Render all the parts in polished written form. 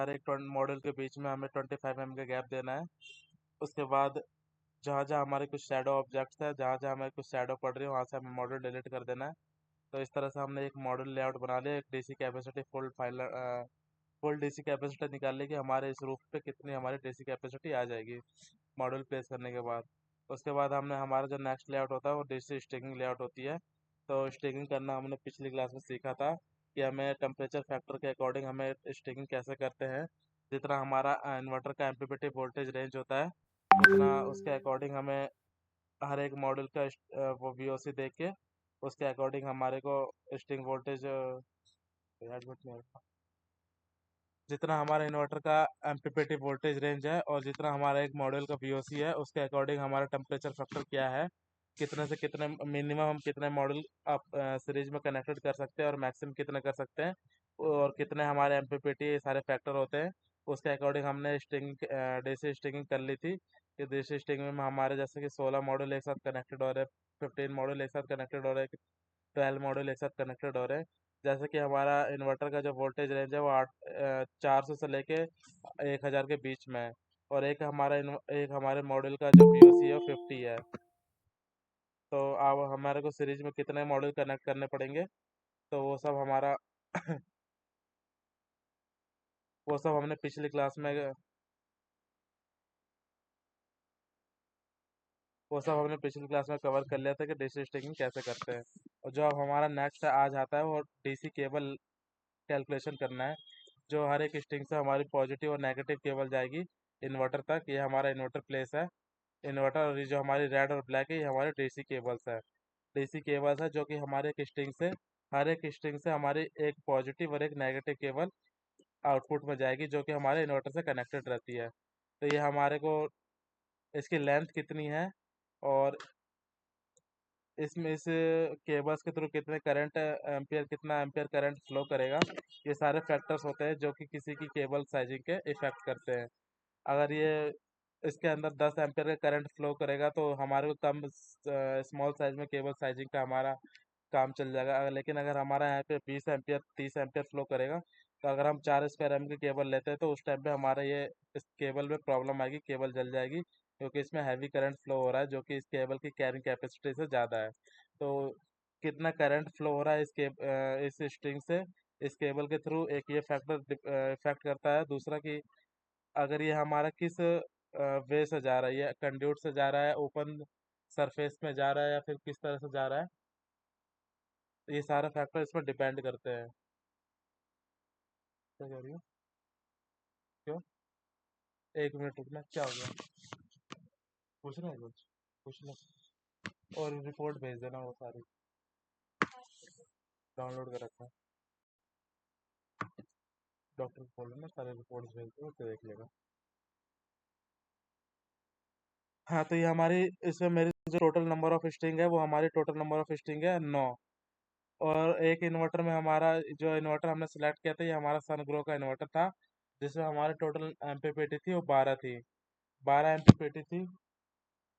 हर एक मॉड्यूल के बीच में हमें 25 mm का गैप देना है। उसके बाद जहाँ जहाँ हमारे कुछ शैडो ऑब्जेक्ट्स है, जहाँ जहाँ हमें कुछ शैडो पड़ रही है, वहाँ से हमें मॉड्यूल डिलीट कर देना है। तो इस तरह से हमने एक मॉड्यूल लेआउट बना लिया। एक DC capacity full DC capacity निकाल ली कि हमारे इस रूफ पे कितनी हमारी डीसी कैपेसिटी आ जाएगी मॉड्यूल प्लेस करने के बाद। उसके बाद हमने हमारा जो नेक्स्ट लेआउट होता है वो डीसी स्टिकिंग लेआउट होती है। तो स्टिकिंग करना हमने पिछली क्लास में सीखा था कि हमें टेम्परेचर फैक्टर के अकॉर्डिंग हमें स्टिकिंग कैसे करते हैं। जितना हमारा इन्वर्टर का एमपीपीटी वोल्टेज रेंज होता है, उतना उसके अकॉर्डिंग हमें हर एक मॉडल का वो वीओसी देख के उसके अकॉर्डिंग हमारे को स्टिंग वोल्टेज जितना हमारा इन्वर्टर का एमपीपीटी वोल्टेज रेंज है और जितना हमारा एक मॉडल का वीओसी है उसके अकॉर्डिंग हमारा टेम्परेचर फैक्टर क्या है, कितने से कितने मिनिमम हम कितने मॉडल आप सीरीज में कनेक्टेड कर सकते हैं और मैक्सिमम कितने कर सकते हैं, और कितने हमारे एमपीपीटी सारे फैक्टर होते हैं। उसके अकॉर्डिंग हमने स्टिंग डीसी स्टिंगिंग कर ली थी कि डीसी स्टिंगिंग में हमारे जैसे कि 16 मॉडल एक साथ कनेक्टेड हो रहे हैं, 15 मॉडल एक साथ कनेक्टेड हो रहे हैं, 12 मॉडल एक साथ कनेक्टेड हो रहे हैं। जैसे कि हमारा इन्वर्टर का जो वोल्टेज रेंज है वो 400 से लेके 1000 के बीच में है। और एक हमारे मॉडल का जो पीओसी है वो 50 है। तो अब हमारे को सीरीज में कितने मॉडल कनेक्ट करने पड़ेंगे, तो वो सब हमने पिछली क्लास में कवर कर लिया था कि डीसी स्टिकिंग कैसे करते हैं। और जो अब हमारा नेक्स्ट आज आता है वो डीसी केबल कैलकुलेशन करना है। जो हर एक स्ट्रिंग से हमारी पॉजिटिव और नेगेटिव केबल जाएगी इन्वर्टर तक। ये हमारा इन्वर्टर प्लेस है। इन्वर्टर और ये जो हमारी रेड और ब्लैक है ये हमारे डीसी केबल्स है। डीसी केबल्स है जो कि हमारे एक स्ट्रिंग से हर एक स्ट्रिंग से हमारी एक पॉजिटिव और एक नेगेटिव केबल आउटपुट में जाएगी जो कि हमारे इन्वर्टर से कनेक्टेड रहती है। तो ये हमारे को इसकी लेंथ कितनी है और इसमें इस केबल्स के थ्रू कितना एम्पियर करंट फ्लो करेगा, ये सारे फैक्टर्स होते हैं जो कि किसी की केबल साइजिंग के इफेक्ट करते हैं। अगर ये इसके अंदर 10 एम्पियर का करंट फ्लो करेगा तो हमारे को कम स्मॉल साइज में केबल साइजिंग का हमारा काम चल जाएगा। लेकिन अगर हमारा यहाँ पे 20 एम्पियर 30 एम्पियर फ्लो करेगा, तो अगर हम 4 स्क्वायर एम की केबल लेते हैं तो उस टाइम पे हमारा ये इस केबल में प्रॉब्लम आएगी, केबल जल जाएगी क्योंकि इसमें हैवी करंट फ्लो हो रहा है जो कि इस केबल की कैरिंग कैपेसिटी से ज़्यादा है। तो कितना करंट फ्लो हो रहा है इस स्ट्रिंग से इस केबल के थ्रू, एक ये फैक्टर इफेक्ट करता है। दूसरा कि अगर ये हमारा किस वे से जा रहा है, ये कंड्यूट से जा रहा है, ओपन सरफेस में जा रहा है या फिर किस तरह से जा रहा है, तो ये सारे फैक्टर इस पर डिपेंड करते हैं। क्या कह रही हो? क्यों? एक मिनट रुकना, क्या हो गया? पूछना है कुछ? पूछना। और रिपोर्ट भेज देना वो सारी डाउनलोड कर रखा है। डॉक्टर को बोल देना सारे रिपोर्ट्स भेज दो तो देख लेगा। हाँ, तो ये हमारी इसमें मेरी जो टोटल नंबर ऑफ स्ट्रिंग है वो हमारी टोटल नंबर ऑफ स्ट्रिंग है 9। और एक इन्वर्टर में हमारा जो इन्वर्टर हमने सेलेक्ट किया था ये हमारा सन ग्रो का इन्वर्टर था, जिसमें हमारी टोटल एम्पीपीटी थी वो 12 थी। 12 एम्पीपीटी थी।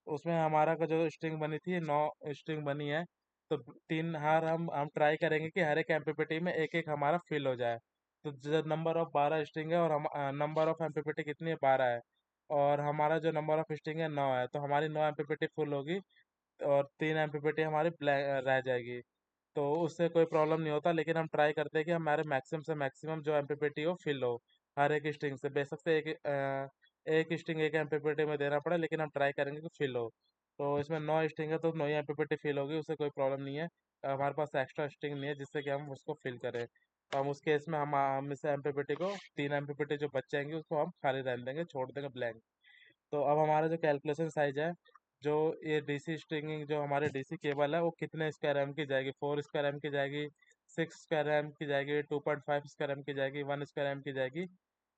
उसमें हमारा का जो स्ट्रिंग बनी थी 9 स्ट्रिंग बनी है। तो तीन हार हम ट्राई करेंगे कि हर एक एम्पीपीटी में एक एक हमारा फिल हो जाए। तो जो नंबर ऑफ 12 स्ट्रिंग है और हम नंबर ऑफ एम्पीपीटी कितनी है 12 है, और हमारा जो नंबर ऑफ स्ट्रिंग है 9 है, तो हमारी 9 एम्पीपीटी फुल होगी और 3 एम्पीपीटी हमारी ब्लैंक रह जाएगी। तो उससे कोई प्रॉब्लम नहीं होता, लेकिन हम ट्राई करते हैं कि हमारे मैक्सिमम से मैक्सिमम जो एम्पीपीटी हो फिल हो हर एक स्ट्रिंग से। बेशक से एक स्ट्रिंग एक एम्पीपीटी में देना पड़े, लेकिन हम ट्राई करेंगे कि फिल हो। तो इसमें 9 स्ट्रिंग है तो 9 ही एम्पीपीटी फिल होगी, उससे कोई प्रॉब्लम नहीं है। हमारे पास एक्स्ट्रा स्ट्रिंग नहीं है जिससे कि हम उसको फिल करें। तो हम उस केस में हम इस एम्पीपीटी को 3 एम्पीपीटी जो बच जाएंगे उसको हम खाली रहने देंगे, छोड़ देंगे ब्लैंक। तो अब हमारा जो कैलकुलेशन साइज है, जो ये डीसी स्ट्रिंगिंग जो हमारे डीसी केबल है वो कितने स्क्वायर एम की जाएगी, 4 स्क्वायर एम की जाएगी, 6 स्क्वायर एम की जाएगी, 2.5 स्क्वायर एम की जाएगी, 1 स्क्वायर एम की जाएगी,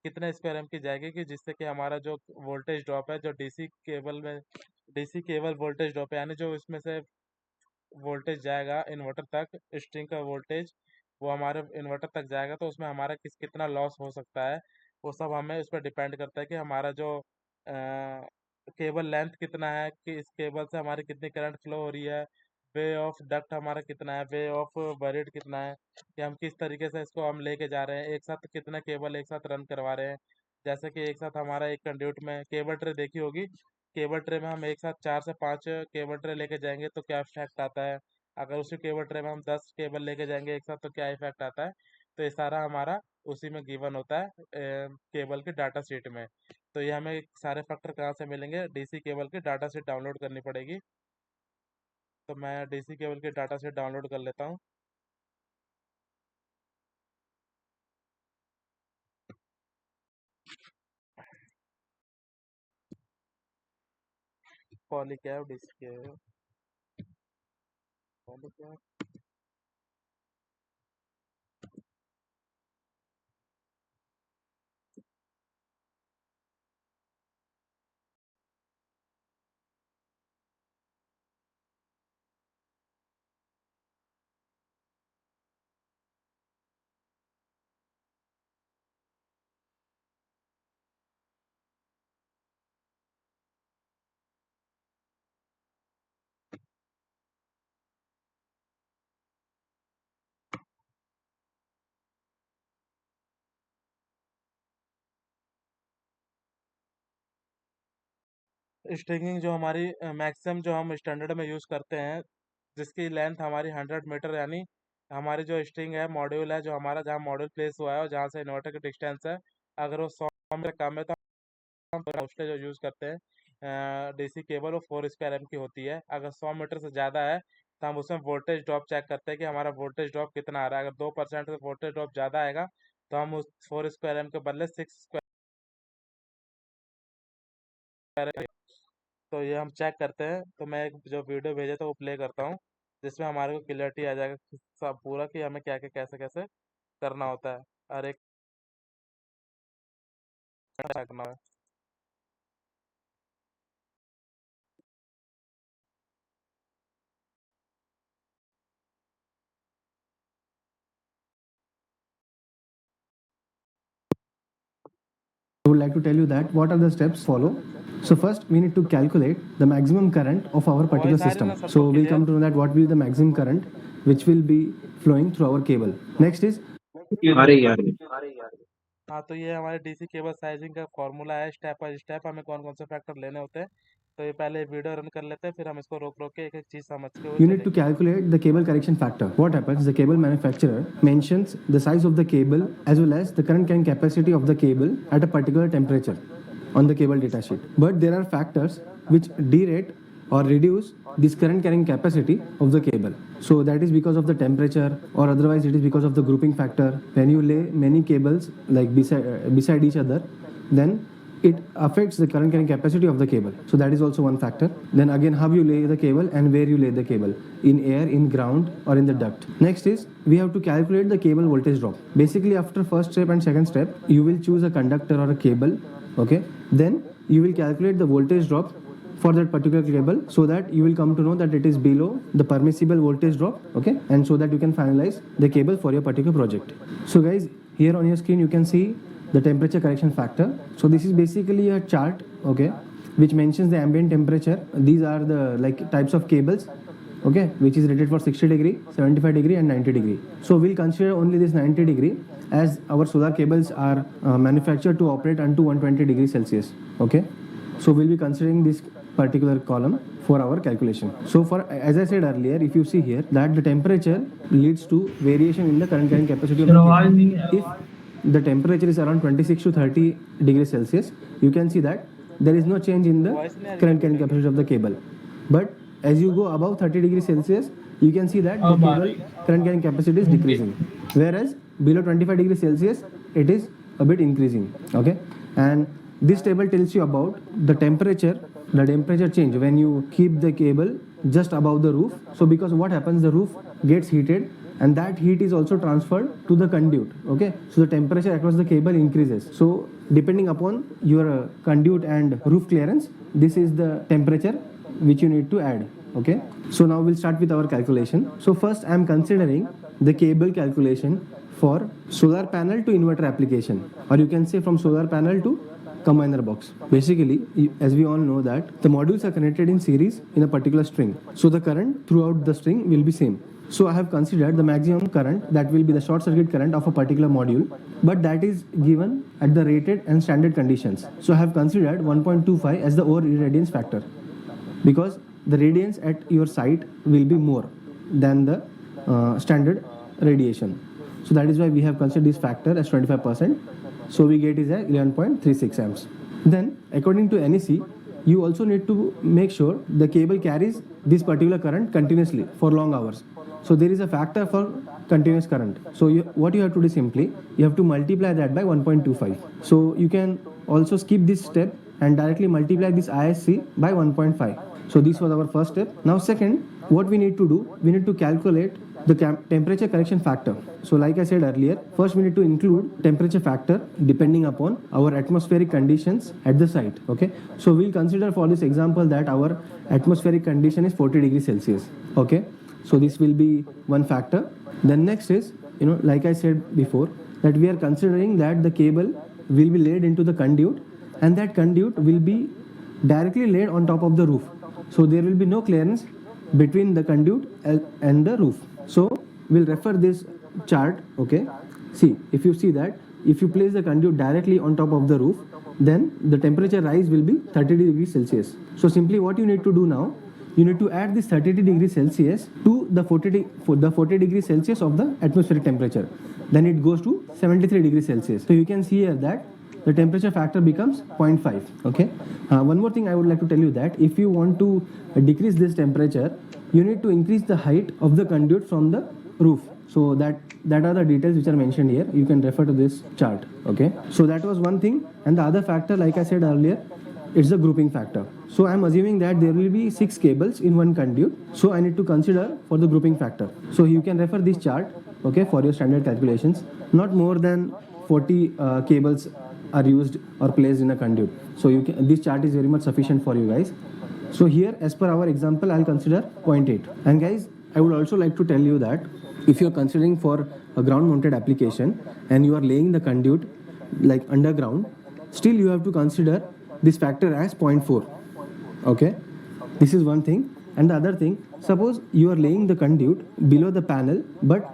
कितने स्क्वायर एम की जाएगी कि जिससे कि हमारा जो वोल्टेज ड्रॉप है जो डीसी केबल वोल्टेज ड्रॉप है, यानी जो इसमें से वोल्टेज जाएगा इन्वर्टर तक स्ट्रिंग का वोल्टेज, वो हमारे इन्वर्टर तक जाएगा तो उसमें हमारा कितना लॉस हो सकता है, वो सब हमें उस पर डिपेंड करता है कि हमारा जो केबल लेंथ कितना है, कि इस केबल से हमारी कितनी करंट फ्लो हो रही है, वे ऑफ डक्ट हमारा कितना है, वे ऑफ बरीड कितना है, कि हम किस तरीके से इसको हम लेके जा रहे हैं, एक साथ कितने केबल एक साथ रन करवा रहे हैं। जैसे कि एक साथ हमारा एक कंड्यूट में केबल ट्रे देखी होगी, केबल ट्रे में हम एक साथ 4 से 5 केबल ट्रे लेके जाएंगे तो क्या इफेक्ट आता है, अगर उसी केबल ट्रे में हम 10 केबल लेके जाएंगे एक साथ तो क्या इफेक्ट आता है। तो ये सारा हमारा उसी में गिवन होता है केबल के डाटा शीट में। तो ये हमें सारे फैक्टर कहाँ से मिलेंगे, डीसी केबल की डाटा शीट डाउनलोड करनी पड़ेगी। तो मैं डीसी केबल की डाटा सेट डाउनलोड कर लेता हूँ। Polycab DC cable, Polycab. Stringing जो हमारी मैक्सिमम जो हम स्टैंडर्ड में यूज़ करते हैं, जिसकी लेंथ हमारी 100 मीटर, यानी हमारी जो स्ट्रिंग है मॉड्यूल है जो हमारा, जहाँ मॉड्यूल प्लेस हुआ है और जहाँ से इन्वर्टर की डिस्टेंस है, अगर वो 100 मीटर कम है तो हम उसके जो यूज़ करते हैं डीसी केबल, वो 4 स्क्वायर एम की होती है। अगर 100 मीटर से ज़्यादा है तो हम उसमें वोल्टेज ड्रॉप चेक करते हैं कि हमारा वोल्टेज ड्रॉप कितना आ रहा है। अगर 2% से वोल्टेज ड्रॉप ज़्यादा आएगा तो हम उस 4 स्क्वायर एम के बदले 6 स्क्वायर। तो ये हम चेक करते हैं। तो मैं एक जो वीडियो भेजा था वो प्ले करता हूँ, जिसमें हमारे को क्लियरिटी आ जाएगा सब पूरा कि हमें क्या क्या कैसे कैसे करना होता है और एक करना है। I would like to tell you that what are the steps follow. So first we need to calculate the maximum current of our particular voice आ रही है system. ना सबको So we'll come clear? to know that what will be the maximum current which will be flowing through our cable. Next is आ रही आ रही हाँ, तो ये हमारे डीसी केबल साइजिंग का फॉर्मूला है, स्टेप बाय स्टेप हमें कौन कौन से फैक्टर लेने होते हैं। तो ये पहले वीडियो रन कर लेते हैं, फिर हम इसको रोक रोक के एक एक चीज़ समझ के वो you need to चलेंगे। calculate the cable correction factor. What happens? The cable manufacturer mentions the size of the cable as well as the current carrying capacity of the cable at a particular temperature on the cable data sheet. But there are factors which derate or reduce this current carrying capacity of the cable. So that is because of the temperature, or otherwise it is because of the grouping factor. When you lay many cables like beside each other, then it affects the current carrying capacity of the cable. So that is also one factor. Then again, how you lay the cable and where you lay the cable, in air, in ground, or in the duct. Next is we have to calculate the cable voltage drop. Basically, after first step and second step, you will choose a conductor or a cable. Okay, then you will calculate the voltage drop for that particular cable, so that you will come to know that it is below the permissible voltage drop. Okay, and so that you can finalize the cable for your particular project. So guys, here on your screen you can see the temperature correction factor. So this is basically a chart, okay, which mentions the ambient temperature. These are the like types of cables, okay, which is rated for 60 degree, 75 degree and 90 degree. So we'll consider only this 90 degree, as our solar cables are manufactured to operate unto 120 degrees Celsius. Okay, so we'll be considering this particular column for our calculation. So for, as I said earlier, if you see here that the temperature leads to variation in the current carrying capacity of the cable. If the temperature is around 26 to 30 degrees Celsius, you can see that there is no change in the voice नहीं आ रही current क्या carrying capacity of the cable. But as you go above 30 degrees Celsius, you can see that the cable current carrying capacity is decreasing, whereas below 25 degrees Celsius it is a bit increasing. Okay, and this table tells you about the temperature change when you keep the cable just above the roof. So because what happens, the roof gets heated and that heat is also transferred to the conduit. Okay, so the temperature across the cable increases. So depending upon your conduit and roof clearance, this is the temperature which you need to add. Okay, so now we'll start with our calculation. So first I am considering the cable calculation for solar panel to inverter application, or you can say from solar panel to combiner box. Basically, as we all know that the modules are connected in series in a particular string. So the current throughout the string will be same. So I have considered the maximum current that will be the short circuit current of a particular module, but that is given at the rated and standard conditions. So I have considered 1.25 as the over-irradiance factor, because the radiance at your site will be more than the standard radiation. So that is why we have considered this factor as 25%. So we get is at 11.36 amps. Then according to NEC, you also need to make sure the cable carries this particular current continuously for long hours. So there is a factor for continuous current. So what you have to do simply, you have to multiply that by 1.25. So you can also skip this step and directly multiply this ISC by 1.5. So this was our first step. Now second, what we need to do, we need to calculate the temperature correction factor. So like I said earlier, first we need to include temperature factor depending upon our atmospheric conditions at the site. Okay, so we'll consider for this example that our atmospheric condition is 40 degrees Celsius. Okay, so this will be one factor. Then next is, like I said before, that we are considering that the cable will be laid into the conduit, and that conduit will be directly laid on top of the roof. So there will be no clearance between the conduit and the roof. So we'll refer this chart. Okay, see, if you see that if you place the conduit directly on top of the roof, then the temperature rise will be 30 degrees Celsius. So simply what you need to do now, you need to add this 30 degrees Celsius to the 40 degrees Celsius of the atmospheric temperature. Then it goes to 73 degrees Celsius. So you can see here that the temperature factor becomes 0.5. Okay. One more thing I would like to tell you, that if you want to decrease this temperature, you need to increase the height of the conduit from the roof. So that are the details which are mentioned here. You can refer to this chart. Okay. So that was one thing. And the other factor, like I said earlier, it's the grouping factor. So I'm assuming that there will be 6 cables in one conduit. So I need to consider for the grouping factor. So you can refer this chart, okay, for your standard calculations. Not more than 40 cables are used or placed in a conduit. So this chart is very much sufficient for you guys. So here, as per our example, I'll consider 0.8. And guys, I would also like to tell you that if you're considering for a ground mounted application and you are laying the conduit like underground, still you have to consider this factor as 0.4. Okay, this is one thing. And the other thing, suppose you are laying the conduit below the panel, but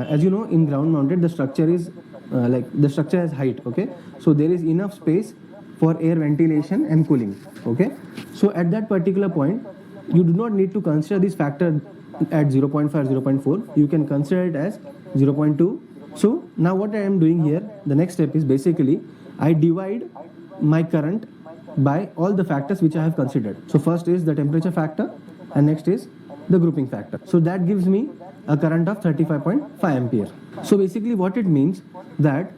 as you know, in ground mounted the structure is the structure has height. Okay, so there is enough space for air ventilation and cooling. Okay, so at that particular point, you do not need to consider this factor at 0.5, 0.4. You can consider it as 0.2. So now what I am doing here, the next step is basically I divide my current by all the factors which I have considered. So first is the temperature factor, and next is the grouping factor. So that gives me a current of 35.5 ampere. So basically what it means, that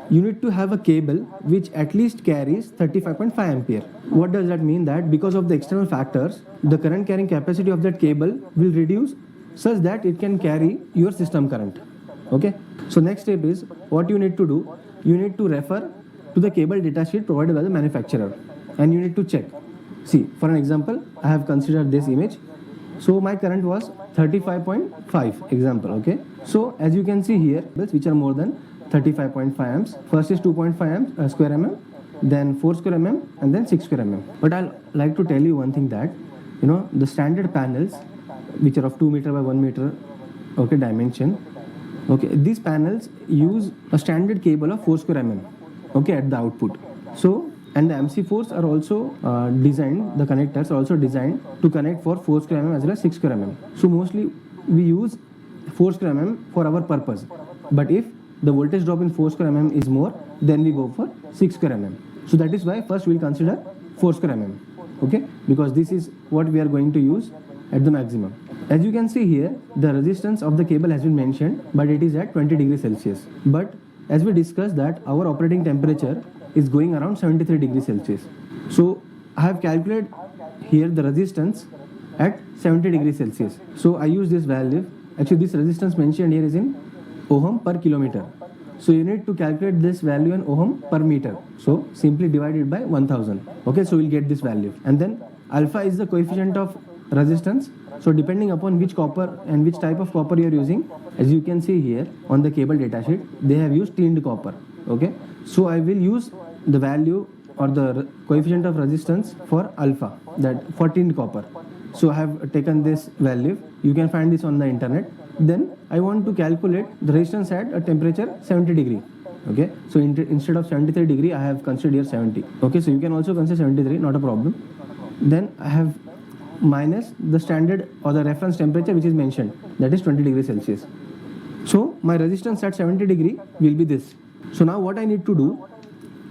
you need to have a cable which at least carries 35.5 ampere. What does that mean? That because of the external factors, the current carrying capacity of that cable will reduce such that it can carry your system current. Okay. So next step is, what you need to do, you need to refer to the cable datasheet provided by the manufacturer, and you need to check. See, for an example, I have considered this image. So my current was 35.5 example. Okay. So as you can see here, which are more than 35.5 amps. First is 2.5 amps square mm, then 4 square mm, and then 6 square mm. But I'll like to tell you one thing, that the standard panels which are of 2 meter by 1 meter, okay, dimension. Okay, these panels use a standard cable of 4 square mm, okay, at the output. So, and the MC4s are also designed, the connectors are also designed to connect for 4 square mm as well as 6 square mm. So mostly we use 4 square mm for our purpose. But if the voltage drop in 4 square mm is more, then we go for 6 square mm. So that is why first we'll consider 4 square mm. Okay, because this is what we are going to use at the maximum. As you can see here, the resistance of the cable has been mentioned, but it is at 20 degrees Celsius. But as we discussed that our operating temperature is going around 73 degrees Celsius. So I have calculated here the resistance at 70 degrees Celsius. So I use this value. Actually, this resistance mentioned here is in ohm per kilometer. So you need to calculate this value in ohm per meter. So simply divide it by 1000. Okay, so we'll get this value. And then alpha is the coefficient of resistance. So depending upon which copper and which type of copper you are using, as you can see here on the cable datasheet, they have used tinned copper. Okay, so I will use the value or the coefficient of resistance for alpha, that for tin copper. So I have taken this value. You can find this on the internet. Then I want to calculate the resistance at a temperature 70 degree. Okay, so instead of 73 degree, I have considered here 70. Okay, so you can also consider 73, not a problem. Then I have minus the standard or the reference temperature which is mentioned, that is 20 degrees Celsius. So my resistance at 70 degree will be this. So now what I need to do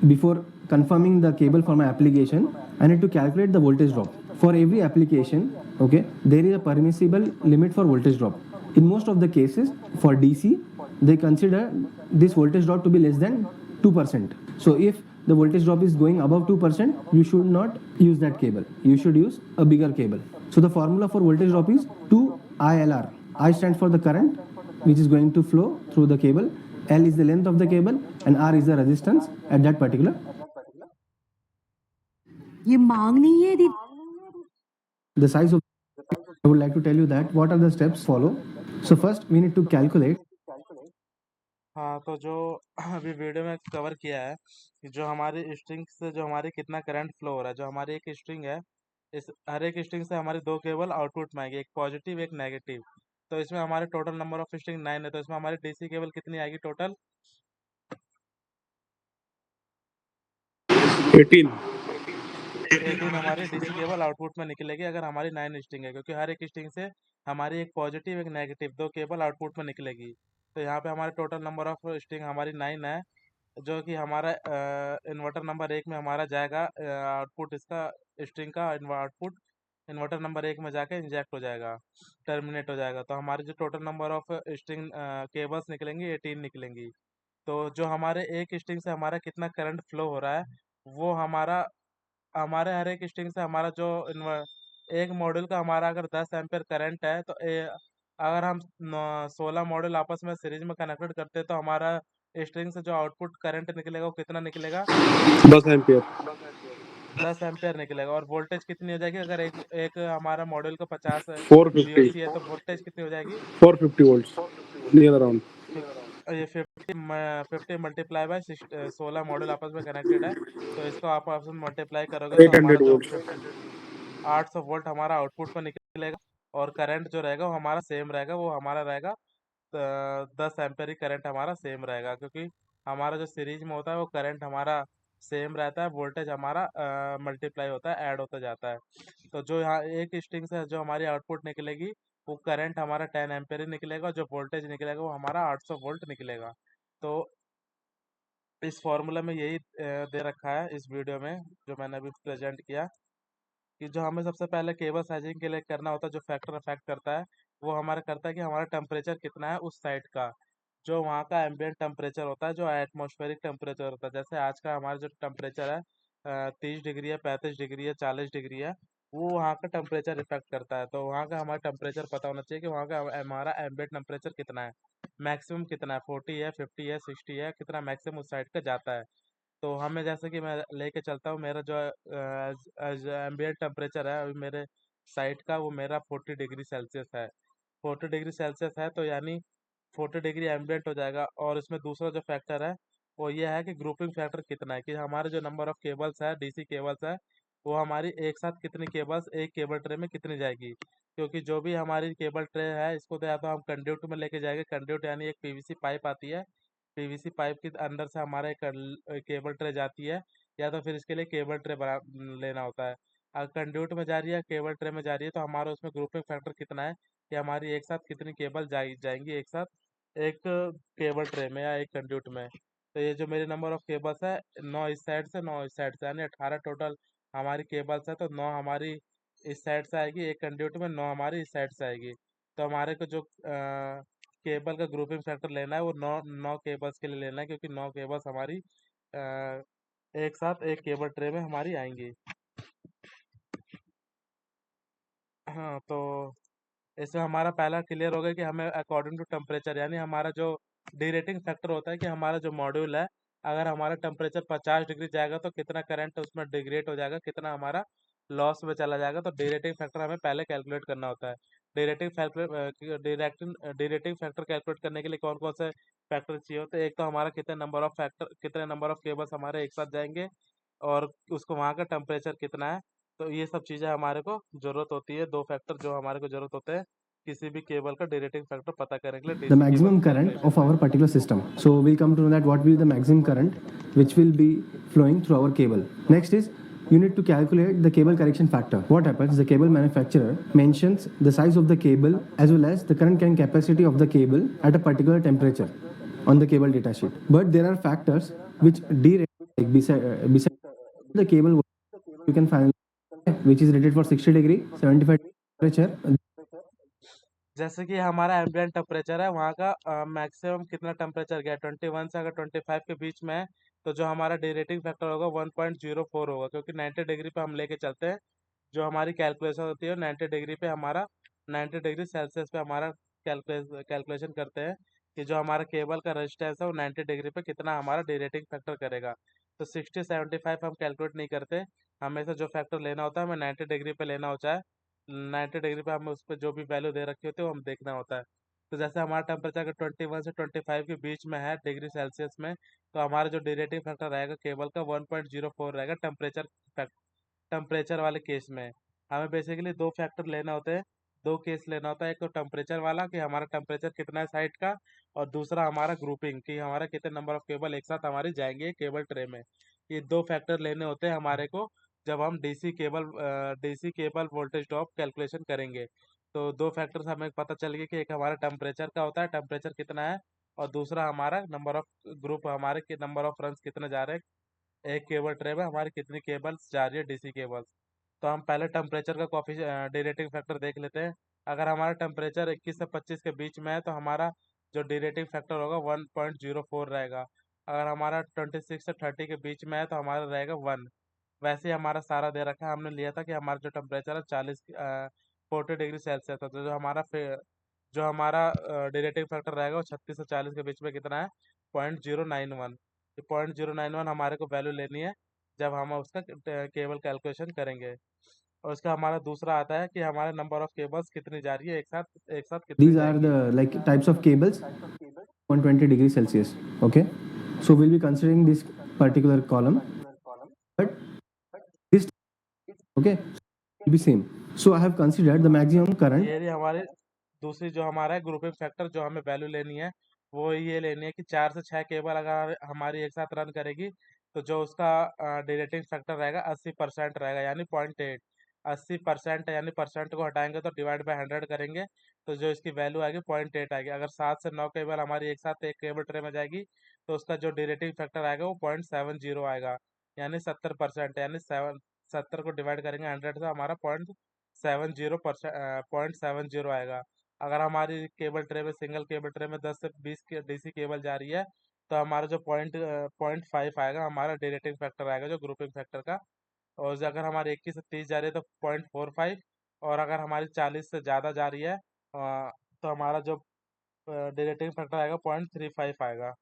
before confirming the cable for my application, I need to calculate the voltage drop. For every application, okay, there is a permissible limit for voltage drop. In most of the cases, for DC, they consider this voltage drop to be less than 2%. So if the voltage drop is going above 2%, you should not use that cable. You should use a bigger cable. So the formula for voltage drop is 2ILR. I stands for the current which is going to flow through the cable. L is the length of the cable and R is the resistance at that particular. ये मांग नहीं है दीदी The size of, I would like to tell you that what are the steps follow. So first we need to calculate. हाँ, तो जो अभी video में कवर किया है कि जो हमारी स्ट्रिंग से जो हमारी कितना करंट फ्लो हो रहा है, जो हमारी एक स्ट्रिंग है, इस हर एक स्ट्रिंग से हमारी दो केबल आउटपुट में आएगी, एक पॉजिटिव एक नेगेटिव। तो इसमें हमारे टोटल नंबर ऑफ स्ट्रिंग 9 है, तो इसमें हमारी डीसी केबल कितनी आएगी टोटल? 18। 18 हमारी डीसी केबल आउटपुट में निकलेगी अगर हमारी 9 स्ट्रिंग है, क्योंकि हर एक स्ट्रिंग से हमारी एक पॉजिटिव एक नेगेटिव दो केबल आउटपुट में निकलेगी। तो यहाँ पे हमारे टोटल नंबर ऑफ स्ट्रिंग हमारी 9 है, जो कि हमारा इन्वर्टर नंबर 1 में हमारा जाएगा आउटपुट, इसका स्ट्रिंग का आउटपुट इन्वर्टर नंबर 1 में जाके इंजेक्ट हो जाएगा, टर्मिनेट हो जाएगा। तो हमारी जो total number of string cables निकलेंगी 18 निकलेंगी। तो जो हमारे एक स्ट्रिंग से हमारा कितना करंट फ्लो हो रहा है, वो हमारे हर एक स्ट्रिंग से हमारा जो एक मॉड्यूल का हमारा अगर 10 एम्पेयर करंट है, तो अगर हम 16 मॉड्यूल आपस में सीरीज में कनेक्टेड करते हैं, तो हमारा स्ट्रिंग से जो आउटपुट करंट निकलेगा वो कितना निकलेगा? 10 एम्पियर। 10 एम्पेयर निकलेगा। और वोल्टेज कितनी हो जाएगी? अगर एक एक हमारा मॉड्यूल का 50 450 VOC है, तो वोल्टेज कितनी हो जाएगी? 450 वोल्ट्स नियर अराउंड। ये 50 मल्टीप्लाई बाय 16 मॉड्यूल आपस में कनेक्टेड है, तो इसको आप आपस में मल्टीप्लाई करोगे तो 800 हमारा जो वोल्ट्स। 800 वोल्ट हमारा आउटपुट पर निकलेगा। और करंट जो रहेगा वो हमारा सेम रहेगा, वो हमारा रहेगा 10 एम्पेयर ही करंट हमारा सेम रहेगा, क्योंकि हमारा जो सीरीज में होता है वो करंट हमारा सेम रहता है, वोल्टेज हमारा मल्टीप्लाई होता है, ऐड होता जाता है। तो जो यहाँ एक स्ट्रिंग से जो हमारी आउटपुट निकलेगी, वो करंट हमारा 10 एम्पेयर ही निकलेगा, और जो वोल्टेज निकलेगा वो हमारा 800 वोल्ट निकलेगा। तो इस फॉर्मूला में यही दे रखा है इस वीडियो में जो मैंने अभी प्रेजेंट किया, कि जो हमें सबसे पहले केबल साइजिंग के लिए करना होता है, जो फैक्टर अफेक्ट करता है वो हमारा करता है कि हमारा टेम्परेचर कितना है उस साइड का, जो वहाँ का एम्बियंट टेम्परेचर होता है, जो एटमॉस्फेरिक टेम्परेचर होता है। जैसे आज का हमारा जो टेम्परेचर है 30 डिग्री है, 35 डिग्री है, 40 डिग्री है, वो वहाँ का टेम्परेचर इफेक्ट करता है। तो वहाँ का हमारा टेम्परेचर पता होना चाहिए कि वहाँ का हमारा एम्बियंट टेम्परेचर कितना है, मैक्सिमम कितना है, 40 है, 50 है, 60 है, कितना मैक्सिमम उस साइड का जाता है। तो हमें जैसे कि मैं लेके चलता हूँ, मेरा जो एम्बियंट टेम्परेचर है अभी मेरे साइट का, वो मेरा 40 डिग्री सेल्सियस है। 40 डिग्री सेल्सियस है, तो यानी 40 डिग्री एम्बियंट हो जाएगा। और इसमें दूसरा जो फैक्टर है वो ये है कि ग्रुपिंग फैक्टर कितना है, कि हमारे जो नंबर ऑफ केबल्स है, डीसी केबल्स है, वो हमारी एक साथ कितनी केबल्स एक केबल ट्रे में कितनी जाएगी। क्योंकि जो भी हमारी केबल ट्रे है, इसको तो या तो हम कंड्यूट में लेके जाएंगे, कंड्यूट यानी एक पीवीसी पाइप आती है, पीवीसी पाइप के अंदर से हमारा एक केबल ट्रे जाती है, या तो फिर इसके लिए केबल ट्रे बना लेना होता है। अगर कंड्यूट में जा रही है, केबल ट्रे में जा रही है, तो हमारा उसमें ग्रुपिंग फैक्टर कितना है, कि हमारी एक साथ कितनी केबल जाएंगी एक साथ एक केबल ट्रे में या एक कंड्यूट में। तो ये जो मेरे नंबर ऑफ केबल्स है, 9 इस साइड से 9 इस साइड से, यानी 18 टोटल हमारी केबल्स है। तो 9 हमारी इस साइड से आएगी एक कंड्यूट में, 9 हमारी इस साइड से आएगी। तो हमारे को जो केबल का ग्रुपिंग फैक्टर लेना है वो 9 केबल्स के लिए लेना है, क्योंकि 9 केबल्स हमारी अ, एक साथ एक केबल ट्रे में हमारी आएंगी। हाँ, तो इसमें हमारा पहला क्लियर हो गया कि हमें अकॉर्डिंग टू टेम्परेचर, यानी हमारा जो डीरेटिंग फैक्टर होता है, कि हमारा जो मॉड्यूल है, अगर हमारा टेम्परेचर 50 डिग्री जाएगा तो कितना करंट उसमें डिग्रेड हो जाएगा, कितना हमारा लॉस में चला जाएगा। तो डीरेटिंग फैक्टर हमें पहले कैलकुलेट करना होता है। डीरेटिंग फैक्टर कैलकुलेट करने के लिए कौन कौन से फैक्टर चाहिए होते हैं? एक तो हमारा कितने नंबर ऑफ केबल्स हमारे एक साथ जाएंगे, और उसको वहाँ का टेम्परेचर कितना है। तो ये सब चीज़ें हमारे को ज़रूरत होती है, 2 फैक्टर जो हमारे को ज़रूरत होते हैं किसी भी केबल का डेरिवेटिव फैक्टर पता करने के लिए the DC cable maximum current calculation of में। our particular system. So we'll come to know that what will be the maximum current which will be flowing through our cable. Next is you need to calculate the cable correction factor. What happens? The cable manufacturer mentions the size of the cable as well as the current carrying capacity of the cable at a particular temperature on the cable data sheet. But there are factors which like beside the cable you can find which is rated for 60 degree, 75 temperature. जैसे कि हमारा ambient temperature है वहाँ का maximum कितना temperature गया 21 से अगर 25 के बीच में है तो जो हमारा डेरिवेटिव फैक्टर होगा 1.04 होगा, क्योंकि 90 डिग्री पे हम लेके चलते हैं। जो हमारी कैलकुलेशन होती है 90 डिग्री पे हमारा 90 डिग्री सेल्सियस पे हमारा कैलकुलेशन करते हैं कि जो हमारा केबल का रेजिस्टेंस है वो 90 डिग्री पे कितना हमारा डेरिवेटिव फैक्टर करेगा। तो 60-75 हम कैलकुलेट नहीं करते, हमेशा जो फैक्टर लेना होता है हमें 90 डिग्री पे लेना होता है। 90 डिग्री पे हमें उस पर जो भी वैल्यू दे रखी होती है वो हम देखना होता है। तो जैसे हमारा टेम्परेचर अगर 21 से 25 के बीच में है डिग्री सेल्सियस में, तो हमारा जो डेरिवेटिव फैक्टर रहेगा केबल का 1.04 रहेगा टेम्परेचर वाले केस में। हमें बेसिकली 2 फैक्टर लेना होते हैं, 2 केस लेना होता है। एक तो टेम्परेचर वाला कि हमारा टेम्परेचर कितना है साइड का, और दूसरा हमारा ग्रुपिंग कि हमारा कितने नंबर ऑफ केबल एक साथ हमारी जाएंगे केबल ट्रे में। ये 2 फैक्टर लेने होते हैं हमारे को जब हम DC cable voltage drop calculation करेंगे। तो 2 फैक्टर्स हमें पता चल गए कि एक हमारा टेम्परेचर का होता है, टेम्परेचर कितना है, और दूसरा हमारा नंबर ऑफ ग्रुप हमारे के नंबर ऑफ रन्स कितने जा रहे हैं एक केबल ट्रे में, हमारी कितनी केबल्स जा रही है डीसी केबल्स। तो हम पहले टेम्परेचर का डेरिवेटिव फैक्टर देख लेते हैं। अगर हमारा टेम्परेचर 21 से 25 के बीच में है तो हमारा जो डेरिवेटिव फैक्टर होगा 1.04 रहेगा। अगर हमारा 26 से 30 के बीच में है तो हमारा रहेगा 1। वैसे ही हमारा सारा दे रखा है, हमने लिया था कि हमारा जो टेम्परेचर है 40 डिग्री सेल्सियस है, तो जो हमारा डेरिवेटिव फैक्टर रहेगा वो 36 से 40 के बीच में कितना है 0.091। 0.091 हमारे को वैल्यू लेनी है जब हम उसका केबल कैलकुलेशन करेंगे। और उसका हमारा दूसरा आता है कि हमारे नंबर ऑफ केबल्स कितनी जा रही है एक साथ कितनी These are जाएंगी। the like types of cables 120 degrees Celsius. Okay, so we'll be considering this particular column, but this okay will be same. So I have considered the maximum current. ये हमारे दूसरी जो हमारा है ग्रुपिंग फैक्टर जो हमें value लेनी है वो ये लेनी है कि 4 से 6 केबल अगर हमारी एक साथ रन करेगी तो जो उसका डेरिवेटिव फैक्टर रहेगा 80% रहेगा, यानी 0.8। 80% यानी परसेंट को हटाएंगे तो डिवाइड बाय 100 करेंगे तो जो इसकी वैल्यू आएगी 0.8 आएगी। अगर 7 से 9 केबल हमारी एक साथ एक केबल ट्रे में जाएगी तो उसका जो डेरिवेटिव फैक्टर आएगा वो 0.70 आएगा, यानी 70%। यानी 70 को डिवाइड करेंगे 100 से हमारा 0.70 आएगा। अगर हमारी केबल ट्रे में सिंगल केबल ट्रे में 10 से 20 के डीसी केबल जा रही है तो हमारा जो 0.5 आएगा हमारा डेरिवेटिव फैक्टर आएगा जो ग्रुपिंग फैक्टर का। और अगर हमारी 21 से 30 जा रही है तो 0.45, और अगर हमारी 40 से ज़्यादा जा रही है तो हमारा जो डेरिवेटिव फैक्टर आएगा 0.35 आएगा।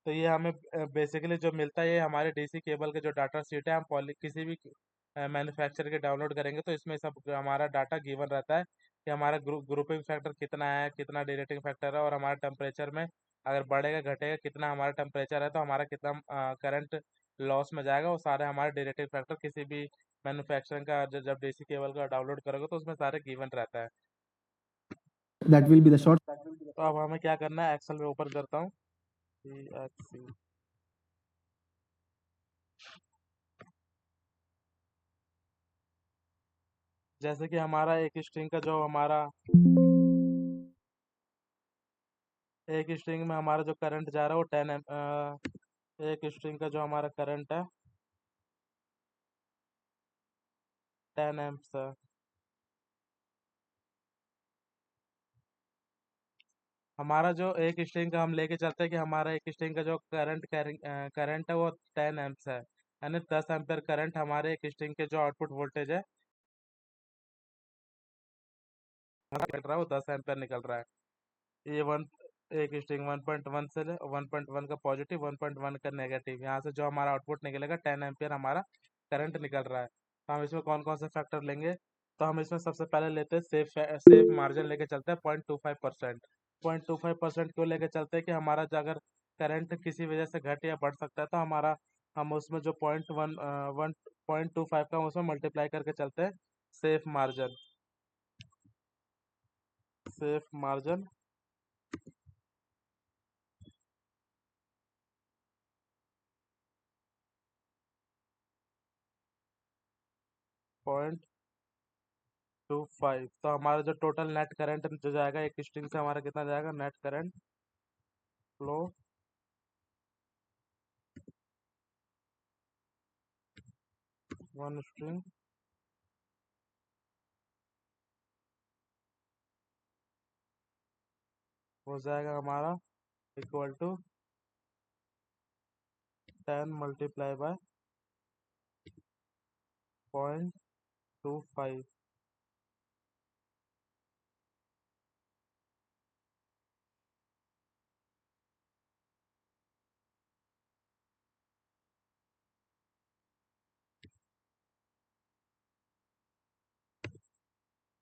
तो ये हमें बेसिकली जो मिलता है ये हमारे डीसी केबल के जो डाटा शीट है, हम किसी भी मैन्युफैक्चर के डाउनलोड करेंगे तो इसमें सब हमारा डाटा गिवन रहता है कि हमारा ग्रुपिंग फैक्टर कितना है, कितना डेरिवेटिव फैक्टर है, और हमारे टेम्परेचर में अगर बढ़ेगा घटेगा कितना हमारा टेम्परेचर है तो हमारा कितना करंट लॉस में जाएगा। वो सारे हमारे डेरिवेटिव फैक्टर किसी भी मैन्युफैक्चरिंग का जब डीसी केबल का डाउनलोड करोगे तो उसमें सारे गिवन रहता है। That will be the short. तो अब हमें क्या करना है, एक्सेल में ओपन करता हूँ। EXC जैसे कि हमारा एक स्ट्रिंग में हमारा जो करंट जा रहा है वो एक स्ट्रिंग का जो हमारा करंट है 10 एम्प्स है। हमारा जो एक स्ट्रिंग का हम लेके चलते हैं कि हमारा एक स्ट्रिंग का जो करंट है वो 10 एम्प्स है, यानी 10 एम्पेयर करंट हमारे एक स्ट्रिंग के जो आउटपुट वोल्टेज है निकल रहा है वो 10 एम्पेयर निकल रहा है। ये वन एक स्ट्रिंग 1.1 से 1.1 का पॉजिटिव 1.1 का नेगेटिव, यहाँ से जो हमारा आउटपुट निकलेगा 10 एम्पियर हमारा करंट निकल रहा है। तो हम इसमें कौन कौन से फैक्टर लेंगे, तो हम इसमें सबसे पहले लेते हैं सेफ मार्जिन लेके चलते हैं 0.25%। 0.25% क्यों लेके चलते हैं कि हमारा जो अगर करंट किसी वजह से घट या बढ़ सकता है तो हमारा हम उसमें जो 1.25 का हम उसमें मल्टीप्लाई करके चलते हैं। Safe margin, safe margin 0.25। तो हमारा जो टोटल नेट करंट जो जाएगा एक स्ट्रिंग से हमारा कितना जाएगा, net current flow one string हो जाएगा हमारा इक्वल टू 10 मल्टीप्लाई बाय 0.25।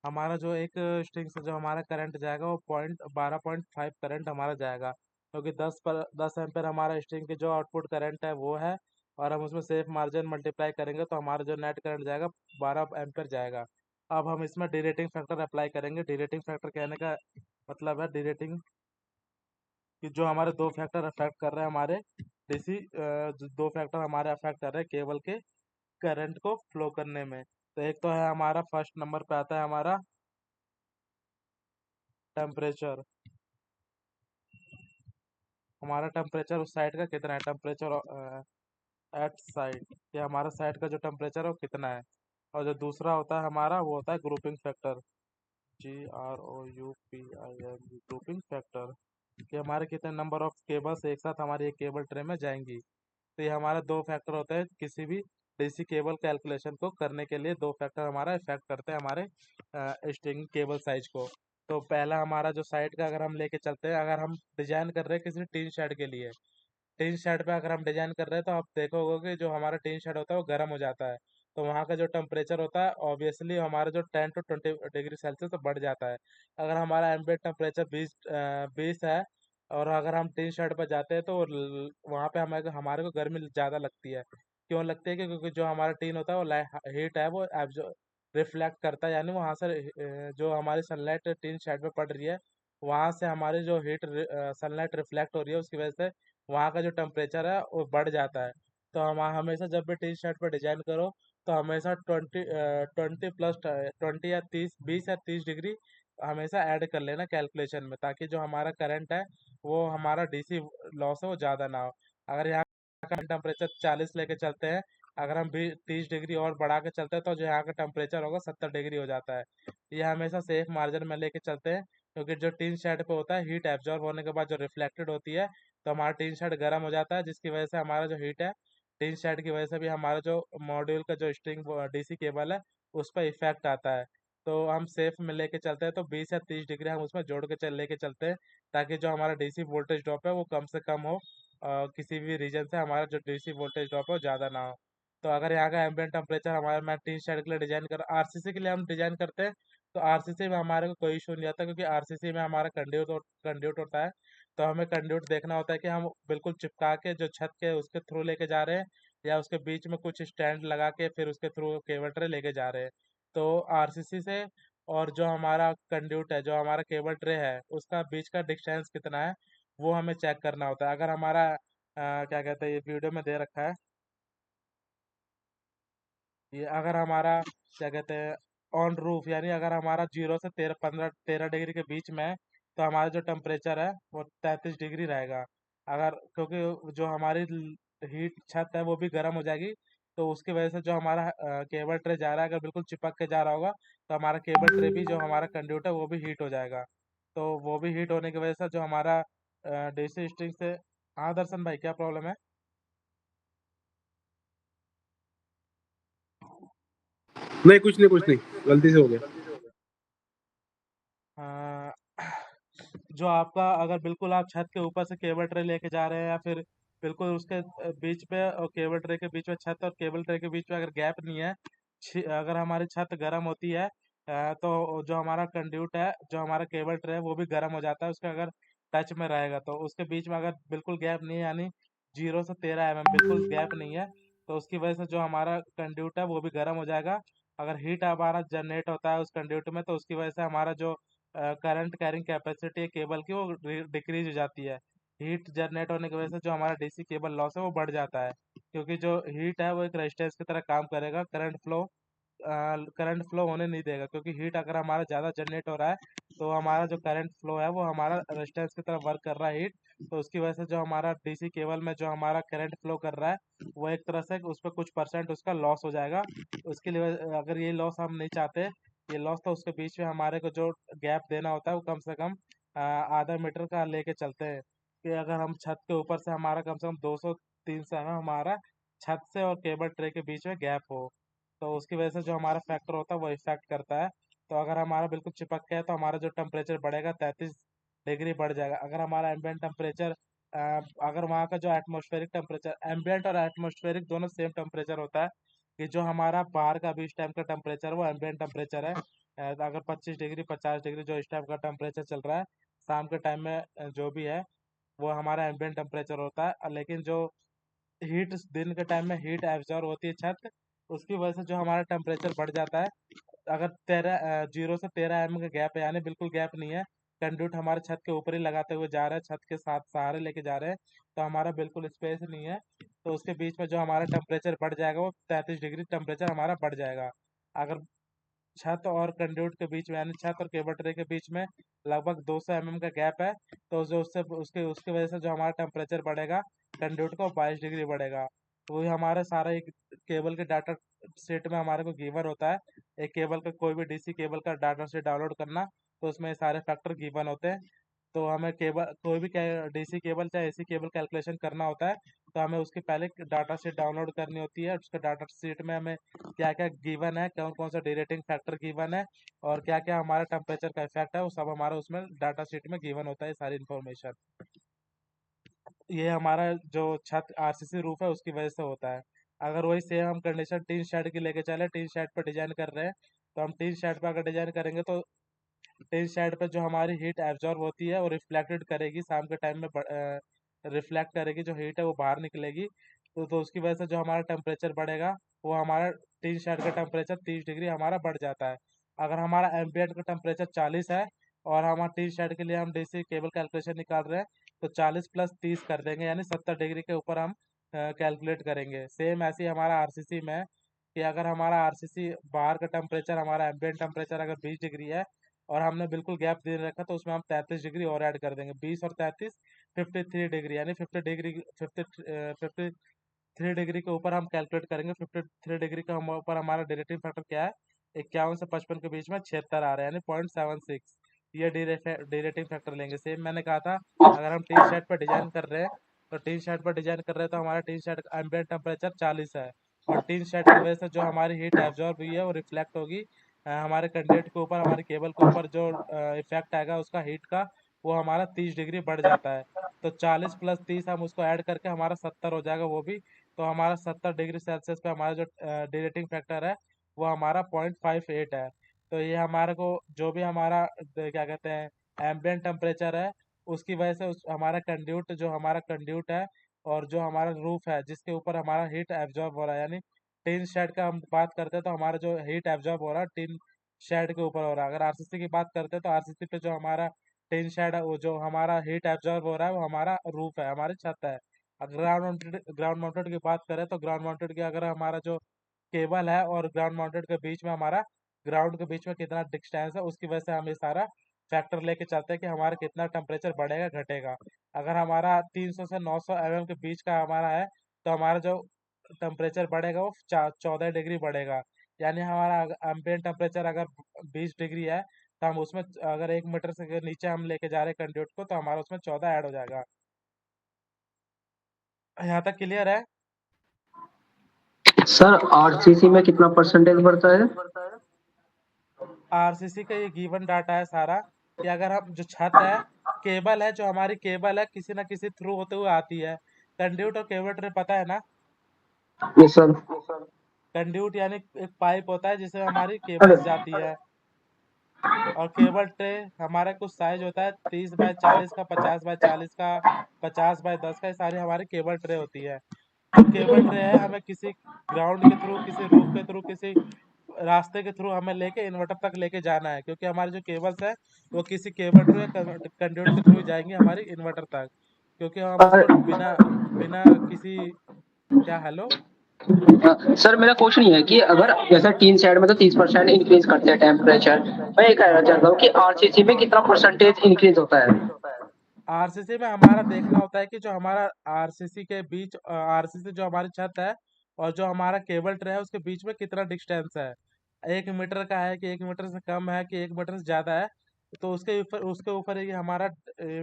हमारा जो एक स्ट्रिंग से जो हमारा करंट जाएगा वो 12.5 करंट हमारा जाएगा, क्योंकि 10 एम्पेयर हमारा स्ट्रिंग की जो आउटपुट करंट है वो है। और हम उसमें सेफ मार्जिन मल्टीप्लाई करेंगे तो हमारा जो नेट करंट जाएगा 12 एम्पेयर जाएगा। अब हम इसमें डीरेटिंग फैक्टर अप्लाई करेंगे। डीरेटिंग फैक्टर कहने का मतलब है डीरेटिंग कि जो हमारे दो फैक्टर अफेक्ट कर रहे हैं हमारे डीसी, जो दो फैक्टर हमारे अफेक्ट कर रहे हैं केबल के करंट को फ्लो करने में। तो एक तो है हमारा फर्स्ट नंबर पे आता है हमारा टेम्परेचर। हमारा टेम्परेचर उस साइड का कितना है, टेम्परेचर एट साइड, या हमारा साइड का जो टेम्परेचर है वो कितना है। और जो दूसरा होता है हमारा वो होता है grouping factor, GROUPING, grouping factor, कि हमारे कितने नंबर ऑफ केबल्स एक साथ हमारी एक केबल ट्रे में जाएंगी। तो ये हमारे दो फैक्टर होते हैं किसी भी डीसी केबल कैलकुलेशन को करने के लिए। दो फैक्टर हमारा इफेक्ट करते हैं हमारे स्ट्रिंग केबल साइज को। तो पहला हमारा जो साइड का अगर हम लेके चलते हैं, अगर हम डिजाइन कर रहे हैं किसी टीन शेड के लिए, टीन शेड पे अगर हम डिजाइन कर रहे हैं तो आप देखोगे कि जो हमारा टीन शेड होता है वो गर्म हो जाता है। तो वहाँ का जो टेम्परेचर होता है ऑब्वियसली हमारा जो 10 to 20 डिग्री सेल्सियस तो बढ़ जाता है। अगर हमारा एम्बिएंट टेम्परेचर 20 है और अगर हम टीन शेड पर जाते हैं तो वहाँ पे हमें हमारे को गर्मी ज़्यादा लगती है। क्यों लगती है क्योंकि जो हमारा टीन होता है वो हीट है वो एब्जॉर्ब रिफ्लेक्ट करता है, यानी वहाँ से जो हमारी सनलाइट टीन शेड पे पड़ रही है वहाँ से हमारी जो हीट सनलाइट रिफ्लेक्ट हो रही है उसकी वजह से वहाँ का जो टेम्परेचर है वो बढ़ जाता है। तो हम हमेशा जब भी टी शर्ट पर डिजाइन करो तो हमेशा 20 या 30 20 या 30 डिग्री हमेशा ऐड कर लेना कैलकुलेशन में, ताकि जो हमारा करंट है वो हमारा डीसी लॉस है वो ज़्यादा ना हो। अगर यहाँ का टेम्परेचर 40 लेके चलते हैं, अगर हम भी 30 डिग्री और बढ़ा के चलते हैं तो जो यहाँ का टेम्परेचर होगा 70 डिग्री हो जाता है। ये हमेशा सेफ मार्जिन में लेके चलते हैं, क्योंकि जो टीन शेड पे होता है हीट एब्जॉर्ब होने के बाद जो रिफ्लेक्टेड होती है तो हमारा टीन शेड गर्म हो जाता है, जिसकी वजह से हमारा जो हीट है टीन शेड की वजह से भी हमारा जो मॉड्यूल का जो स्ट्रिंग डीसी केबल है उस पर इफेक्ट आता है। तो हम सेफ में लेके चलते हैं तो 20 या 30 डिग्री हम उसमें जोड़ के लेके चलते हैं, ताकि जो हमारा डीसी वोल्टेज ड्रॉप है वो कम से कम हो, किसी भी रीजन से हमारा जो डीसी वोल्टेज ड्रॉप है वो ज़्यादा ना हो। तो अगर यहाँ का एम्बिएंट टेम्परेचर हमारा, मैं टीन शेड के लिए डिजाइन कर आरसीसी के लिए हम डिजाइन करते हैं तो आरसीसी में हमारे को कोई इशू नहीं आता, क्योंकि आरसीसी में हमारा कंड्यूट होता है। तो हमें कंड्यूट देखना होता है कि हम बिल्कुल चिपका के जो छत के उसके थ्रू लेके जा रहे हैं या उसके बीच में कुछ स्टैंड लगा के फिर उसके थ्रू केबल ट्रे लेके जा रहे हैं। तो आरसीसी से और जो हमारा कंड्यूट है, जो हमारा केबल ट्रे है, उसका बीच का डिस्टेंस कितना है वो हमें चेक करना होता है। अगर हमारा क्या कहते हैं, ये वीडियो में दे रखा है, ये अगर हमारा क्या कहते हैं ऑन रूफ, यानी अगर हमारा 0 से 13 डिग्री के बीच में है तो हमारा जो टेम्परेचर है वो 33 डिग्री रहेगा। अगर क्योंकि जो हमारी हीट छत है वो भी गर्म हो जाएगी, तो उसकी वजह से जो हमारा केबल ट्रे जा रहा है अगर बिल्कुल चिपक के जा रहा होगा तो हमारा केबल ट्रे भी, जो हमारा कंड्यूट है वो भी हीट हो जाएगा। तो वो भी हीट होने की वजह से जो हमारा डीसी स्ट्रिंग से, हाँ दर्शन भाई क्या प्रॉब्लम है? नहीं कुछ नहीं, गलती से हो गया। अ, जो आपका अगर बिल्कुल आप छत के ऊपर से केबल ट्रे लेके जा रहे हैं या फिर बिल्कुल उसके बीच पे और केबल ट्रे के बीच में, छत और केबल ट्रे के बीच में अगर गैप नहीं है, अगर हमारी छत गर्म होती है तो जो हमारा कंड्यूट है, जो हमारा केबल ट्रे है वो भी गर्म हो जाता है उसके अगर टच में रहेगा। तो उसके बीच में अगर बिल्कुल गैप नहीं है, यानी 0 से 13 बिल्कुल गैप नहीं है। तो उसकी वजह से जो हमारा कंड्यूट है वो भी गर्म हो जाएगा। अगर हीट हमारा जनरेट होता है उस कंड्यूट में, तो उसकी वजह से हमारा जो करंट कैरिंग कैपेसिटी है केबल की, वो डिक्रीज हो जाती है। हीट जनरेट होने की वजह से जो हमारा डीसी केबल लॉस है वो बढ़ जाता है, क्योंकि जो हीट है वो एक रेजिस्टेंस की तरह काम करेगा, करंट फ्लो होने नहीं देगा। क्योंकि हीट अगर हमारा ज़्यादा जनरेट हो रहा है, तो हमारा जो करंट फ्लो है वो हमारा रेजिस्टेंस की तरह वर्क कर रहा है हीट। तो उसकी वजह से जो हमारा डीसी केबल में जो हमारा करंट फ्लो कर रहा है, वो एक तरह से उस पर कुछ परसेंट उसका लॉस हो जाएगा। उसके लिए अगर ये लॉस हम नहीं चाहते, ये लॉस, तो उसके बीच में हमारे को जो गैप देना होता है वो कम से कम आधा मीटर का लेके चलते हैं। कि अगर हम छत के ऊपर से हमारा कम से कम 200-300 हमारा छत से और केबल ट्रे के बीच में गैप हो, तो उसकी वजह से जो हमारा फैक्टर होता है वो इफेक्ट करता है। तो अगर हमारा बिल्कुल चिपक गया है, तो हमारा जो टेम्परेचर बढ़ेगा 33 डिग्री बढ़ जाएगा। अगर हमारा एम्बियंट टेम्परेचर, अगर वहाँ का जो एटमॉस्फेरिक टेम्परेचर, एम्बियंट और एटमॉस्फेरिक दोनों सेम टेम्परेचर होता है, कि जो हमारा बाहर का भी इस टाइम का टेम्परेचर वो एम्बियंट टेम्परेचर है। अगर 25 डिग्री 50 डिग्री जो इस टाइम का टेम्परेचर चल रहा है शाम के टाइम में, जो भी है वो हमारा एम्बियंट टेम्परेचर होता है। लेकिन जो हीट दिन के टाइम में हीट एब्जॉर्ब होती है छत, उसकी वजह से जो हमारा टेम्परेचर बढ़ जाता है। अगर 0 से 13 का गैप है, यानी बिल्कुल गैप नहीं है, कंडक्ट हमारे छत के ऊपर ही लगाते हुए जा रहे हैं, छत के साथ सहारे लेके जा रहे हैं, तो हमारा बिल्कुल स्पेस नहीं है। तो उसके बीच में जो हमारा टेम्परेचर बढ़ जाएगा वो 33 डिग्री टेम्परेचर हमारा बढ़ जाएगा। अगर छत और कंड्यूट के बीच में, यानी छत और केबल ट्रे के बीच में लगभग 200 का गैप है, तो जो उससे उसके उसकी वजह से जो हमारा टेम्परेचर बढ़ेगा कंड्यूट का, 22 डिग्री बढ़ेगा। तो वही हमारे सारा एक केबल के डाटा सेट में हमारे को गिवन होता है। एक केबल का, कोई भी डीसी केबल का डाटा सेट डाउनलोड करना, तो उसमें ये सारे फैक्टर गिवन होते हैं। तो हमें केबल, कोई भी डीसी केबल चाहे एसी केबल कैलकुलेशन करना होता है, तो हमें उसकी पहले डाटा शीट डाउनलोड करनी होती है। उसके डाटा शीट में हमें क्या क्या गिवन है, कौन कौन सा डिरेटिंग फैक्टर गिवन है, और क्या क्या हमारा टेम्परेचर का इफेक्ट है, वो सब हमारा उसमें डाटा शीट में गिवन होता है, सारी इन्फॉर्मेशन। ये हमारा जो छत आरसीसी रूफ है उसकी वजह से होता है। अगर वही सेम हम कंडीशन टीन शेड की लेके चले, टीन शेड पर डिजाइन कर रहे हैं, तो हम टीन शेड पर अगर डिजाइन करेंगे, तो टीन शेड पे जो हमारी हीट एब्जॉर्ब होती है वो रिफ्लेक्टेड करेगी शाम के टाइम में, रिफ्लेक्ट करेगी, जो हीट है वो बाहर निकलेगी। तो उसकी वजह से जो हमारा टेम्परेचर बढ़ेगा, वो हमारा टीन शेड का टेम्परेचर 30 डिग्री हमारा बढ़ जाता है। अगर हमारा एम्बिएंट का टेम्परेचर 40 है, और हमारा टीन शेड के लिए हम डीसी केबल कैलकुलेशन निकाल रहे हैं, तो 40 + 30 कर देंगे, यानी 70 डिग्री के ऊपर हम कैलकुलेट करेंगे। सेम ऐसे ही हमारा आरसीसी में है, कि अगर हमारा आरसीसी बाहर का टेम्परेचर, हमारा एम्बिएंट टेम्परेचर अगर 20 डिग्री है, और हमने बिल्कुल गैप दे रखा, तो उसमें हम 33 डिग्री और ऐड कर देंगे। 20 और 33, 53 डिग्री, यानी 50 डिग्री, 53 डिग्री के ऊपर हम कैलकुलेट करेंगे। 53 डिग्री के ऊपर हमारा डिरेक्टिव फैक्टर क्या है, 51 से 55 के बीच में 76 आ रहा है, यानी 0.76। ये डिरेटिंग फैक्टर लेंगे। सेम मैंने कहा था, अगर हम टी शर्ट पर डिजाइन कर रहे हैं, तो टी शर्ट पर डिजाइन कर रहे हैं, तो हमारा टी शर्ट का एम्बिएंट टेम्परेचर 40 है, और टीन शेड की वजह से जो हमारी हीट एब्जॉर्ब हुई है वो रिफ्लेक्ट होगी हमारे कंडेंट के ऊपर, हमारी केबल के ऊपर जो इफेक्ट आएगा उसका हीट का, वो हमारा 30 डिग्री बढ़ जाता है। तो 40 + 30 हम उसको ऐड करके हमारा 70 हो जाएगा वो भी। तो हमारा 70 डिग्री सेल्सियस पे हमारा जो डिरेटिंग फैक्टर है वो हमारा 0.58 है। तो ये हमारे को जो भी हमारा क्या कहते हैं एम्बिएंट टेम्परेचर है, उसकी वजह से हमारा कंड्यूट है, और जो हमारा रूफ है जिसके ऊपर हमारा हीट एब्जॉर्ब हो रहा है, यानी टीन शेड का हम बात करते हैं, तो हमारा जो हीट एब्जॉर्ब हो रहा है टीन शेड के ऊपर हो रहा है। अगर आरसीसी की बात करते हैं, तो आरसीसी पे जो हमारा टीन शेड है, वो जो हमारा हीट एब्जॉर्ब हो रहा है वो हमारा रूफ है, हमारी छत है। अगर ग्राउंड माउंटेड की बात करें, तो ग्राउंड माउंटेड की अगर हमारा जो केबल है और ग्राउंड माउंटेड के बीच में, हमारा ग्राउंड के बीच में कितना डिस्टेंस है, उसकी वजह से हम ये सारा फैक्टर लेके चलते हैं कि हमारा कितना टेम्परेचर बढ़ेगा घटेगा। अगर हमारा 300 से 900 के बीच का हमारा है, तो हमारा जो टेम्परेचर बढ़ेगा वो 14 डिग्री बढ़ेगा। यानी हमारा एम्बिएंट टेम्परेचर अगर 20 डिग्री है, तो हम उसमें अगर 1 मीटर से नीचे हम लेके जा रहे हैं कंड्यूट को, तो हमारा उसमें 14 ऐड हो जाएगा। यहाँ तक क्लियर है? सर आरसीसी में कितना परसेंटेज बढ़ता है? आरसीसी का ये गिवन डाटा है सारा, कि अगर हम जो छत है, केबल है, जो हमारी केबल है किसी ना किसी थ्रू होते हुए आती है। कंड्यूट और केबल ट्रे पता है ना? Yes sir. कंड्यूट यानी एक पाइप होता है जिससे हमारी केबल्स जाती है। और केबल ट्रे हमारा कुछ साइज होता है 30 बाय 40 का, 50 बाय 40 का, 50 बाय 10 का, ये सारी हमारी केबल ट्रे होती है। जो केबल ट्रे है हमें किसी ग्राउंड के थ्रू, किसी रूफ के थ्रू, किसी रास्ते के थ्रू हमें लेके इन्वर्टर तक लेके जाना है, क्योंकि हमारे जो केबल्स है वो किसी केबल ट्रे या कंड्यूट के थ्रू ही जाएंगे हमारी इन्वर्टर तक, क्योंकि हम उसको बिना बिना किसी क्या हेलो सर मेरा क्वेश्चन ये है कि अगर जैसे टीन साइड में तो 30% इंक्रीज करते हैं टेम्परेचर, मैं ये कहना चाहता हूँ कि आरसीसी में कितना परसेंटेज इंक्रीज होता है? आरसीसी में हमारा देखना होता है कि जो हमारा आरसीसी के बीच आरसीसी जो हमारी छत है और जो हमारा केबल ट्रे है उसके बीच में कितना डिस्टेंस है, 1 मीटर का है कि 1 मीटर से कम है कि 1 मीटर से ज्यादा है। तो उसके ऊपर ये हमारा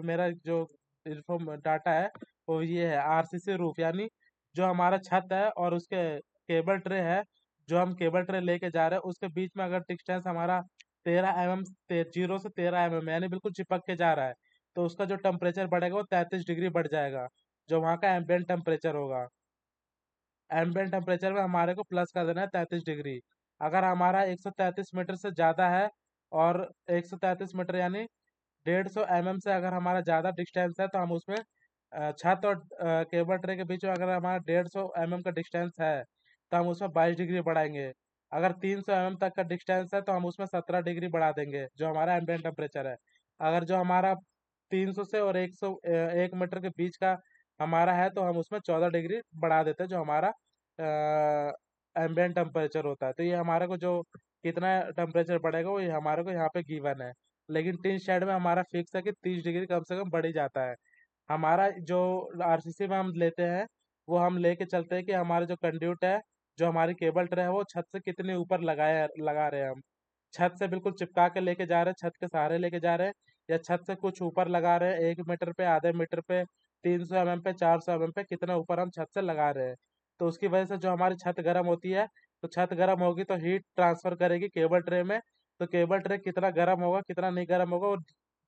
मेरा जो इन्फॉर्म डाटा है वो ये है आरसीसी रूफ, यानी जो हमारा छत है और उसके केबल ट्रे है, जो हम केबल ट्रे लेके जा रहे हैं उसके बीच में अगर डिस्टेंस हमारा 13 mm, 0 से 13 mm यानी बिल्कुल चिपक के जा रहा है, तो उसका जो टेम्परेचर बढ़ेगा वो 33 डिग्री बढ़ जाएगा, जो वहाँ का एम्बियंट टेम्परेचर होगा। एम्बियंट टेम्परेचर में हमारे को प्लस कर देना है 33 डिग्री। अगर हमारा 133 मीटर से ज़्यादा है और 133 मीटर यानी 150 mm से अगर हमारा ज़्यादा डिस्टेंस है, तो हम उसमें छत और केबल ट्रे के बीच में अगर हमारा 150 mm का डिस्टेंस है तो हम उसमें 22 डिग्री बढ़ाएंगे। अगर 300 mm तक का डिस्टेंस है तो हम उसमें 17 डिग्री बढ़ा देंगे, जो हमारा एम्बियंट टेम्परेचर है। अगर जो हमारा 300 से और 1 मीटर के बीच का हमारा है तो हम उसमें 14 डिग्री बढ़ा देते हैं, जो हमारा एम्बियंट टेम्परेचर होता है। तो ये हमारे को जो कितना टेम्परेचर बढ़ेगा वो ये हमारे को यहाँ पे गिवन है। लेकिन टिन शेड में हमारा फिक्स है कि 30 डिग्री कम से कम बढ़ ही जाता है। हमारा जो आरसीसी में हम लेते हैं वो हम लेके चलते हैं कि हमारा जो कंड्यूट है, जो हमारी केबल ट्रे है वो छत से कितने ऊपर लगा रहे हैं हम। छत से बिल्कुल चिपका के लेके जा रहे हैं, छत के सहारे लेके जा रहे हैं, या छत से कुछ ऊपर लगा रहे हैं, 1 मीटर पे, आधे मीटर पे, 300 mm पे, 400 mm पे, कितना ऊपर हम छत से लगा रहे हैं। तो उसकी वजह से जो हमारी छत गर्म होती है, तो छत गर्म होगी तो हीट ट्रांसफर करेगी केबल ट्रे में। तो केबल ट्रे कितना गर्म होगा कितना नहीं गर्म होगा वो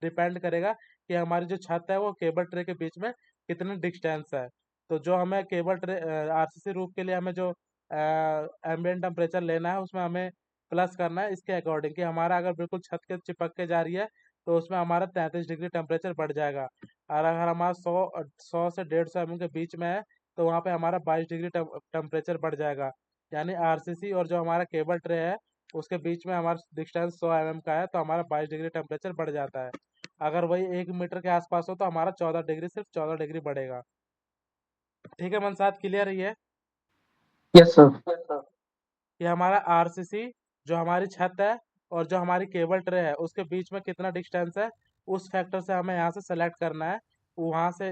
डिपेंड करेगा कि हमारी जो छत है वो केबल ट्रे के बीच में कितने डिस्टेंस है। तो जो हमें केबल ट्रे आरसीसी रूफ के लिए हमें जो एम्बियंट टेम्परेचर लेना है उसमें हमें प्लस करना है इसके अकॉर्डिंग, कि हमारा अगर बिल्कुल छत के चिपक के जा रही है तो उसमें हमारा 33 डिग्री टेम्परेचर बढ़ जाएगा। और अगर हमारा 100 से 150 mm के बीच में है तो वहाँ पे हमारा 22 डिग्री टेम्परेचर बढ़ जाएगा। यानी आरसीसी और जो हमारा केबल ट्रे है उसके बीच में हमारा डिस्टेंस 100 mm का है तो हमारा 22 डिग्री टेम्परेचर बढ़ जाता है। अगर वही 1 मीटर के आसपास हो तो हमारा 14 डिग्री, सिर्फ 14 डिग्री बढ़ेगा। ठीक है मनसात, क्लियर ही है? Yes sir. ये हमारा आरसीसी जो हमारी छत है और जो हमारी केबल ट्रे है उसके बीच में कितना डिस्टेंस है, उस फैक्टर से हमें यहाँ से सेलेक्ट करना है। वहाँ से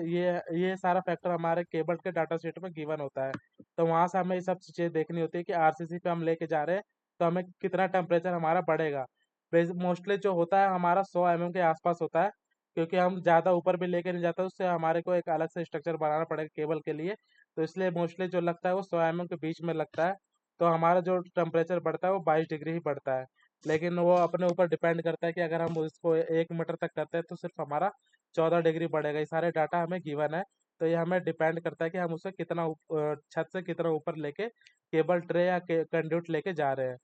ये सारा फैक्टर हमारे केबल के डाटा शीट में गिवन होता है। तो वहाँ से हमें ये सब चीज़ें देखनी होती है कि आरसीसी पे हम लेके जा रहे हैं तो हमें कितना टेम्परेचर हमारा बढ़ेगा। मोस्टली जो होता है हमारा 100 mm के आसपास होता है, क्योंकि हम ज़्यादा ऊपर भी लेके नहीं जाते, उससे हमारे को एक अलग से स्ट्रक्चर बनाना पड़ेगा केबल के लिए। तो इसलिए मोस्टली जो लगता है वो 100 mm के बीच में लगता है। तो हमारा जो टेम्परेचर बढ़ता है वो 22 डिग्री ही बढ़ता है। लेकिन वो अपने ऊपर डिपेंड करता है कि अगर हम उसको 1 मीटर तक करते हैं तो सिर्फ हमारा 14 डिग्री बढ़ेगा। ये सारे डाटा हमें गिवन है। तो ये हमें डिपेंड करता है कि हम उसे कितना छत से कितना ऊपर लेके केबल ट्रे या कंड्यूट लेके जा रहे हैं।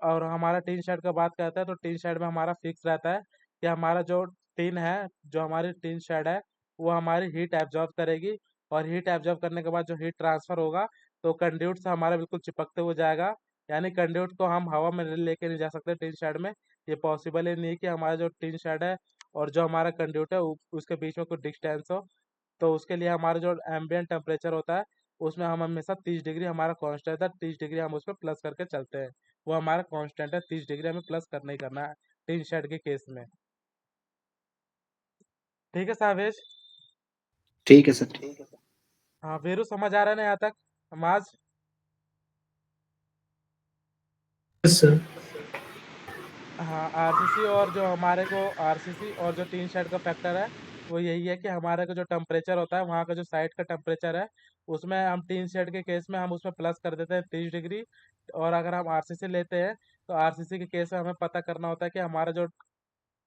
और हमारा टीन शेड का बात करते हैं तो टीन शेड में हमारा फिक्स रहता है कि हमारा जो टीन है, जो हमारी टीन शेड है वो हमारी हीट एब्जॉर्ब करेगी। और हीट एब्जॉर्ब करने के बाद जो हीट ट्रांसफर होगा तो कंड्यूट से हमारा बिल्कुल चिपकते हुए जाएगा। यानी कंड्यूट को हम हवा में लेके नहीं जा सकते टीन शेड में, ये पॉसिबल ही नहीं है कि हमारा जो टीन शेड है और जो हमारा कंड्यूट है उसके बीच में कुछ डिस्टेंस हो। तो उसके लिए हमारा जो एम्बियंट टेम्परेचर होता है उसमें हम हमेशा 30 डिग्री हमारा कांस्टेंट है, 30 डिग्री हम उसमें प्लस करके चलते हैं। वो हमारा कांस्टेंट है, 30 डिग्री हमें प्लस करना ही करना है टीन शेड के केस में। ठीक है सावेश? ठीक है सर। हाँ वीरू, समझ आ रहा है ना यहाँ तक? समाज यस सर। हाँ, आरसीसी और जो हमारे को आरसीसी और जो टीन शेड का फैक्टर है वो यही है कि हमारे को जो टेम्परेचर होता है वहाँ का जो साइड का टेम्परेचर है उसमें हम टीन शेड के केस में हम उसमें प्लस कर देते हैं 30 डिग्री। और अगर हम आरसीसी लेते हैं तो आरसीसी के केस में हमें पता करना होता है कि हमारा जो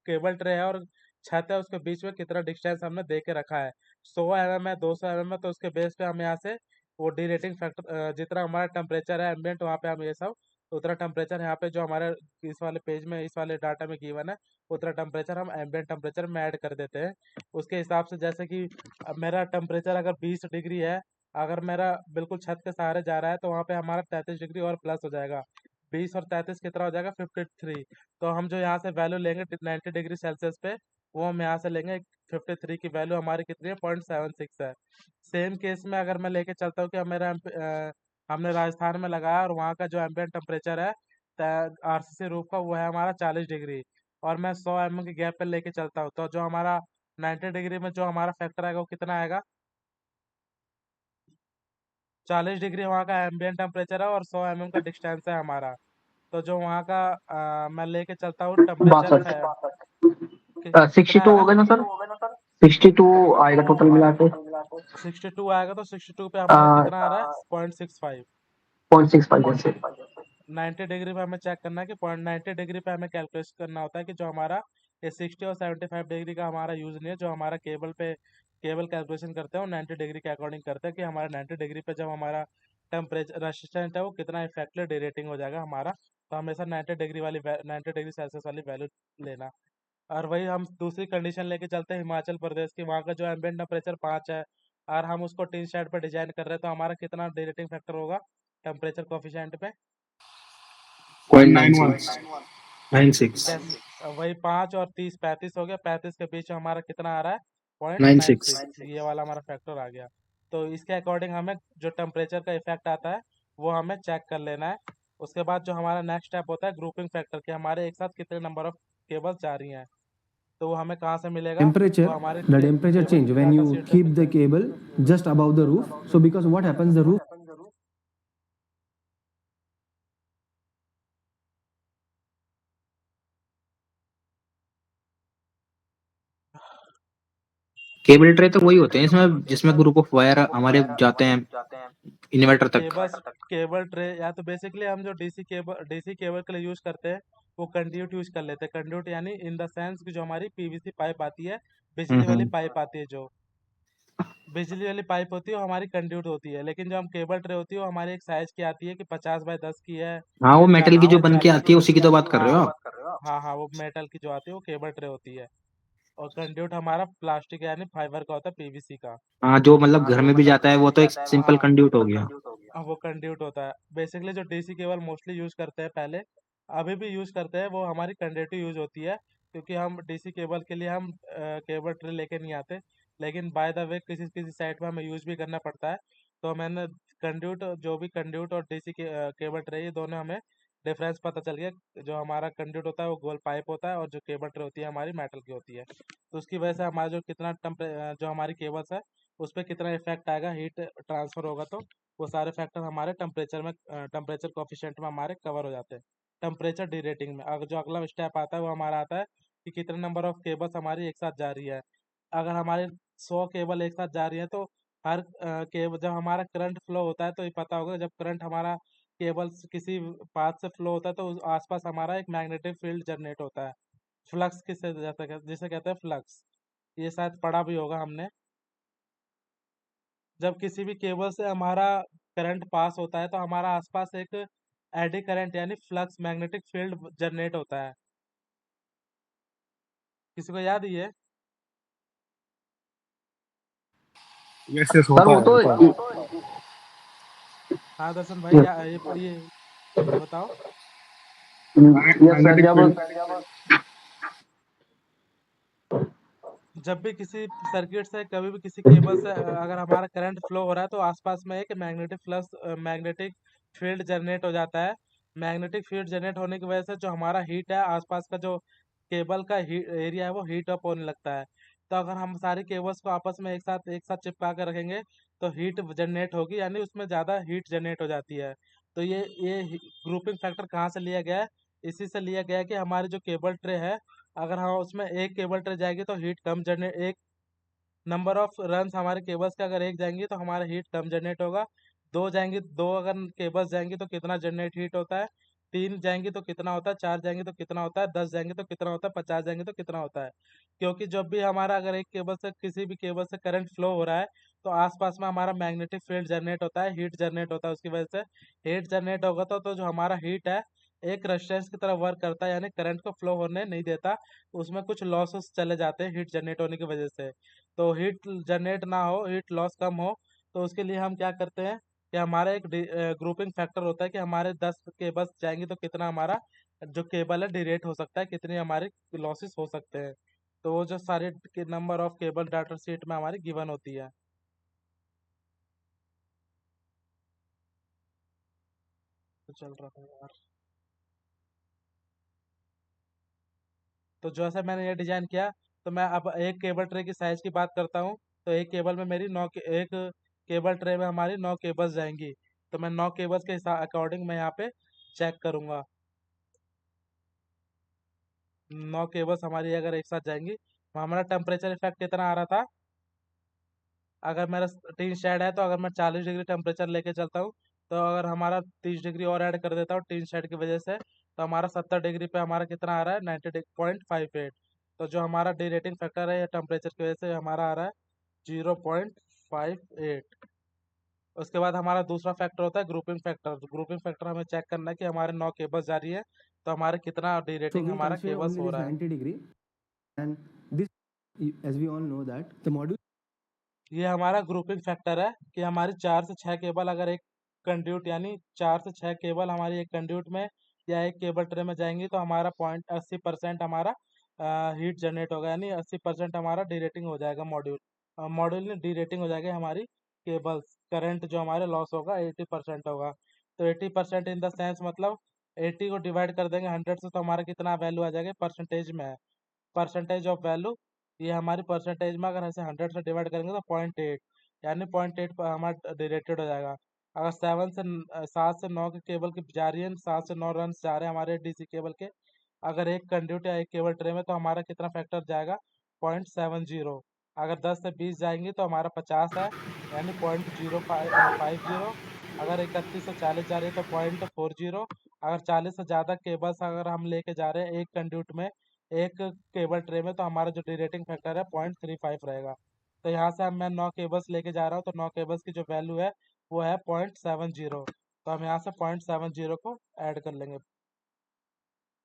केबल ट्रे है और छत है उसके बीच में कितना डिस्टेंस हमने दे के रखा है, 100 mm है, 200 mm है। तो उसके बेस पे हम यहाँ से वो डी रेटिंग फैक्टर जितना हमारा टेम्परेचर है एम्बियंट वहाँ पे हम ये सब तो उतना टेम्परेचर यहाँ पे जो हमारे इस वाले पेज में, इस वाले डाटा में गिवन है, उतना टेम्परेचर हम एम्बिएंट टेम्परेचर में ऐड कर देते हैं उसके हिसाब से। जैसे कि अब मेरा टेम्परेचर अगर 20 डिग्री है, अगर मेरा बिल्कुल छत के सहारे जा रहा है, तो वहाँ पे हमारा 33 डिग्री और प्लस हो जाएगा। 20 और 33 कितना हो जाएगा? 53। तो हम जो यहाँ से वैल्यू लेंगे 90 डिग्री सेल्सियस पे, वो हम यहाँ से लेंगे 53 की वैल्यू हमारी कितनी है? 0.76 है। सेम केस में अगर मैं लेके चलता हूँ कि अब हमने राजस्थान में लगाया और वहाँ का जो एम्बिएंट टेम्परेचर है आरसीसी रूफ का, वो है हमारा 40 डिग्री, और मैं 100 mm के गैप पे लेके चलता हूँ, तो जो हमारा 90 डिग्री में जो हमारा फैक्टर आएगा वो कितना आएगा? 40 डिग्री वहाँ का एम्बिएंट टेम्परेचर है और 100 mm का डिस्टेंस है हमारा। तो जो वहाँ का मैं लेके चलता हूँ टेम्परेचर 62 कितना हो आएगा? गए ना सर? 62 आएगा टोटल मिला के। 62 आएगा, तो 62 पे हमारा कितना आ रहा है? 0.65 0.65। जैसे। 90 डिग्री पे हमें चेक करना है कि 90 डिग्री पे हमें कैलकुलेशन करना होता है कि जो हमारा ये 60 और 75 डिग्री का हमारा यूज नहीं है। जो हमारा केबल कैलकुलेशन करते हैं वो 90 डिग्री के अकॉर्डिंग करते हैं कि हमारा 90 डिग्री पे जब हमारा टेम्परेचर रेसिस्टेंट है वो कितना इफेक्टिव रेटिंग हो जाएगा हमारा। तो हमेशा 90 डिग्री सेल्सियस वाली वैल्यू लेना। और वही हम दूसरी कंडीशन लेके चलते हैं हिमाचल प्रदेश की, वहाँ का जो एम्बिएंट टेम्परेचर 5 है, और हम उसको टीन शेड पे डिजाइन कर रहे हैं, तो हमारा कितना रेटिंग फैक्टर होगा टेम्परेचर कोफिशिएंट पे? 0.96 96 कैसे? वही 5 और 30 35 हो गया। 35 के बीच में हमारा कितना आ रहा है? पॉइंट नाइन 96 सिक्स ये वाला हमारा फैक्टर आ गया। तो इसके अकॉर्डिंग हमें जो टेम्परेचर का इफेक्ट आता है वो हमें चेक कर लेना है। उसके बाद जो हमारा नेक्स्ट स्टेप होता है ग्रुपिंग फैक्टर, कि हमारे एक साथ कितने नंबर ऑफ केबल्स जा रही हैं, तो वो हमें कहाँ से मिलेगा? Temperature, वो हमारे the temperature cable change when data you sheet से keep मिलता the है। cable just above the roof. So because what happens, the roof cable tray तो वही होते हैं इसमें जिसमें ग्रुप ऑफ वायर हमारे जाते हैं इन्वर्टर तक। केबल ट्रे, या तो बेसिकली हम जो डीसी केबल के लिए यूज करते हैं वो कंड्यूट यूज कर लेते हैं। कंड्यूट यानी इन द सेंस कि जो हमारी पीवीसी पाइप आती है, बिजली वाली हम्म। पाइप आती है, जो बिजली वाली पाइप होती है वो हमारी कंड्यूट होती है। लेकिन जो हम केबल ट्रे होती है वो हमारी एक साइज की आती है कि 50 बाय 10 की है, हाँ वो या मेटल की 40 जो बाय बन के 40 आती है उसी की तो बात कर रहे हो हाँ आप। हाँ हाँ, वो मेटल की जो आती है वो केबल ट्रे होती है। और कंड्यूट हमारा प्लास्टिक यानी फाइबर का होता है, पीवीसी का। हाँ जो मतलब घर में भी जाता है वो तो एक सिंपल हाँ कंड्यूट हो गया। वो कंड्यूट होता है। बेसिकली जो डीसी केबल मोस्टली यूज करते हैं पहले, अभी भी यूज करते हैं, वो हमारी कंडक्टिव यूज होती है, क्योंकि हम डीसी केबल के लिए हम केबल ट्रे लेके नहीं आते। लेकिन बाय द वे किसी किसी साइट में हमें यूज भी करना पड़ता है, तो मैंने कंड्यूट, जो भी कंड्यूट और डीसी केबल ट्रे, ये दोनों हमें डिफरेंस पता चल गया। जो हमारा कंड्यूट होता है वो गोल पाइप होता है, और जो केबल ट्रे होती है हमारी मेटल की होती है। तो उसकी वजह से हमारा जो कितना जो हमारी केबल्स है उस पर कितना इफेक्ट आएगा, हीट ट्रांसफर होगा, तो वो सारे फैक्टर हमारे टेम्परेचर कोफिशिएंट में हमारे कवर हो जाते हैं। टेम्परेचर डी रेटिंग में अगर जो अगला स्टेप आता है वो हमारा आता है कि कितने नंबर ऑफ केबल्स हमारी एक साथ जा रही है। अगर हमारे 100 केबल एक साथ जा रही है, तो हर केबल, जब हमारा करंट फ्लो होता है तो ये पता होगा, जब करंट हमारा केबल्स किसी पाथ से फ्लो होता है तो आसपास हमारा एक मैग्नेटिक फील्ड जनरेट होता है। फ्लक्स जिसे कहते हैं फ्लक्स, ये शायद पढ़ा भी होगा हमने। जब किसी भी केबल से हमारा करंट पास होता है तो हमारा आसपास एक एडी करंट यानी फ्लक्स मैग्नेटिक फील्ड जनरेट होता है। किसी को याद ही है? यस यस सर होता वो है तो होता है। हाँ दर्शन भाई, ये बताओ। यस सर, मैग्नेटिक जब फील्ड। जब भी किसी सर्किट से, कभी भी किसी केबल से अगर हमारा करंट फ्लो हो रहा है तो आसपास में एक मैग्नेटिक फील्ड जनरेट हो जाता है। मैग्नेटिक फील्ड जनरेट होने की वजह से जो हमारा हीट है, आसपास का जो केबल का एरिया है वो हीट अप होने लगता है। तो अगर हम सारी केबल्स को आपस में एक साथ चिपका कर रखेंगे तो हीट जनरेट होगी, यानी उसमें ज़्यादा हीट जनरेट हो जाती है। तो ये ग्रुपिंग फैक्टर कहाँ से लिया गया है? इसी से लिया गया है कि हमारी जो केबल ट्रे है, अगर हम उसमें एक केबल ट्रे जाएगी तो हीट कम जनरेट, एक नंबर ऑफ रन्स हमारे केबल्स के अगर एक जाएंगी तो हमारा हीट कम जनरेट होगा। दो जाएंगी, दो अगर केबल्स जाएंगी तो कितना जनरेट हीट होता है, तीन जाएंगी तो कितना होता है, चार जाएंगी तो कितना होता है, 10 जाएंगी तो कितना होता है, 50 जाएंगी तो कितना होता है। क्योंकि जब भी हमारा अगर एक केबल से, किसी भी केबल से करंट फ्लो हो रहा है तो आसपास में हमारा मैग्नेटिक फील्ड जनरेट होता है, हीट जनरेट होता है, उसकी वजह से हीट जनरेट होगा तो जो हमारा हीट है एक रेजिस्टेंस की तरफ वर्क करता है, यानी करंट को फ्लो होने नहीं देता, उसमें कुछ लॉसेस चले जाते हैं हीट जनरेट होने की वजह से। तो हीट जनरेट ना हो, हीट लॉस कम हो, तो उसके लिए हम क्या करते हैं कि हमारा एक ग्रुपिंग फैक्टर होता है कि हमारे 10 केबल्स जाएंगे तो कितना हमारा जो केबल है डिरेट हो सकता है, कितनी हमारे लॉसेस हो सकते हैं। तो वो जो सारे number of cable data sheet में हमारी गिवन होती है। तो चल रहा था यार। तो जैसे मैंने ये डिजाइन किया, तो मैं अब एक केबल ट्रे की साइज की बात करता हूँ। तो एक केबल में मेरी एक केबल ट्रे में हमारी 9 केबल्स जाएंगी। तो मैं 9 केबल्स के हिसाब अकॉर्डिंग मैं यहाँ पे चेक करूंगा। 9 केबल्स हमारी अगर एक साथ जाएंगी तो हमारा टेम्परेचर इफेक्ट कितना आ रहा था। अगर मेरा टीन शेड है तो अगर मैं 40 डिग्री टेम्परेचर लेके चलता हूँ, तो अगर हमारा 30 डिग्री और ऐड कर देता हूँ टीन शेड की वजह से, तो हमारा 70 डिग्री पे हमारा कितना आ रहा है, 90.58। तो जो हमारा डी रेटिंग फैक्टर है टेम्परेचर की वजह से हमारा आ रहा है 0.58। उसके बाद हमारा दूसरा फैक्टर होता है ग्रुपिंग फैक्टर। ग्रुपिंग फैक्टर हमें चेक करना है कि हमारे 9 केबल्स जा रही है, तो हमारे कितना डी So रेटिंग we हमारा consider केबल्स only हो this रहा है। 90 degree, and this, as we all know that the module. ये हमारा ग्रुपिंग फैक्टर है कि हमारी 4 से 6 केबल अगर एक कंड्यूट, यानी 4 से 6 केबल हमारी एक कंड्यूट में या एक केबल ट्रे में जाएंगी, तो हमारा 80% हमारा हीट जनरेट होगा, यानी 80% हमारा डी रेटिंग हो जाएगा मॉड्यूल। मॉड्यूल में डी रेटिंग हो जाएगी हमारी केबल्स। करंट जो हमारे लॉस होगा 80% होगा। तो 80% इन द सेंस मतलब 80 को डिवाइड कर देंगे 100 से, तो हमारा कितना वैल्यू आ जाएगा परसेंटेज में है। परसेंटेज ऑफ वैल्यू, ये हमारी परसेंटेज में अगर ऐसे 100 से डिवाइड करेंगे तो 0.8, यानी 0.8 पर हमारा डिरेटेड हो जाएगा। अगर 7 से 9 के केबल की जा रही है, 7 से 9 रन जा रहे हैं हमारे डीसी केबल के, अगर एक कंड्यूट या एक केबल ट्रे में, तो हमारा कितना फैक्टर जाएगा 0.70। अगर 10 से 20 जाएंगी तो हमारा 50 है, यानी 0.050। अगर 31 से 40 जा रही है तो 0.40। अगर 40 से ज़्यादा केबल्स अगर हम लेके जा रहे हैं एक कंड्यूट में, एक केबल ट्रे में, तो हमारा जो रेटिंग फैक्टर है 0.35 रहेगा। तो यहाँ से हम मैं 9 केबल्स लेके जा रहा हूँ, तो 9 केबल्स की जो वैल्यू है वो है 0.70। तो हम यहाँ से 0.70 को ऐड कर लेंगे।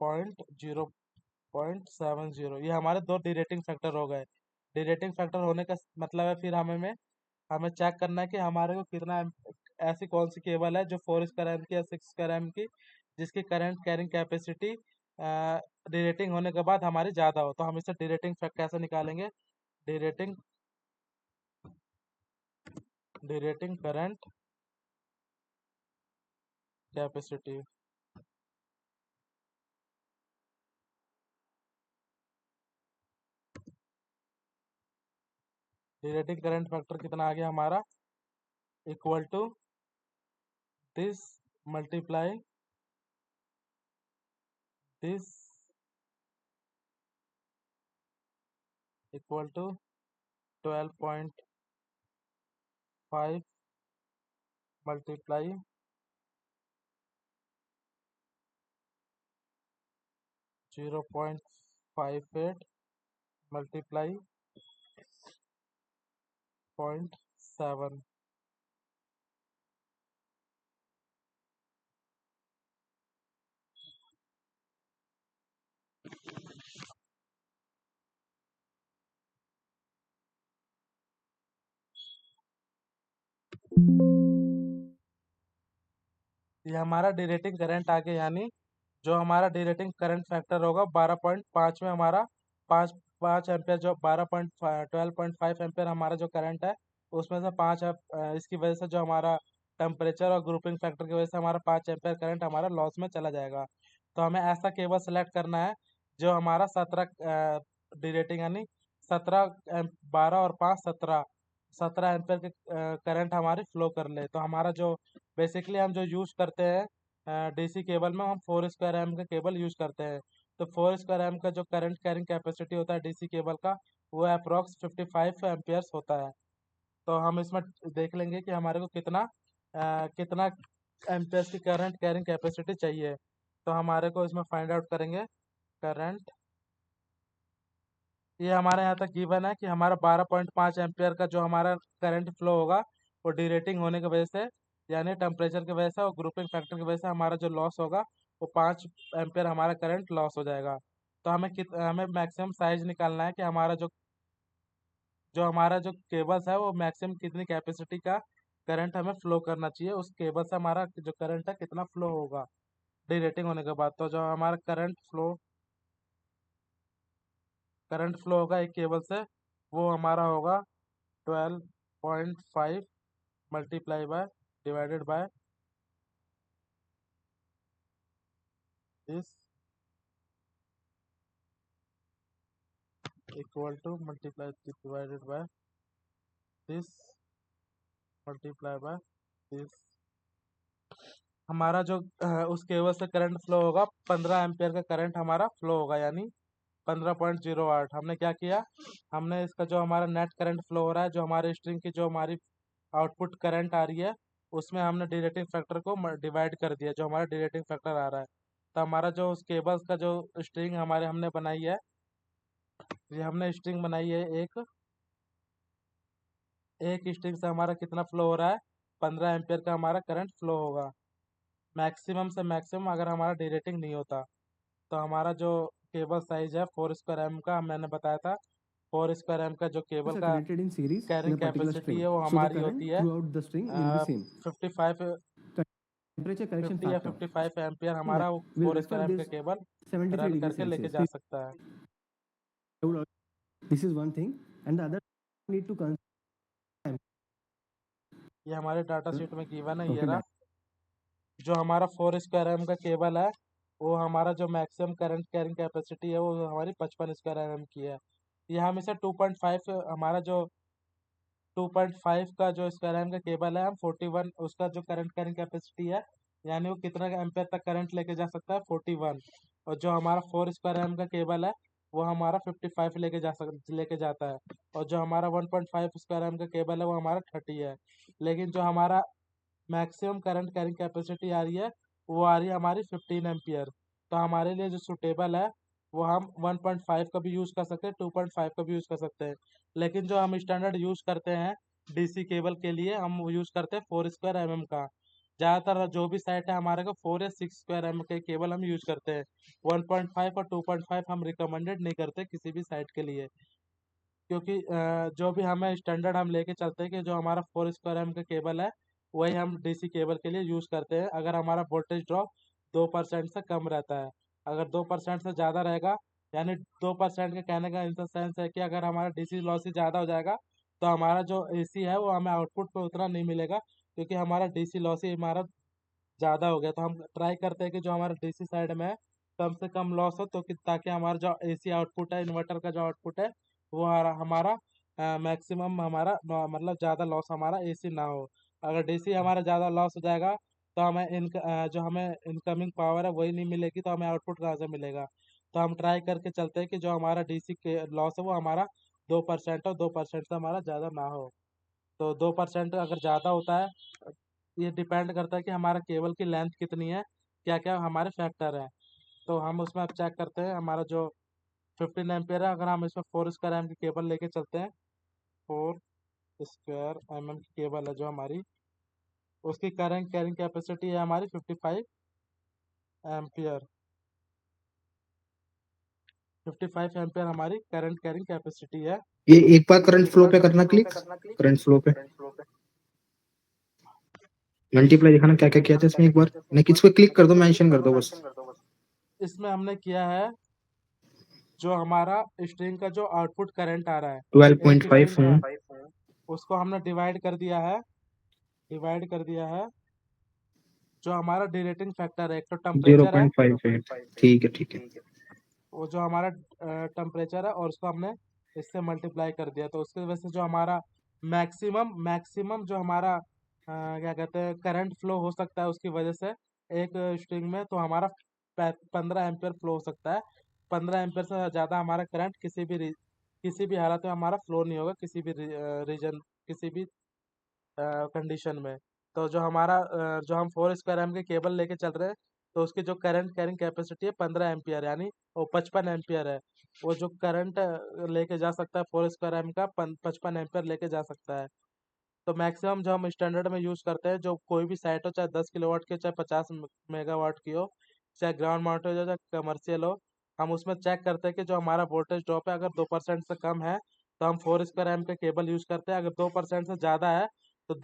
0.70 ये हमारे दो डिरेटिंग फैक्टर हो गए। डिरेटिंग फैक्टर होने का मतलब है फिर हमें चेक करना है कि हमारे को कितना ऐसी कौन सी केबल है जो 4 स्क्वायर एम की या 6 स्क्वायर एम की, जिसकी करंट कैरिंग कैपेसिटी डिरेटिंग होने के बाद हमारी ज़्यादा हो। तो हम इसे डिरेटिंग फैक्टर कैसे निकालेंगे। Derating derating current capacity. Derating current factor कितना आ गया हमारा, equal to this multiply this, equal to 12.5 multiply 0.58 multiply 0.7। ये हमारा डिरेटिंग करंट आ गया, यानी जो हमारा डिरेटिंग करंट फैक्टर होगा 12.5 में हमारा 5 5 एम्पियर, जो 12.5 हमारा जो करंट है, उसमें से 5 इसकी वजह से जो हमारा टेम्परेचर और ग्रुपिंग फैक्टर की वजह से हमारा 5 एम्पियर करंट हमारा लॉस में चला जाएगा। तो हमें ऐसा केबल सेलेक्ट करना है जो हमारा 17 डिरेटिंग, यानी 12 और 5 17 17 एम्पियर के करंट हमारी फ्लो कर ले। तो हमारा जो बेसिकली हम जो यूज़ करते हैं डीसी केबल में, हम 4 स्क्वायर एम का केबल यूज़ करते हैं। तो 4 स्क्वायर एम का जो करंट कैरिंग कैपेसिटी होता है डीसी केबल का, वो अप्रॉक्स 55 एम्पियर्स होता है। तो हम इसमें देख लेंगे कि हमारे को कितना एम्पियर्स की करंट कैरिंग कैपेसिटी चाहिए। तो हमारे को इसमें फाइंड आउट करेंगे करंट ये हमारे यहाँ तक गिवन है कि हमारा 12.5 एम्पियर का जो हमारा करंट फ्लो होगा वो डीरेटिंग होने की वजह से, यानी टेम्परेचर की वजह से और ग्रुपिंग फैक्टर की वजह से हमारा जो लॉस होगा वो 5 एम्पियर हमारा करंट लॉस हो जाएगा। तो हमें मैक्सिमम साइज निकालना है कि हमारा जो केबल्स है वो मैक्सिमम कितनी कैपेसिटी का करंट हमें फ्लो करना चाहिए, उस केबल से हमारा जो करंट है कितना फ्लो होगा डीरेटिंग होने के बाद। तो जो हमारा करंट फ्लो होगा एक केबल से, वो हमारा होगा 12.5 multiply by divided by this equal to multiply divided by this multiply by this. हमारा जो उस केबल से करंट फ्लो होगा 15 एम्पियर का करंट हमारा फ्लो होगा, यानी 15.08। हमने क्या किया, हमने इसका जो हमारा नेट करंट फ्लो हो रहा है, जो हमारे स्ट्रिंग की जो हमारी आउटपुट करंट आ रही है, उसमें हमने डिरेटिंग फैक्टर को डिवाइड कर दिया, जो हमारा डिरेटिंग फैक्टर आ रहा है। तो हमारा जो उस केबल्स का जो स्ट्रिंग हमारे हमने बनाई है, ये हमने स्ट्रिंग बनाई है एक स्ट्रिंग से हमारा कितना फ्लो हो रहा है, 15 एम्पियर का हमारा करंट फ्लो होगा मैक्सिमम से मैक्सिमम, अगर हमारा डिरेटिंग नहीं होता। तो हमारा जो केबल साइज है 4 स्क्वायर एम का, मैंने बताया था 4 स्क्वायर एम का जो केबल are का connected in series in carrying a particular capacity string. है वो So the हमारी current होती है throughout the string will be same. 55 Temperature correction 50 या factor 55 एम्पियर that हमारा will four refer square M का this केबल 73 रन degrees करके लेके Celsius. जा सकता है। This is one thing, and the other need to consider. ये हमारे डाटा शीट में गिवन है, ये Okay, रहा। done. जो हमारा 4 स्क्वायर एम का केबल है, वो हमारा जो मैक्सिमम करंट कैरिंग कैपेसिटी है वो हमारी 55 स्क्वायर एम की है। ये हम इसे 2.5 हमारा जो 2.5 का जो स्क्वायर एम का केबल है, हम 41 उसका जो करंट कैरिंग कैपेसिटी है, यानी वो कितना एम्पेयर तक करंट लेके जा सकता है 41। और जो हमारा 4 स्क्वायर एम का केबल है वो हमारा 55 लेके जाता है। और जो हमारा 1.5 स्क्वायर एम का केबल है वो हमारा 30 है। लेकिन जो हमारा मैक्सिमम करंट कैरिंग कैपेसिटी आ रही है वो आ रही है हमारी 15 एम्पियर। तो हमारे लिए जो सुटेबल है वो हम 1.5 का भी यूज़ कर सकते हैं, 2.5 का भी यूज़ कर सकते हैं। लेकिन जो हम स्टैंडर्ड यूज़ करते हैं डीसी केबल के लिए, हम यूज़ करते हैं 4 स्क्वायर एम का। ज़्यादातर जो भी साइट है हमारे को 4 या 6 स्क्वायर एम के केबल हम यूज़ करते हैं। 1.5 और 2.5 हम रिकमेंडेड नहीं करते किसी भी साइट के लिए, क्योंकि जो भी हमें स्टैंडर्ड हम लेके चलते हैं कि जो हमारा 4 स्क्वायर एम का केबल है वही हम डीसी केबल के लिए यूज़ करते हैं, अगर हमारा वोल्टेज ड्रॉप 2% से कम रहता है। अगर 2% से ज़्यादा रहेगा, यानी 2% के कहने का इन द सेंस है कि अगर हमारा डीसी लॉस ही ज़्यादा हो जाएगा तो हमारा जो एसी है वो हमें आउटपुट पे उतना नहीं मिलेगा, क्योंकि हमारा डीसी लॉस ही हमारा ज़्यादा हो गया। तो हम ट्राई करते हैं कि जो हमारा डीसी साइड में है कम से कम लॉस हो, तो कि ताकि हमारा जो एसी आउटपुट है, इन्वर्टर का जो आउटपुट है, वो हमारा मैक्सिमम हमारा मतलब ज़्यादा लॉस हमारा एसी ना हो। अगर डीसी हमारा ज़्यादा लॉस हो जाएगा तो जो हमें इनकमिंग पावर है वही नहीं मिलेगी, तो हमें आउटपुट कहाँ से मिलेगा। तो हम ट्राई करके चलते हैं कि जो हमारा डीसी के लॉस है वो हमारा 2% हो, 2% से हमारा ज़्यादा ना हो। तो 2% अगर ज़्यादा होता है, ये डिपेंड करता है कि हमारा केबल की लेंथ कितनी है, क्या क्या हमारे फैक्टर हैं। तो हम उसमें अब चेक करते हैं, हमारा जो 15 एम्पियर है, अगर हम इसमें 4 स्क्वायर एम की केबल लेके चलते हैं, 4 स्क्वायर एम की केबल है जो हमारी, उसकी करंट कैरिंग कैपेसिटी है हमारी 55 एम्पियर। 55 एम्पियर हमारी करंट कैरिंग कैपेसिटी है। ये एक बार करंट फ्लो पे करना क्लिक, करंट फ्लो पे मल्टीप्लाई दिखाना क्या क्या किया था इसमें, एक बार नहीं किस पे क्लिक कर दो, मेंशन कर दो बस। इसमें हमने किया है जो हमारा स्ट्रिंग का जो आउटपुट करंट आ रहा है, एक 12.5 स्ट्रिंग उसको हमने डिवाइड कर दिया है जो हमारा डिरेटिंग फैक्टर है, एक तो टेम्परेचर है, 0.58, ठीक है ठीक है। वो जो हमारा टेम्परेचर है, और उसको हमने इससे मल्टीप्लाई कर दिया। तो उसकी वजह से जो हमारा मैक्सिमम जो हमारा क्या कहते हैं करंट फ्लो हो सकता है, उसकी वजह से एक स्ट्रिंग में तो हमारा 15 एम्पियर फ्लो हो सकता है। 15 एम्पियर से ज़्यादा हमारा करंट किसी भी हालत में हमारा फ्लो नहीं होगा, किसी भी रीजन, किसी भी कंडीशन में। तो जो हम 4 स्क्वायर एम के केबल लेके चल रहे हैं, तो उसकी जो करंट कैरिंग कैपेसिटी है 15 एम्पियर, यानी वो 55 एम्पियर है। वो जो करंट लेके जा सकता है 4 स्क्वायर एम का 55 एम्पियर लेके जा सकता है। तो मैक्सिमम जो हम स्टैंडर्ड में यूज़ करते हैं, जो कोई भी साइट हो, चाहे 10 किलोवाट की हो, चाहे 50 मेगावाट की हो, चाहे ग्राउंड माउंटेड हो, चाहे कमर्शियल हो, हम उसमें चेक करते हैं कि जो हमारा वोल्टेज ड्रॉप है अगर 2% से कम है तो हम 4 स्क्वायर एम के केबल यूज़ करते हैं। अगर 2% से ज़्यादा है तो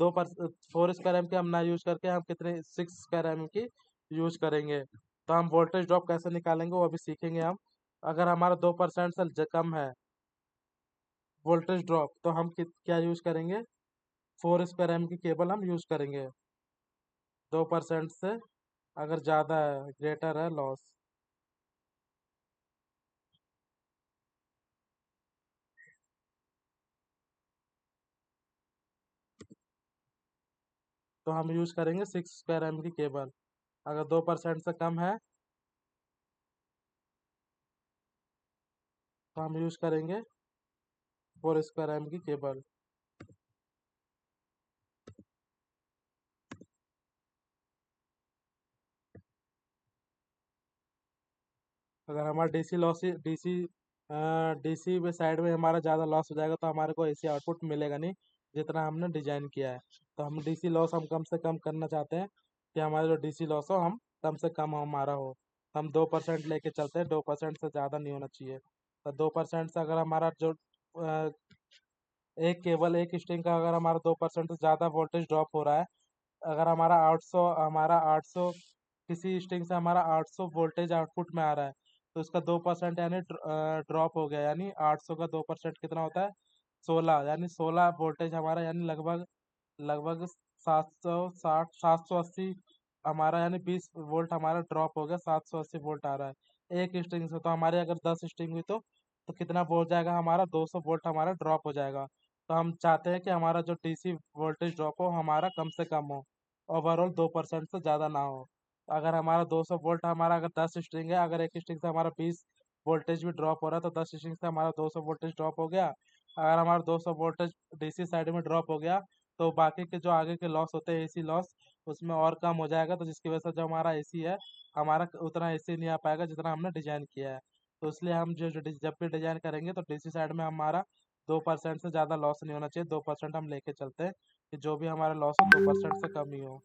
4 स्क्वायर एम के हम ना यूज़ करके हम कितने 6 स्क्वायर एम की यूज़ करेंगे। तो हम वोल्टेज ड्रॉप कैसे निकालेंगे वो अभी सीखेंगे हम। अगर हमारा 2% से कम है वोल्टेज ड्रॉप तो हम क्या यूज़ करेंगे, 4 स्क्वायर एम की केबल हम यूज़ करेंगे। 2% से अगर ज़्यादा है, ग्रेटर है लॉस। तो हम यूज़ करेंगे 6 स्क्वायर एम की केबल। अगर 2% से कम है तो हम यूज़ करेंगे 4 स्क्वायर एम की केबल। अगर हमारा डीसी में साइड में हमारा ज़्यादा लॉस हो जाएगा तो हमारे को एसी आउटपुट मिलेगा नहीं जितना हमने डिजाइन किया है। तो हम डीसी लॉस हम कम से कम करना चाहते हैं कि हमारा जो डीसी लॉस हो हम कम से कम हमारा हो। हम 2% लेके चलते हैं, 2% से ज़्यादा नहीं होना चाहिए। तो 2% से अगर हमारा जो अ, एक स्ट्रिंग का अगर हमारा 2% से ज़्यादा वोल्टेज ड्रॉप हो रहा है, अगर हमारा 800 किसी स्ट्रिंग से हमारा 800 वोल्टेज आउटपुट में आ रहा है तो उसका 2% यानी ड्रॉप हो गया, यानी 800 का 2% कितना होता है, 16, यानी 16 वोल्टेज हमारा, यानी लगभग लगभग 780 हमारा, यानी 20 वोल्ट हमारा ड्रॉप हो गया। 780 वोल्ट आ रहा है एक स्ट्रिंग से। तो हमारे अगर 10 स्ट्रिंग हुई तो कितना हो जाएगा हमारा, 200 वोल्ट हमारा ड्रॉप हो जाएगा। तो हम चाहते हैं कि हमारा जो डीसी वोल्टेज ड्रॉप हो हमारा कम से कम हो, ओवरऑल 2% से ज़्यादा ना हो। अगर हमारा 200 वोल्ट हमारा अगर 10 स्ट्रिंग है, अगर एक स्ट्रिंग से हमारा 20 वोल्टेज भी ड्रॉप हो रहा है तो 10 स्ट्रिंग से हमारा 200 वोल्टेज ड्रॉप हो गया। अगर हमारा 200 वोल्टेज डीसी साइड में ड्रॉप हो गया तो बाकी के जो आगे के लॉस होते हैं एसी लॉस, उसमें और कम हो जाएगा। तो जिसकी वजह से जो हमारा एसी है, हमारा उतना एसी नहीं आ पाएगा जितना हमने डिजाइन किया है। तो इसलिए हम जब भी डिजाइन करेंगे तो डीसी साइड में हमारा 2% से ज़्यादा लॉस नहीं होना चाहिए। 2% हम लेके चलते हैं कि जो भी हमारा लॉस हो 2% से कम ही हो।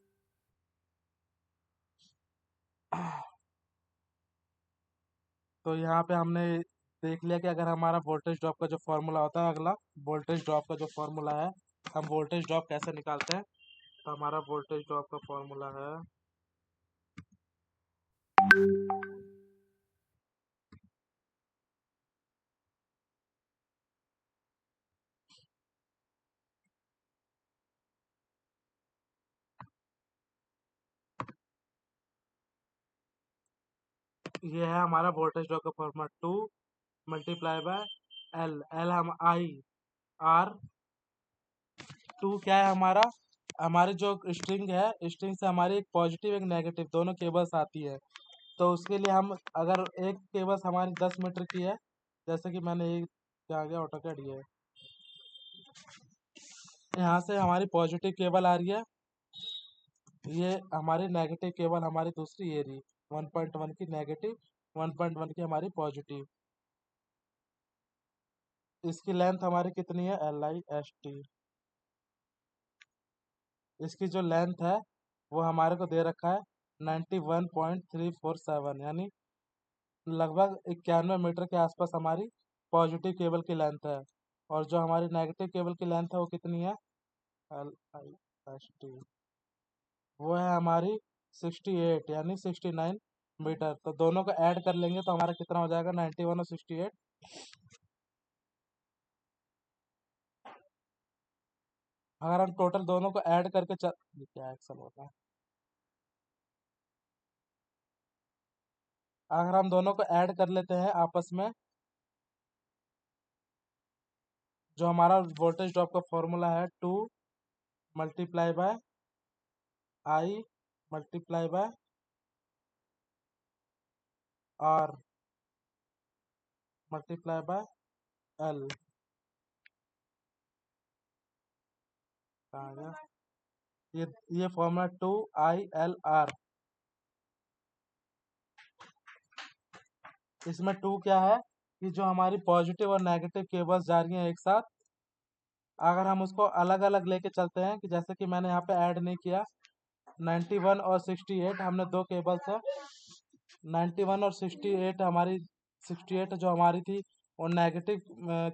तो यहाँ पे हमने देख लिया कि अगर हमारा वोल्टेज ड्रॉप का जो फॉर्मूला होता है, अगला वोल्टेज ड्रॉप का जो फॉर्मूला है, हम वोल्टेज ड्रॉप कैसे निकालते हैं। तो हमारा वोल्टेज ड्रॉप का फॉर्मूला है, ये है हमारा वोल्टेज ड्रॉप का फॉर्मूला, 2 × एल हम आई आर। 2 क्या है हमारा, हमारी जो स्ट्रिंग है, स्ट्रिंग से हमारी एक पॉजिटिव एक नेगेटिव दोनों केबल्स आती है। तो उसके लिए हम अगर एक केबल्स हमारी 10 मीटर की है, जैसे कि मैंने एक क्या आ गया ऑटो कैड, ये यहाँ से हमारी पॉजिटिव केबल आ रही है, ये हमारी नेगेटिव केबल हमारी दूसरी ये रही, 1.1 की नेगेटिव, 1.1 की हमारी पॉजिटिव। इसकी लेंथ हमारी कितनी है, LIST। इसकी जो लेंथ है वो हमारे को दे रखा है 91.347, यानी लगभग 91 मीटर के आसपास हमारी पॉजिटिव केबल की लेंथ है। और जो हमारी नेगेटिव केबल की लेंथ है वो कितनी है, LIST, वो है हमारी 68, यानी 69 मीटर। तो दोनों को ऐड कर लेंगे तो हमारा कितना हो जाएगा, 91 और 68। अगर हम टोटल दोनों को ऐड करके ये क्या एक्शन होता है, अगर हम दोनों को ऐड कर लेते हैं आपस में, जो हमारा वोल्टेज ड्रॉप का फॉर्मूला है, 2 × I × R × L। कहाँ गया ये फॉर्मूला, 2ILR इसमें 2 क्या है कि जो हमारी पॉजिटिव और नेगेटिव केबल्स जा रही हैं एक साथ, अगर हम उसको अलग अलग लेके चलते हैं, कि जैसे कि मैंने यहाँ पे ऐड नहीं किया 91 और 68 हमने दो केबल्स है, 91 और 68 हमारी 68 जो हमारी थी और नेगेटिव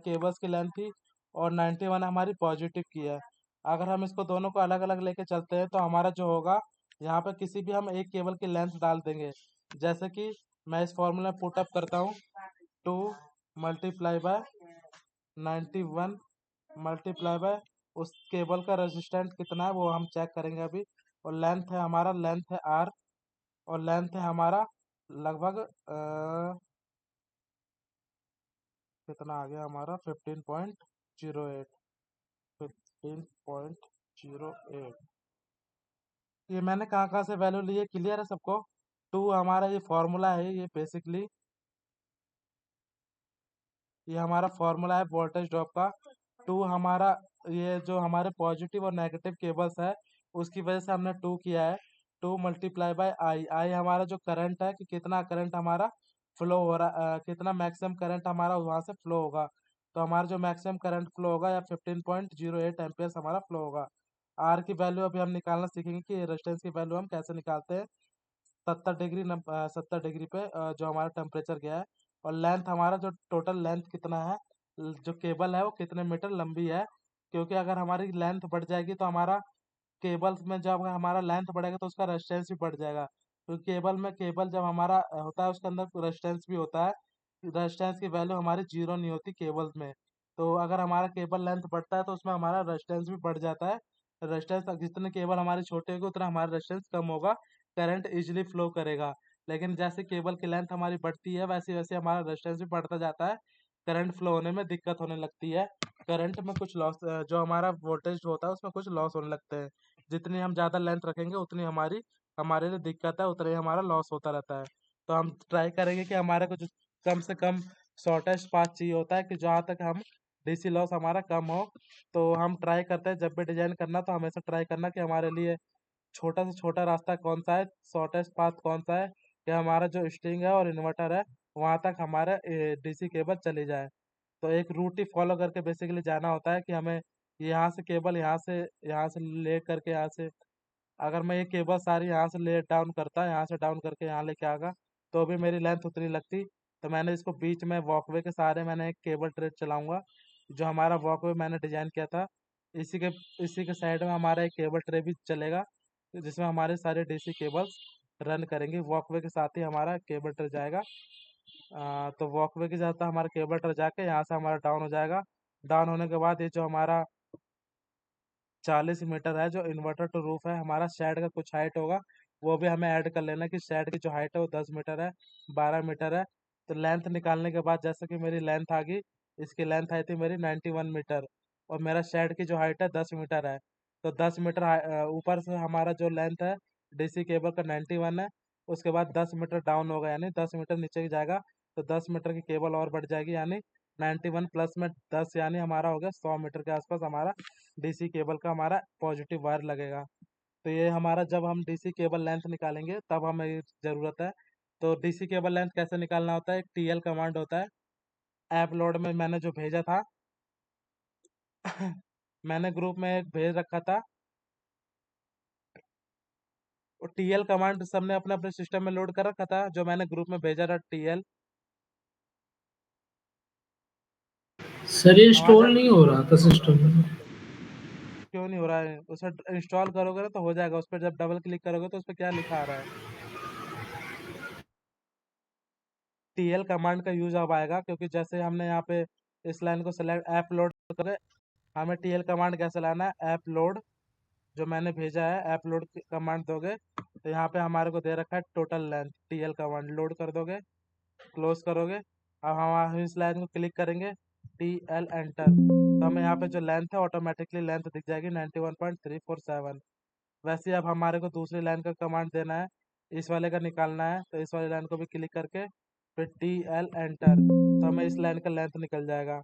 केबल्स की लेंथ थी, और 91 हमारी पॉजिटिव की है। अगर हम इसको दोनों को अलग अलग लेके चलते हैं तो हमारा जो होगा, यहाँ पे किसी भी हम एक केबल की लेंथ डाल देंगे। जैसे कि मैं इस फॉर्मूला में पुट अप करता हूँ, 2 मल्टीप्लाई बाय 91 मल्टीप्लाई बाय उस केबल का रेजिस्टेंस कितना है वो हम चेक करेंगे अभी। और लेंथ है आर, और लेंथ है हमारा लगभग कितना आ गया हमारा 15.08, 15.08। ये मैंने कहाँ कहाँ से वैल्यू ली है, क्लियर है सबको? 2 हमारा ये फॉर्मूला है, ये बेसिकली ये हमारा फॉर्मूला है वोल्टेज ड्रॉप का। 2 हमारा ये जो हमारे पॉजिटिव और नेगेटिव केबल्स है उसकी वजह से हमने 2 किया है। 2 मल्टीप्लाई बाय आई, आई हमारा जो करंट है कि कितना करंट हमारा फ्लो हो रहा, कितना मैक्सिमम करंट हमारा वहां से फ्लो होगा। तो हमारा जो मैक्सिमम करंट फ्लो होगा या 15.08 एम्पियर्स हमारा फ्लो होगा। आर की वैल्यू अभी हम निकालना सीखेंगे कि रेजिस्टेंस की वैल्यू हम कैसे निकालते हैं। 70 डिग्री 70 डिग्री पे जो हमारा टेम्परेचर गया है। और लेंथ हमारा जो टोटल लेंथ कितना है, जो केबल है वो कितने मीटर लंबी है। क्योंकि अगर हमारी लेंथ बढ़ जाएगी तो हमारा केबल्स में जब हमारा लेंथ बढ़ेगा तो उसका रेजिस्टेंस भी बढ़ जाएगा। तो केबल जब हमारा होता है उसके अंदर रेजिस्टेंस भी होता है। रेजिस्टेंस की वैल्यू हमारी जीरो नहीं होती केबल्स में। तो अगर हमारा केबल लेंथ बढ़ता है तो उसमें हमारा रेजिस्टेंस भी बढ़ जाता है। रेजिस्टेंस जितने केबल हमारी छोटे होगी उतना हमारा रेजिस्टेंस कम होगा, करंट इजिली फ्लो करेगा। लेकिन जैसे केबल की लेंथ हमारी बढ़ती है वैसे वैसे हमारा रेजिस्टेंस भी बढ़ता जाता है, करंट फ्लो होने में दिक्कत होने लगती है। करंट में कुछ लॉस, जो हमारा वोल्टेज होता है उसमें कुछ लॉस होने लगते हैं। जितनी हम ज़्यादा लेंथ रखेंगे उतनी हमारे लिए दिक्कत है, उतना ही हमारा लॉस होता रहता है। तो हम ट्राई करेंगे कि हमारे को जो कम से कम शॉर्टेस्ट पाथ चाहिए होता है कि जहाँ तक हम डीसी लॉस हमारा कम हो। तो हम ट्राई करते हैं जब भी डिजाइन करना तो हमेशा ट्राई करना कि हमारे लिए छोटा से छोटा रास्ता कौन सा है, शॉर्टेस्ट पाथ कौन सा है, कि हमारा जो स्ट्रिंग है और इन्वर्टर है वहाँ तक हमारा डीसी केबल चली जाए। तो एक रूट ही फॉलो करके बेसिकली जाना होता है कि हमें यहाँ से केबल यहाँ से ले करके यहाँ से, अगर मैं ये केबल सारी यहाँ से ले डाउन करता, यहाँ से डाउन करके यहाँ लेके आगा तो भी मेरी लेंथ उतनी लगती। तो मैंने इसको बीच में वॉकवे के सहारे मैंने एक केबल ट्रे चलाऊंगा। जो हमारा वॉकवे मैंने डिजाइन किया था, इसी के इसी के साइड में हमारा एक केबल ट्रे भी चलेगा, जिसमें हमारे सारे डीसी केबल्स रन करेंगे। वॉकवे के साथ ही हमारा केबल ट्रे जाएगा। तो वॉकवे के साथ हमारा केबल ट्रे जाके यहाँ से हमारा डाउन हो जाएगा। डाउन होने के बाद ये जो हमारा 40 मीटर है जो इन्वर्टर टू रूफ है, हमारा शेड का कुछ हाइट होगा वो भी हमें ऐड कर लेना कि शेड की जो हाइट है वो 10 मीटर है, 12 मीटर है। तो लेंथ निकालने के बाद जैसे कि मेरी लेंथ आ गई, इसकी लेंथ आई थी मेरी 91 मीटर, और मेरा शेड की जो हाइट है 10 मीटर है। तो 10 मीटर ऊपर से हमारा जो लेंथ है डीसी केबल का 91 है, उसके बाद 10 मीटर डाउन होगा यानी 10 मीटर नीचे जाएगा। तो 10 मीटर की केबल और बढ़ जाएगी, यानी 91 प्लस में 10 यानी हमारा हो गया 100 मीटर के आसपास हमारा डीसी केबल का हमारा पॉजिटिव वायर लगेगा। तो ये हमारा जब हम डीसी केबल लेंथ निकालेंगे तब हमें ये ज़रूरत है। तो डीसी केबल लेंथ कैसे निकालना होता है, एक टीएल कमांड होता है। ऐप लोड में मैंने जो भेजा था मैंने ग्रुप में एक भेज रखा था। और टीएल कमांड सबने अपने अपने सिस्टम में लोड कर रखा था, जो मैंने ग्रुप में भेजा था टीएल। सर ये आवाज इंस्टॉल नहीं हो रहा था सिस्टम में। क्यों नहीं हो रहा है? उसे इंस्टॉल करोगे ना तो हो जाएगा, उस पर जब डबल क्लिक करोगे तो उस पर क्या लिखा आ रहा है, टीएल कमांड का यूज अब आएगा। क्योंकि जैसे हमने यहाँ पे इस लाइन को सेलेक्ट ऐप लोड करोगे, हमें टीएल कमांड कैसे लाना है, ऐप लोड जो मैंने भेजा है ऐप लोड कमांड दोगे तो यहाँ पे हमारे को दे रखा है total length, TL command load कर दोगे, क्लोज करोगे। अब हम इस लाइन को क्लिक करेंगे, टी एल एंटर, तो हमें यहाँ पे जो लेंथ है ऑटोमेटिकली लेंथ दिख जाएगी 91.347। वैसे ही अब हमारे को दूसरी लाइन का कमांड देना है, इस वाले का निकालना है, तो इस वाली लाइन को भी क्लिक करके फिर टी एल एंटर, तो हमें इस लाइन का लेंथ निकल जाएगा।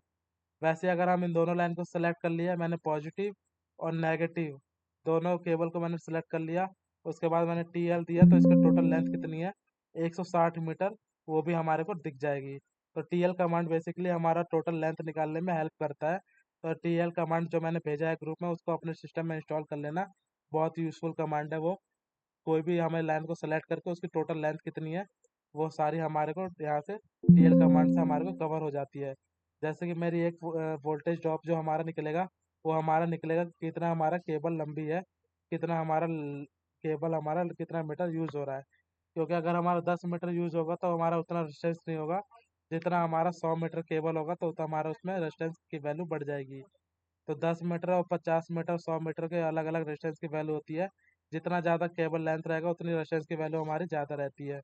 वैसे ही अगर हम इन दोनों लाइन को सेलेक्ट कर लिया, मैंने पॉजिटिव और नेगेटिव दोनों केबल को मैंने सेलेक्ट कर लिया, उसके बाद मैंने टी एल दिया तो इसका टोटल लेंथ कितनी है 160 मीटर, वो भी हमारे को दिख जाएगी। तो टीएल कमांड बेसिकली हमारा टोटल लेंथ निकालने में हेल्प करता है। तो टीएल कमांड जो मैंने भेजा है ग्रुप में, उसको अपने सिस्टम में इंस्टॉल कर लेना। बहुत यूज़फुल कमांड है वो। कोई भी हमें लाइन को सेलेक्ट करके उसकी टोटल लेंथ कितनी है वो सारी हमारे को यहाँ से टीएल कमांड से हमारे को कवर हो जाती है। जैसे कि मेरी एक वोल्टेज ड्रॉप जो हमारा निकलेगा, वो हमारा निकलेगा कितना हमारा केबल लंबी है, कितना हमारा केबल हमारा कितना मीटर यूज़ हो रहा है। क्योंकि अगर हमारा 10 मीटर यूज़ होगा तो हमारा उतना रेजिस्टेंस नहीं होगा। जितना हमारा 100 मीटर केबल होगा तो उतना हमारा उसमें रेजिस्टेंस की वैल्यू बढ़ जाएगी। तो 10 मीटर और 50 मीटर 100 मीटर के अलग अलग रेजिस्टेंस की वैल्यू होती है। जितना ज़्यादा केबल लेंथ रहेगा उतनी रेजिस्टेंस की वैल्यू हमारी ज़्यादा रहती है।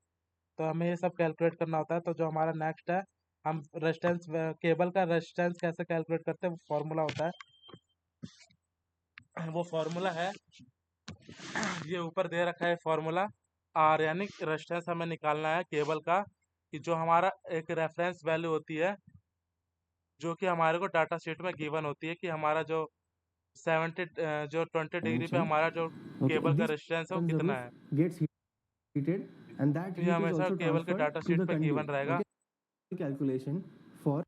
तो हमें ये सब कैलकुलेट करना होता है। तो जो हमारा नेक्स्ट है, हम रेजिस्टेंस केबल का रेजिस्टेंस कैसे कैलकुलेट करते हैं, वो फार्मूला होता है। वो फार्मूला है, ये ऊपर दे रखा है फार्मूला। आर यानी रेजिस्टेंस हमें निकालना है केबल का, कि जो हमारा एक रेफरेंस वैल्यू होती है जो कि हमारे को डाटा शीट में गिवन होती है, कि हमारा जो 70 जो 20 डिग्री पे mentioned. हमारा जो Okay, केबल का this रेजिस्टेंस है वो on the कितना roof है। gets heated, and that ये heat is हमेशा also केबल के transferred data to sheet the पे गिवन conduit. रहेगा। Okay, calculation for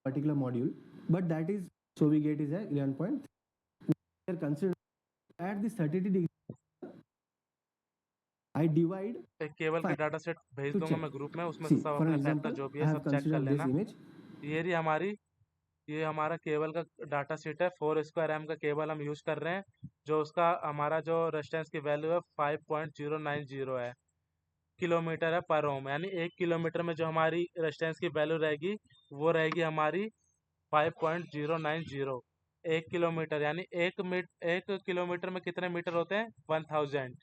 particular module, but that is so we get is a 11.3. We are consider at the 30 degree. I divide एक cable के 5 data set भेज to दूंगा check. मैं group में, उसमें से See, सब for an अपने फैक्टर example, जो भी I है have सब चेक कर considered this लेना। image. ये रही हमारी, ये हमारा केबल का डाटा शीट है। 4 स्क्वायर एम का केबल हम यूज़ कर रहे हैं, जो उसका हमारा जो रेजिस्टेंस की वैल्यू है 5090 है, किलोमीटर है पर ओम। यानी 1 किलोमीटर में जो हमारी रेजिस्टेंस की वैल्यू रहेगी वो रहेगी हमारी 5090। 1 किलोमीटर यानी 1 किलोमीटर में कितने मीटर होते हैं, 1000।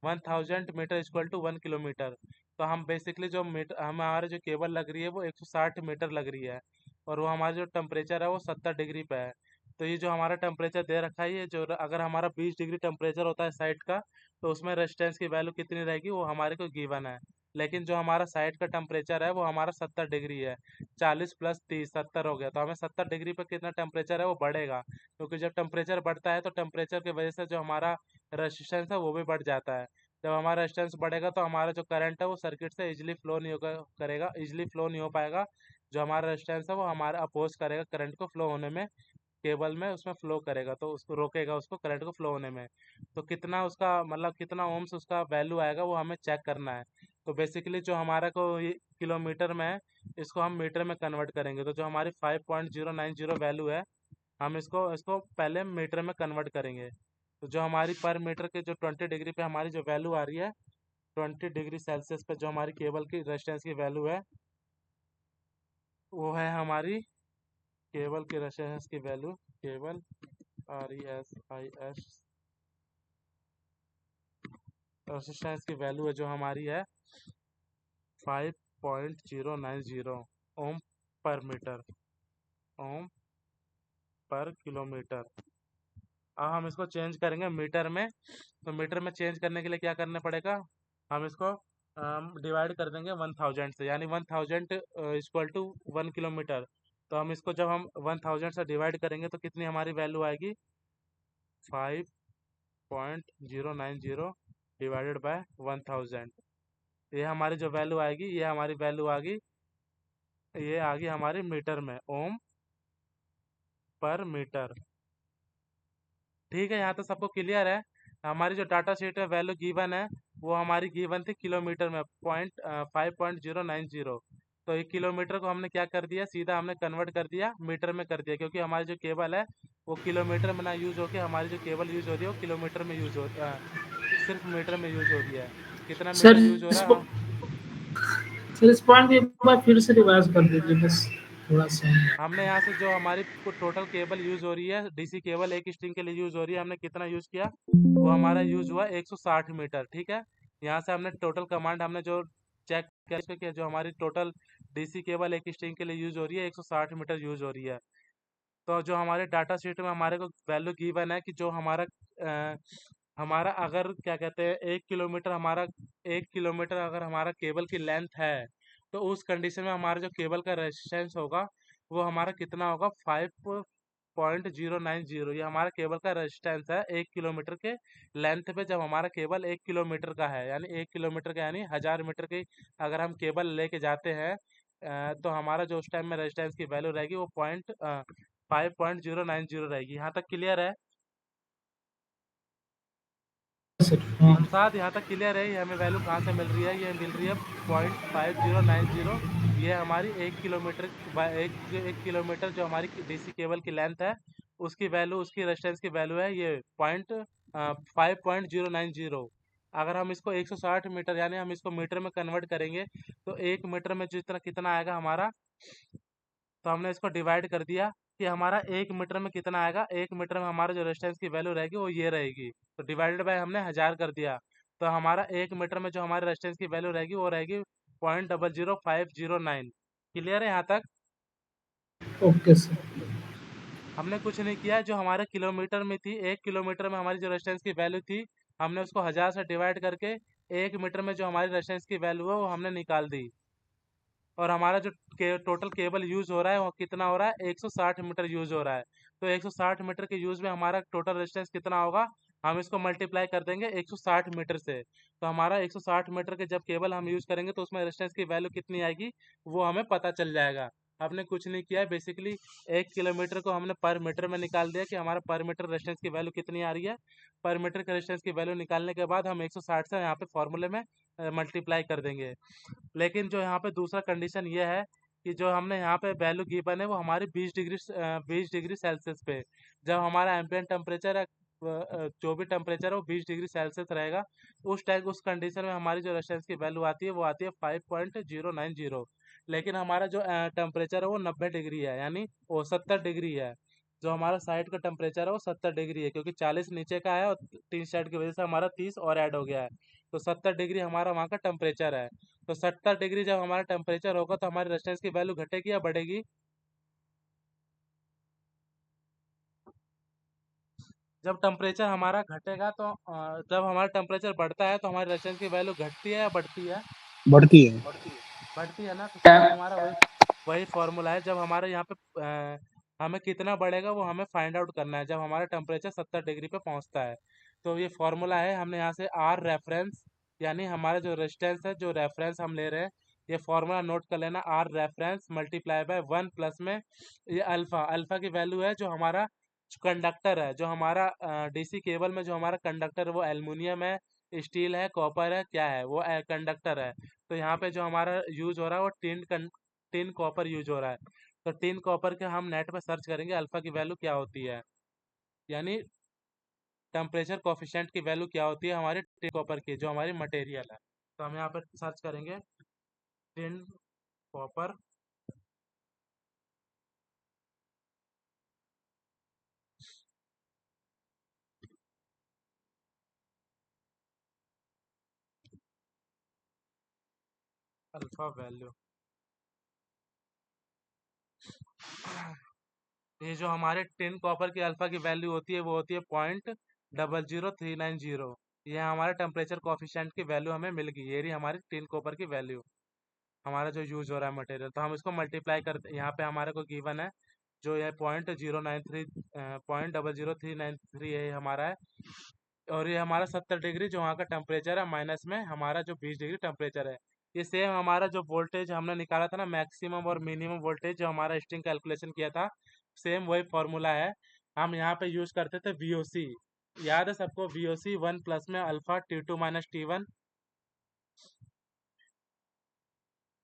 1000 मीटर इक्वल टू 1 किलोमीटर। तो हम बेसिकली जो मीटर हमारे जो केबल लग रही है वो 160 मीटर लग रही है, और वो हमारा जो टेम्परेचर है वो 70 डिग्री पे है। तो ये जो हमारा टेम्परेचर दे रखा है, ये जो अगर हमारा 20 डिग्री टेम्परेचर होता है साइट का, तो उसमें रेजिस्टेंस की वैल्यू कितनी रहेगी वो हमारे को गिवन है। लेकिन जो हमारा साइट का टेम्परेचर है वो हमारा 70 डिग्री है। 40 + 30 70 हो गया। तो हमें 70 डिग्री पे कितना टेम्परेचर है वो बढ़ेगा, क्योंकि जब टेम्परेचर बढ़ता है तो टेम्परेचर की वजह से जो हमारा रेजिस्टेंस है वो भी बढ़ जाता है। जब हमारा रेजिस्टेंस बढ़ेगा तो हमारा जो करंट है वो सर्किट से इजीली फ्लो नहीं होगा करेगा इजीली फ्लो नहीं हो पाएगा। जो हमारा रेजिस्टेंस है वो हमारा अपोज करेगा करंट को फ्लो होने में, केबल में उसमें फ्लो करेगा, तो उसको रोकेगा उसको करंट को फ्लो होने में। तो कितना उसका मतलब कितना ओम्स उसका वैल्यू आएगा वो हमें चेक करना है। तो बेसिकली जो हमारा को ये किलोमीटर में है, इसको हम मीटर में कन्वर्ट करेंगे। तो जो हमारी 5090 वैल्यू है, हम इसको इसको पहले मीटर में कन्वर्ट करेंगे। तो जो हमारी पर मीटर के जो 20 डिग्री पे हमारी जो वैल्यू आ रही है, 20 डिग्री सेल्सियस पे जो हमारी केबल की रेजिस्टेंस की वैल्यू है, वो है हमारी केबल की रेजिस्टेंस की वैल्यू। केबल RESIS रेजिस्टेंस की वैल्यू है जो हमारी है 5090 ओम पर मीटर, ओम पर किलोमीटर। अब हम इसको चेंज करेंगे मीटर में। तो मीटर में चेंज करने के लिए क्या करना पड़ेगा, हम इसको डिवाइड कर देंगे 1000 से, यानी 1000 इक्वल टू 1 किलोमीटर। तो हम इसको जब हम 1000 से डिवाइड करेंगे तो कितनी हमारी वैल्यू आएगी, 5090 डिवाइडेड बाय 1000। ये हमारी जो वैल्यू आएगी, ये हमारी वैल्यू आ गई, ये आ गई हमारी मीटर में, ओम पर मीटर। ठीक है, यहाँ तो सबको क्लियर है। हमारी जो डाटा शीट में वैल्यू गिवन है वो हमारी गिवन थी किलोमीटर में, 5090। तो एक किलोमीटर को हमने क्या कर दिया, सीधा हमने कन्वर्ट कर दिया मीटर में कर दिया, क्योंकि हमारी जो केबल है वो किलोमीटर में ना यूज़ होके हमारी जो केबल यूज़ हो रही है वो किलोमीटर में यूज़ हो सिर्फ मीटर में यूज़ हो रही है। कितना सर मीटर यूज़ हो रहा है, सर इस पॉइंट को एक बार फिर से रिवाइज कर दीजिए बस थोड़ा सा। हमने यहाँ से जो हमारी टोटल केबल यूज़ हो रही है, डीसी केबल एक स्ट्रिंग के लिए यूज़ हो रही है, हमने कितना यूज़ किया, वो हमारा यूज़ हुआ 160 मीटर। ठीक है, यहाँ से हमने टोटल कमांड हमने जो चेक किया, जो हमारी टोटल डीसी केबल एक स्ट्रिंग के लिए यूज़ हो रही है 160 मीटर यूज़ हो रही है। तो जो हमारे डाटा शीट में हमारे को वैल्यू गिवन है कि जो हमारा हमारा अगर क्या कहते हैं 1 किलोमीटर हमारा 1 किलोमीटर अगर हमारा केबल की लेंथ है, तो उस कंडीशन में हमारा जो केबल का रेजिस्टेंस होगा वो हमारा कितना होगा, 5.090, ये हमारा केबल का रेजिस्टेंस है 1 किलोमीटर के लेंथ पे। जब हमारा केबल 1 किलोमीटर का है, यानी 1 किलोमीटर का यानी 1000 मीटर की अगर हम केबल लेके जाते हैं, तो हमारा जो उस टाइम में रेजिस्टेंस की वैल्यू रहेगी वो 5.090 रहेगी। यहाँ तक क्लियर है सर हाँ हमसाद? यहाँ तक क्लियर है? ये हमें वैल्यू कहाँ से मिल रही है? ये मिल रही है 0.5090। ये हमारी 1 किलोमीटर एक किलोमीटर जो हमारी डीसी केबल की लेंथ है, उसकी वैल्यू, उसकी रेजिस्टेंस की वैल्यू है ये 5.090। अगर हम इसको 160 मीटर यानी हम इसको मीटर में कन्वर्ट करेंगे, तो 1 मीटर में जितना कितना आएगा हमारा, तो हमने इसको डिवाइड कर दिया कि हमारा 1 मीटर में कितना आएगा। 1 मीटर में हमारा जो रेजिस्टेंस की वैल्यू रहेगी वो ये रहेगी, तो डिवाइडेड बाय हमने 1000 कर दिया। तो हमारा 1 मीटर में जो हमारे रेजिस्टेंस की वैल्यू रहेगी वो रहेगी 0.00509। क्लियर है यहाँ तक? Okay sir. हमने कुछ नहीं किया, जो हमारे किलोमीटर में थी, 1 किलोमीटर में हमारी जो रेजिस्टेंस की वैल्यू थी, हमने उसको 1000 से डिवाइड करके 1 मीटर में जो हमारी रेजिस्टेंस की वैल्यू है वो हमने निकाल दी। और हमारा जो टोटल केबल यूज हो रहा है वो कितना हो रहा है? 160 मीटर यूज हो रहा है। तो 160 मीटर के यूज में हमारा टोटल रेजिस्टेंस कितना होगा? हम इसको मल्टीप्लाई कर देंगे 160 मीटर से। तो हमारा 160 मीटर के जब केबल हम यूज करेंगे तो उसमें रेजिस्टेंस की वैल्यू कितनी आएगी वो हमें पता चल जाएगा। आपने कुछ नहीं किया, बेसिकली 1 किलोमीटर को हमने पर मीटर में निकाल दिया कि हमारा पर मीटर रेजिस्टेंस की वैल्यू कितनी आ रही है। पर मीटर के रेजिस्टेंस की वैल्यू निकालने के बाद हम 160 से यहाँ पे फॉर्मूले में मल्टीप्लाई कर देंगे। लेकिन जो यहाँ पे दूसरा कंडीशन ये है कि जो हमने यहाँ पे वैल्यू गिवन है वो हमारी 20 डिग्री सेल्सियस पे। जब हमारा एम्बिएंट टेम्परेचर है, जो भी टेम्परेचर है वो 20 डिग्री सेल्सियस रहेगा, उस टाइम उस कंडीशन में हमारी जो रेजिस्टेंस की वैल्यू आती है वो आती है 5.090। लेकिन हमारा जो टेम्परेचर है वो 90 डिग्री है, यानी वो 70 डिग्री है। जो हमारा साइड का टेम्परेचर है वो 70 डिग्री है, क्योंकि 40 नीचे का है और 3 साइड की वजह से हमारा 30 और ऐड हो गया है। तो 70 डिग्री हमारा वहाँ का टेम्परेचर है। तो 70 डिग्री जब हमारा टेम्परेचर होगा तो हमारी रेजिस्टेंस की वैल्यू घटेगी या बढ़ेगी? जब टेम्परेचर हमारा घटेगा तो जब हमारा टेम्परेचर बढ़ता है तो हमारी रेजिस्टेंस की वैल्यू घटती है या बढ़ती है? बढ़ती है। बढ़ती है ना। तो सेम टेम- हमारा वही वही फॉर्मूला है। जब हमारे यहाँ पे हमें कितना बढ़ेगा वो हमें फाइंड आउट करना है जब हमारा टेम्परेचर 70 डिग्री पे पहुँचता है। तो ये फॉर्मूला है, हमने यहाँ से आर रेफरेंस, यानी हमारा जो रेजिस्टेंस है, जो रेफरेंस हम ले रहे हैं, ये फॉर्मूला नोट कर लेना। R reference multiply by 1 plus में ये अल्फ़ा, अल्फ़ा की वैल्यू है जो हमारा कंडक्टर है, जो हमारा डीसी केबल में जो हमारा कंडक्टर है वो एल्युमिनियम है, स्टील है, कॉपर है, क्या है वो कंडक्टर है। तो यहाँ पे जो हमारा यूज हो रहा है वो टिन कॉपर यूज हो रहा है। तो टिन कॉपर के हम नेट पे सर्च करेंगे अल्फा की वैल्यू क्या होती है, यानी टेम्परेचर कोफिशिएंट की वैल्यू क्या होती है हमारी टिन कॉपर की, जो हमारी मटेरियल है। तो हम यहाँ पर सर्च करेंगे टिन कॉपर अल्फा वैल्यू। ये जो हमारे टिन कॉपर की अल्फा की वैल्यू होती है वो होती है 0.00390। ये हमारे टेम्परेचर कोफिशिएंट की वैल्यू हमें मिल गई, ये रही हमारी टिन कॉपर की वैल्यू, हमारा जो यूज हो रहा है मटेरियल। तो हम इसको मल्टीप्लाई करते, यहाँ पे हमारे को गिवन है जो ये 0.00393 है, ये हमारा है। और ये हमारा 70 डिग्री जो वहाँ का टेम्परेचर है, माइनस में हमारा जो 20 डिग्री टेम्परेचर है। ये सेम हमारा जो वोल्टेज हमने निकाला था ना, मैक्सिमम और मिनिमम वोल्टेज जो हमारा स्ट्रिंग कैलकुलेशन किया था, सेम वही फॉर्मूला है। हम यहाँ पे यूज करते थे वीओसी, याद है सबको? वीओसी 1 प्लस में अल्फा T2 माइनस T1।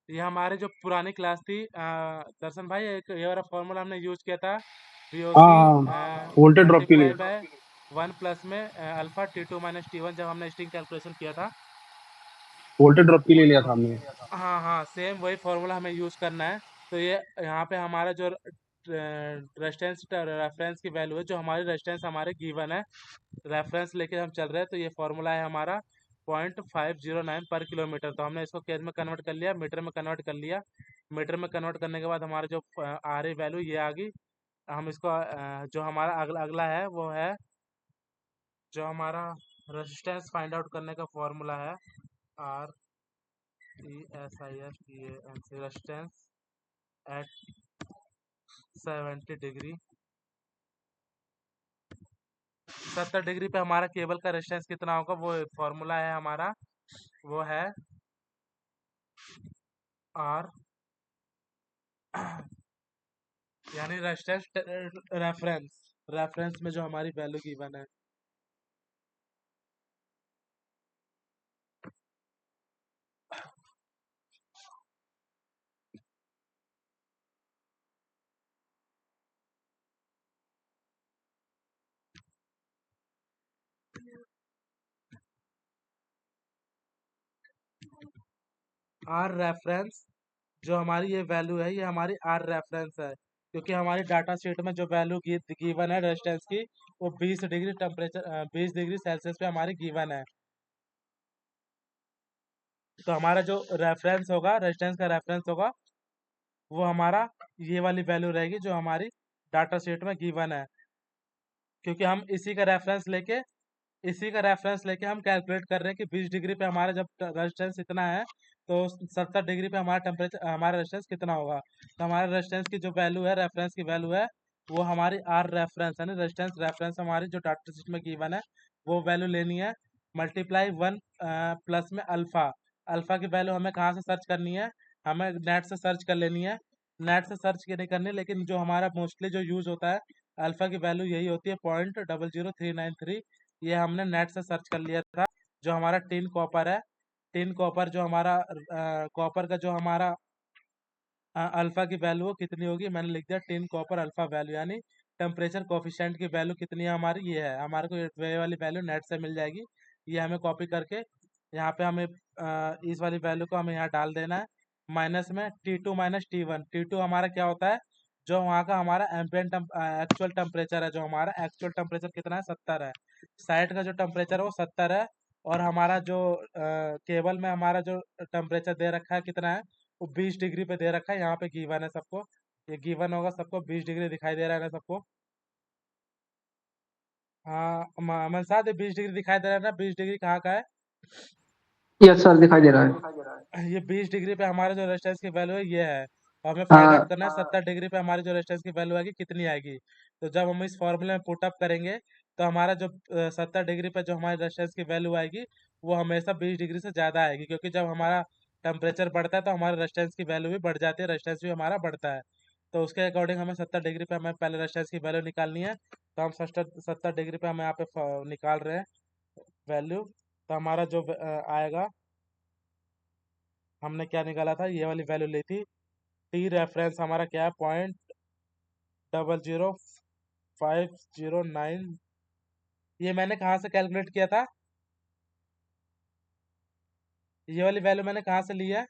ये हमारे जो पुरानी क्लास थी, दर्शन भाई, एक ये वाला फॉर्मूला हमने यूज किया था, हाँ वीओसी हाँ, वोल्टेज ड्रॉप के मल्टीप्लाई लिए। बाय 1 प्लस में अल्फा T2 माइनस T1, जब हमने स्ट्रिंग कैलकुलेशन किया था। वोल्टेज ड्रॉप के लिए लिया था हमने। हाँ हाँ, सेम वही फॉर्मूला हमें यूज करना है। तो ये यहाँ पे हमारा जो रेफरेंस की वैल्यू है, जो हमारी रेजिस्टेंस हमारे गिवन है, रेफरेंस लेके हम चल रहे हैं, तो ये फॉर्मूला है हमारा 0.509 पर किलोमीटर। तो हमने इसको केज में कन्वर्ट कर लिया, मीटर में कन्वर्ट कर लिया। मीटर में कन्वर्ट करने के बाद हमारा जो आ रही वैल्यू ये आ गई। हम इसको जो हमारा अगला अगला है वो है, जो हमारा रेजिस्टेंस फाइंड आउट करने का फॉर्मूला है, R resistance at 70 degree 70 degree पे हमारा केबल का रेजिस्टेंस कितना होगा, वो फॉर्मूला है हमारा, वो है आर यानी रेजिस्टेंस रेफरेंस रेफरेंस में जो हमारी वैल्यू गिवन है। आर रेफरेंस जो हमारी ये वैल्यू है, ये हमारी आर रेफरेंस है, क्योंकि हमारी डाटा शीट में जो वैल्यू गिवन है रेजिस्टेंस की, वो 20 डिग्री टेम्परेचर 20 डिग्री सेल्सियस पे हमारी गिवन है। तो हमारा जो रेफरेंस होगा, रेजिस्टेंस का रेफरेंस होगा, वो हमारा ये वाली वैल्यू रहेगी जो हमारी डाटा शीट में गिवन है, क्योंकि हम इसी का रेफरेंस लेके हम कैलकुलेट कर रहे हैं कि 20 डिग्री पे हमारा जब रेजिस्टेंस इतना है, तो 70 डिग्री पे हमारा टेम्परेचर हमारा रेजिस्टेंस कितना होगा। तो हमारे रेजिस्टेंस की जो वैल्यू है, रेफरेंस की वैल्यू है, वो हमारी आर रेफरेंस है ना, रेजिस्टेंस रेफरेंस हमारी जो डाटा शीट में गिवन है, वो वैल्यू लेनी है, मल्टीप्लाई 1 प्लस में अल्फा। अल्फा की वैल्यू हमें कहाँ से सर्च करनी है, हमें नेट से सर्च कर लेनी है। नेट से सर्च के नहीं करनी, लेकिन जो हमारा मोस्टली जो यूज होता है, अल्फा की वैल्यू यही होती है 0.00393। ये हमने नेट से सर्च कर लिया था। जो हमारा टिन कॉपर है, टिन कॉपर जो हमारा कॉपर का जो हमारा अल्फा की वैल्यू कितनी होगी, मैंने लिख दिया टिन कॉपर अल्फा वैल्यू, यानी टेम्परेचर कोफिशिएंट की वैल्यू कितनी है हमारी, ये है। हमारे को ये वाली वैल्यू नेट से मिल जाएगी। ये हमें कॉपी करके यहाँ पे हमें इस वाली वैल्यू को हमें यहाँ डाल देना है, माइनस में T2 माइनस T1। T2 हमारा क्या होता है, जो वहाँ का हमारा एम्बिएंट एक्चुअल टेम्परेचर है, जो हमारा एक्चुअल टेम्परेचर कितना है, 70 है। साइट का जो टेम्परेचर है वो 70 है, और हमारा जो केबल में हमारा जो टेम्परेचर दे रखा है कितना है, वो 20 डिग्री पे दे रखा है। यहाँ पे गिवन है सबको, ये गिवन होगा सबको, 20 डिग्री दिखाई दे रहा है ना सबको। हाँ, अमन साहब, ये 20 डिग्री दिखाई दे रहा है ना, 20 डिग्री कहाँ का है, यस सर, दिखाई दे रहा है। ये 20 डिग्री पे हमारे जो रेजिस्टेंस की वैल्यू है, ये है। और हमें फाइंड आउट हाँ। करना है 70 डिग्री पे हमारी जो रेजिस्टेंस की वैल्यू आएगी कितनी आएगी। तो जब हम इस फॉर्मूले में पुट अप करेंगे, तो हमारा जो 70 डिग्री पे जो हमारी रेजिस्टेंस की वैल्यू आएगी, वो हमेशा 20 डिग्री से ज़्यादा आएगी, क्योंकि जब हमारा टेम्परेचर बढ़ता है तो हमारे रेजिस्टेंस की वैल्यू भी बढ़ जाती है, रेजिस्टेंस भी हमारा बढ़ता है। तो उसके अकॉर्डिंग हमें 70 डिग्री पे हमें पहले रेजिस्टेंस की वैल्यू निकालनी है। तो हम 70 डिग्री पे हम यहाँ पे निकाल रहे हैं वैल्यू। तो हमारा जो आएगा, हमने क्या निकाला था, ये वाली वैल्यू ली थी। टी रेफरेंस हमारा क्या है, 0.00509। ये मैंने कहाँ से कैलकुलेट किया था, ये वाली वैल्यू मैंने कहाँ से ली है,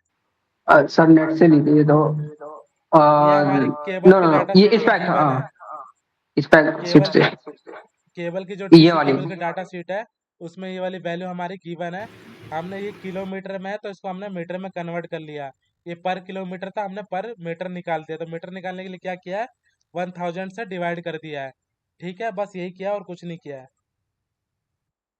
सर नेट से ली थी ये तो। ये हमारी केबल नो के नो नो, डाटा ये शीट इस में पैक, गिवन है। हाँ इस पैक सीट केबल से, की केबल की जो ये डीसी वाली। केबल की डाटा शीट है, उसमें ये वाली वैल्यू हमारी गिवन है। हमने ये किलोमीटर में है, तो इसको हमने मीटर में कन्वर्ट कर लिया। ये पर किलोमीटर था, हमने पर मीटर निकाल दिया। तो मीटर निकालने के लिए क्या किया है, 1000 से डिवाइड कर दिया है। ठीक है, बस यही किया और कुछ नहीं किया है।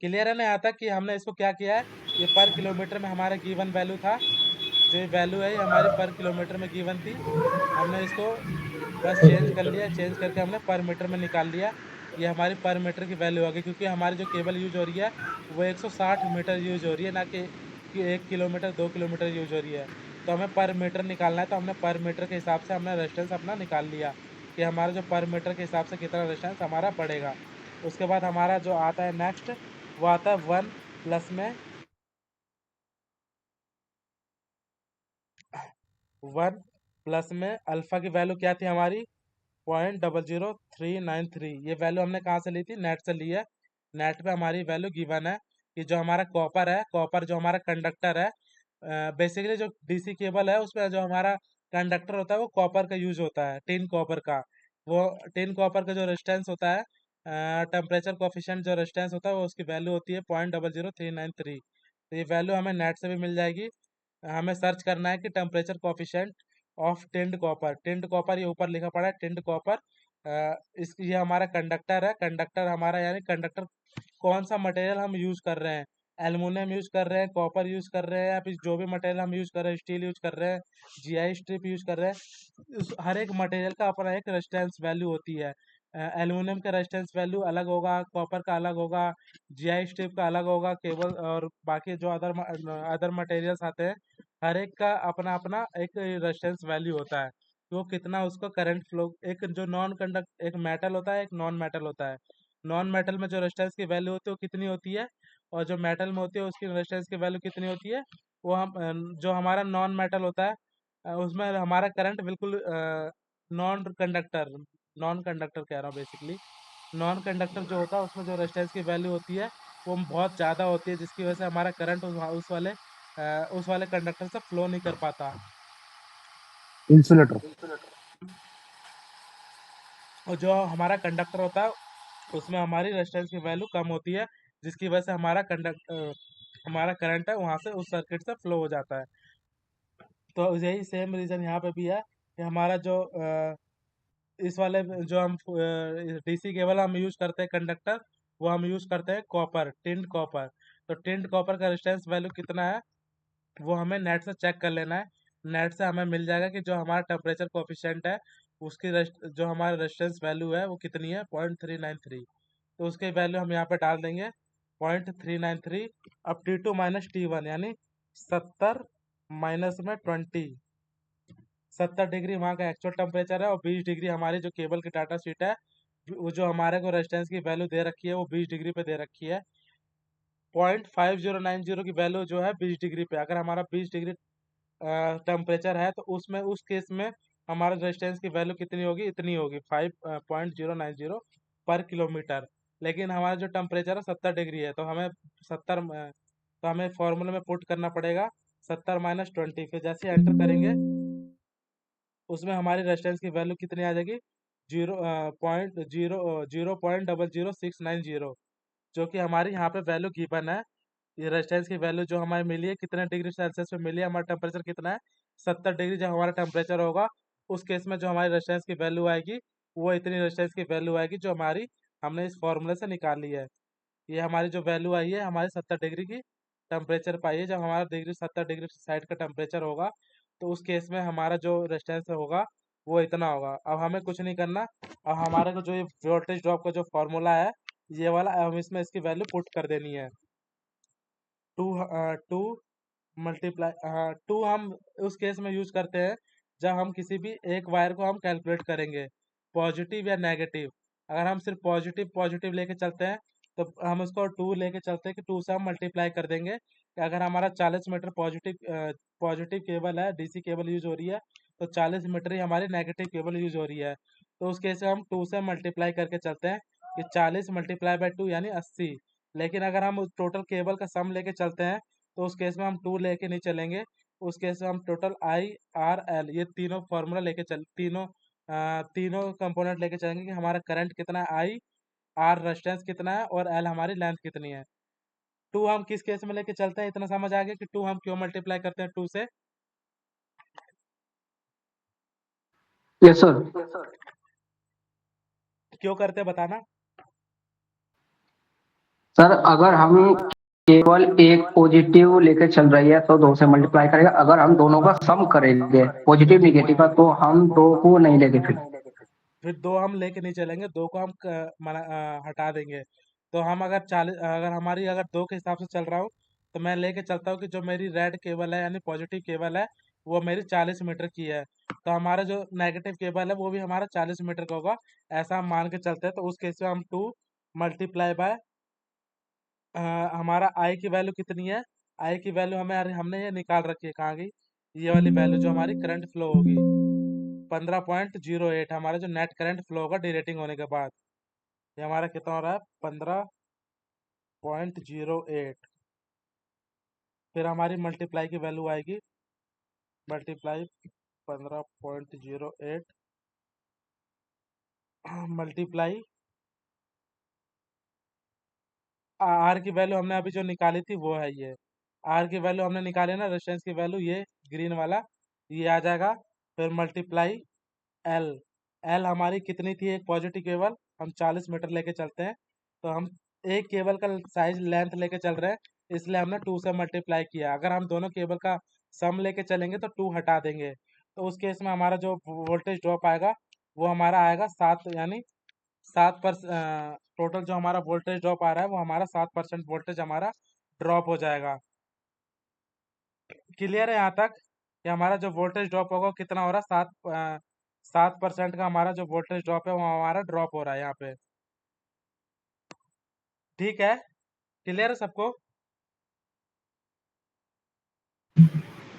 क्लियर है ना यहाँ तक, कि हमने इसको क्या किया है, ये पर किलोमीटर में हमारा गिवन वैल्यू था, जो ये वैल्यू है ये हमारी पर किलोमीटर में गिवन थी। हमने इसको बस चेंज कर लिया, चेंज करके हमने पर मीटर में निकाल लिया। ये हमारी पर मीटर की वैल्यू आ गई, क्योंकि हमारी जो केबल यूज हो रही है, वो 160 मीटर यूज हो रही है, ना कि 1 किलोमीटर 2 किलोमीटर यूज हो रही है। तो हमें पर मीटर निकालना है, तो हमने पर मीटर के हिसाब से हमने रेजिस्टेंस अपना निकाल लिया, कि हमारा जो पर मीटर के हिसाब से कितना रेजिस्टेंस हमारा बढ़ेगा। उसके बाद हमारा जो आता है नेक्स्ट, वो आता है 1 प्लस में 1 प्लस में अल्फा की वैल्यू क्या थी हमारी, 0.00393। ये वैल्यू हमने कहाँ से ली थी, नेट से ली है। नेट पे हमारी वैल्यू गिवन है, कि जो हमारा कॉपर है, कॉपर जो हमारा कंडक्टर है, बेसिकली जो डीसी केबल है, उसमें जो हमारा कंडक्टर होता है, वो कॉपर का यूज होता है, टिन कॉपर का। वो टिन कॉपर का जो रेजिस्टेंस होता है, टेम्परेचर कोफिशिएंट जो रेजिस्टेंस होता है, वो उसकी वैल्यू होती है 0.00393। तो ये वैल्यू हमें नेट से भी मिल जाएगी। हमें सर्च करना है कि temperature coefficient of tinned copper. Tinned copper ये ऊपर लिखा पड़ा है, टिंड कॉपर। इस ये हमारा कंडक्टर है, कंडक्टर हमारा, यानी कंडक्टर कौन सा मटेरियल हम यूज कर रहे हैं, एल्युमिनियम यूज कर रहे हैं, कॉपर यूज कर रहे हैं, या फिर जो भी मटेरियल हम यूज कर रहे हैं, स्टील यूज कर रहे हैं, जीआई स्ट्रिप यूज कर रहे हैं, हर एक मटेरियल का अपना एक रेजिस्टेंस वैल्यू होती है। एल्यूमिनियम का रेजिस्टेंस वैल्यू अलग होगा, कॉपर का अलग होगा, जीआई स्ट्रिप का अलग होगा, केबल और बाकी जो अदर मटेरियल्स आते हैं, हर एक का अपना अपना एक रेजिस्टेंस वैल्यू होता है। तो वो कितना उसको करंट फ्लो, एक जो नॉन कंडक्ट एक मेटल होता है, एक नॉन मेटल होता है। नॉन मेटल में जो रेजिस्टेंस की वैल्यू होती है वो कितनी होती है, और जो मेटल में होती है उसकी रेजिस्टेंस की वैल्यू कितनी होती है, वो हम जो हमारा नॉन मेटल होता है उसमें हमारा करंट बिल्कुल नॉन कंडक्टर नॉन कंडक्टर कह रहा हूँ बेसिकली, नॉन कंडक्टर जो होता है उसमें जो रेजिस्टेंस की वैल्यू होती है वो बहुत ज़्यादा होती है, जिसकी वजह से हमारा करंट उस वाले कंडक्टर से फ्लो नहीं कर पाता। इंसुलेटर। और जो हमारा कंडक्टर होता है उसमें हमारी रेजिस्टेंस की वैल्यू कम होती है, जिसकी वजह से हमारा करंट है वहाँ से उस सर्किट से फ्लो हो जाता है। तो यही सेम रीज़न यहाँ पे भी है कि हमारा जो इस वाले जो हम डीसी केबल हम यूज करते हैं कंडक्टर, वो हम यूज करते हैं कॉपर, टिंड कॉपर। तो टिंड कॉपर का रेजिस्टेंस वैल्यू कितना है वो हमें नेट से चेक कर लेना है। नेट से हमें मिल जाएगा कि जो हमारा टेम्परेचर कोफिशिएंट है उसकी जो हमारा रेजिस्टेंस वैल्यू है वो कितनी है, 0.393। तो उसकी वैल्यू हम यहाँ पे डाल देंगे 0.393। अब T2 माइनस T1 यानी 70 माइनस में 20, 70 डिग्री वहाँ का एक्चुअल टेम्परेचर है और 20 डिग्री हमारी जो केबल की डाटा शीट है वो जो हमारे को रेजिस्टेंस की वैल्यू दे रखी है वो 20 डिग्री पे दे रखी है। 0.5090 की वैल्यू जो है 20 डिग्री पे, अगर हमारा 20 डिग्री टेम्परेचर है तो उसमें उस केस में हमारा रेजिस्टेंस की वैल्यू कितनी होगी, इतनी होगी 5.090 पर किलोमीटर। लेकिन हमारा जो टेम्परेचर है 70 डिग्री है, तो हमें 70 तो हमें फॉर्मूले में पुट करना पड़ेगा 70 माइनस 20। फिर जैसे एंटर करेंगे उसमें हमारी रेजिस्टेंस की वैल्यू कितनी आ जाएगी, 0.00690, जो कि हमारी यहाँ पे वैल्यू गिवन है। ये रेजिस्टेंस की वैल्यू जो हमें मिली है कितने डिग्री सेल्सियस पे मिली है, हमारा टेम्परेचर कितना है 70 डिग्री। जब हमारा टेम्परेचर होगा उस केस में जो हमारी रेजिस्टेंस की वैल्यू आएगी वो इतनी रेजिस्टेंस की वैल्यू आएगी जो हमारी हमने इस फॉर्मूले से निकाली है। ये हमारी जो वैल्यू आई है हमारी 70 डिग्री की टेम्परेचर पाई है। जब हमारा 70 डिग्री साइड का टेम्परेचर होगा तो उस केस में हमारा जो रेजिस्टेंस होगा वो इतना होगा। अब हमें कुछ नहीं करना, अब हमारे को जो ये वोल्टेज ड्रॉप का जो फॉर्मूला है ये वाला, हम इसमें इसकी वैल्यू पुट कर देनी है। टू टू मल्टीप्लाई टू हम उस केस में यूज करते हैं जब हम किसी भी एक वायर को हम कैलकुलेट करेंगे पॉजिटिव या नेगेटिव। अगर हम सिर्फ पॉजिटिव पॉजिटिव लेके चलते हैं तो हम उसको 2 लेके चलते हैं कि 2 से हम मल्टीप्लाई कर देंगे कि अगर हमारा 40 मीटर पॉजिटिव केबल है, डीसी केबल यूज हो रही है, तो 40 मीटर ही हमारी नेगेटिव केबल यूज हो रही है। तो उस केस में हम 2 से मल्टीप्लाई करके चलते हैं कि 40 मल्टीप्लाई बाई 2 यानी 80। लेकिन अगर हम टोटल केबल का सम लेके चलते हैं तो उस केस में हम 2 लेके नहीं चलेंगे। उस केस में हम टोटल आई आर एल ये तीनों फार्मूला लेके चल तीनों कंपोनेंट लेके चलेंगे कि हमारा करंट कितना है, आई आर रेजिस्टेंस कितना है और एल हमारी लेंथ कितनी है। 2 हम किस केस में लेके चलते हैं, इतना समझ आ गया कि 2 हम क्यों मल्टीप्लाई करते हैं 2 से। Yes sir. क्यों करते हैं बताना। सर अगर हम केवल एक पॉजिटिव लेके चल रही है तो 2 से मल्टीप्लाई करेगा, अगर हम दोनों का सम करेंगे पॉजिटिव निगेटिव का तो हम 2 को नहीं लेंगे फिर 2 हम लेके नहीं चलेंगे, 2 को हम हटा देंगे। तो हम अगर हमारी अगर 2 के हिसाब से चल रहा हूँ तो मैं लेके चलता हूँ कि जो मेरी रेड केबल है यानी पॉजिटिव केबल है वो मेरी 40 मीटर की है, तो हमारा जो नेगेटिव केबल है वो भी हमारा 40 मीटर का होगा, ऐसा हम मान के चलते हैं। तो उस केस में हम 2 मल्टीप्लाई बाय हमारा आई की वैल्यू कितनी है, आई की वैल्यू हमने ये निकाल रखी है, कहाँ गई ये वाली वैल्यू जो हमारी करंट फ्लो होगी 15.08, हमारा जो नेट करंट फ्लो होगा डीरेटिंग होने के बाद ये हमारा कितना हो रहा है 15.08। फिर हमारी मल्टीप्लाई की वैल्यू आएगी, मल्टीप्लाई 15.08 मल्टीप्लाई आर की वैल्यू हमने अभी जो निकाली थी वो है ये, आर की वैल्यू हमने निकाली ना रेजिस्टेंस की वैल्यू, ये ग्रीन वाला ये आ जाएगा। फिर मल्टीप्लाई एल, एल हमारी कितनी थी, एक पॉजिटिव केबल हम 40 मीटर लेके चलते हैं, तो हम एक केबल का साइज लेंथ लेके चल रहे हैं इसलिए हमने 2 से मल्टीप्लाई किया। अगर हम दोनों केबल का सम लेके चलेंगे तो 2 हटा देंगे, तो उस केस में हमारा जो वोल्टेज ड्रॉप आएगा वो हमारा आएगा 7 यानी टोटल जो हमारा वोल्टेज ड्रॉप आ रहा है वो हमारा 7% वोल्टेज हमारा ड्रॉप हो जाएगा। क्लियर है यहाँ तक कि हमारा जो वोल्टेज ड्रॉप होगा वो कितना हो रहा है? 7% का हमारा जो वोल्टेज ड्रॉप है वो हमारा ड्रॉप हो रहा है यहाँ पे। ठीक है, क्लियर है सबको?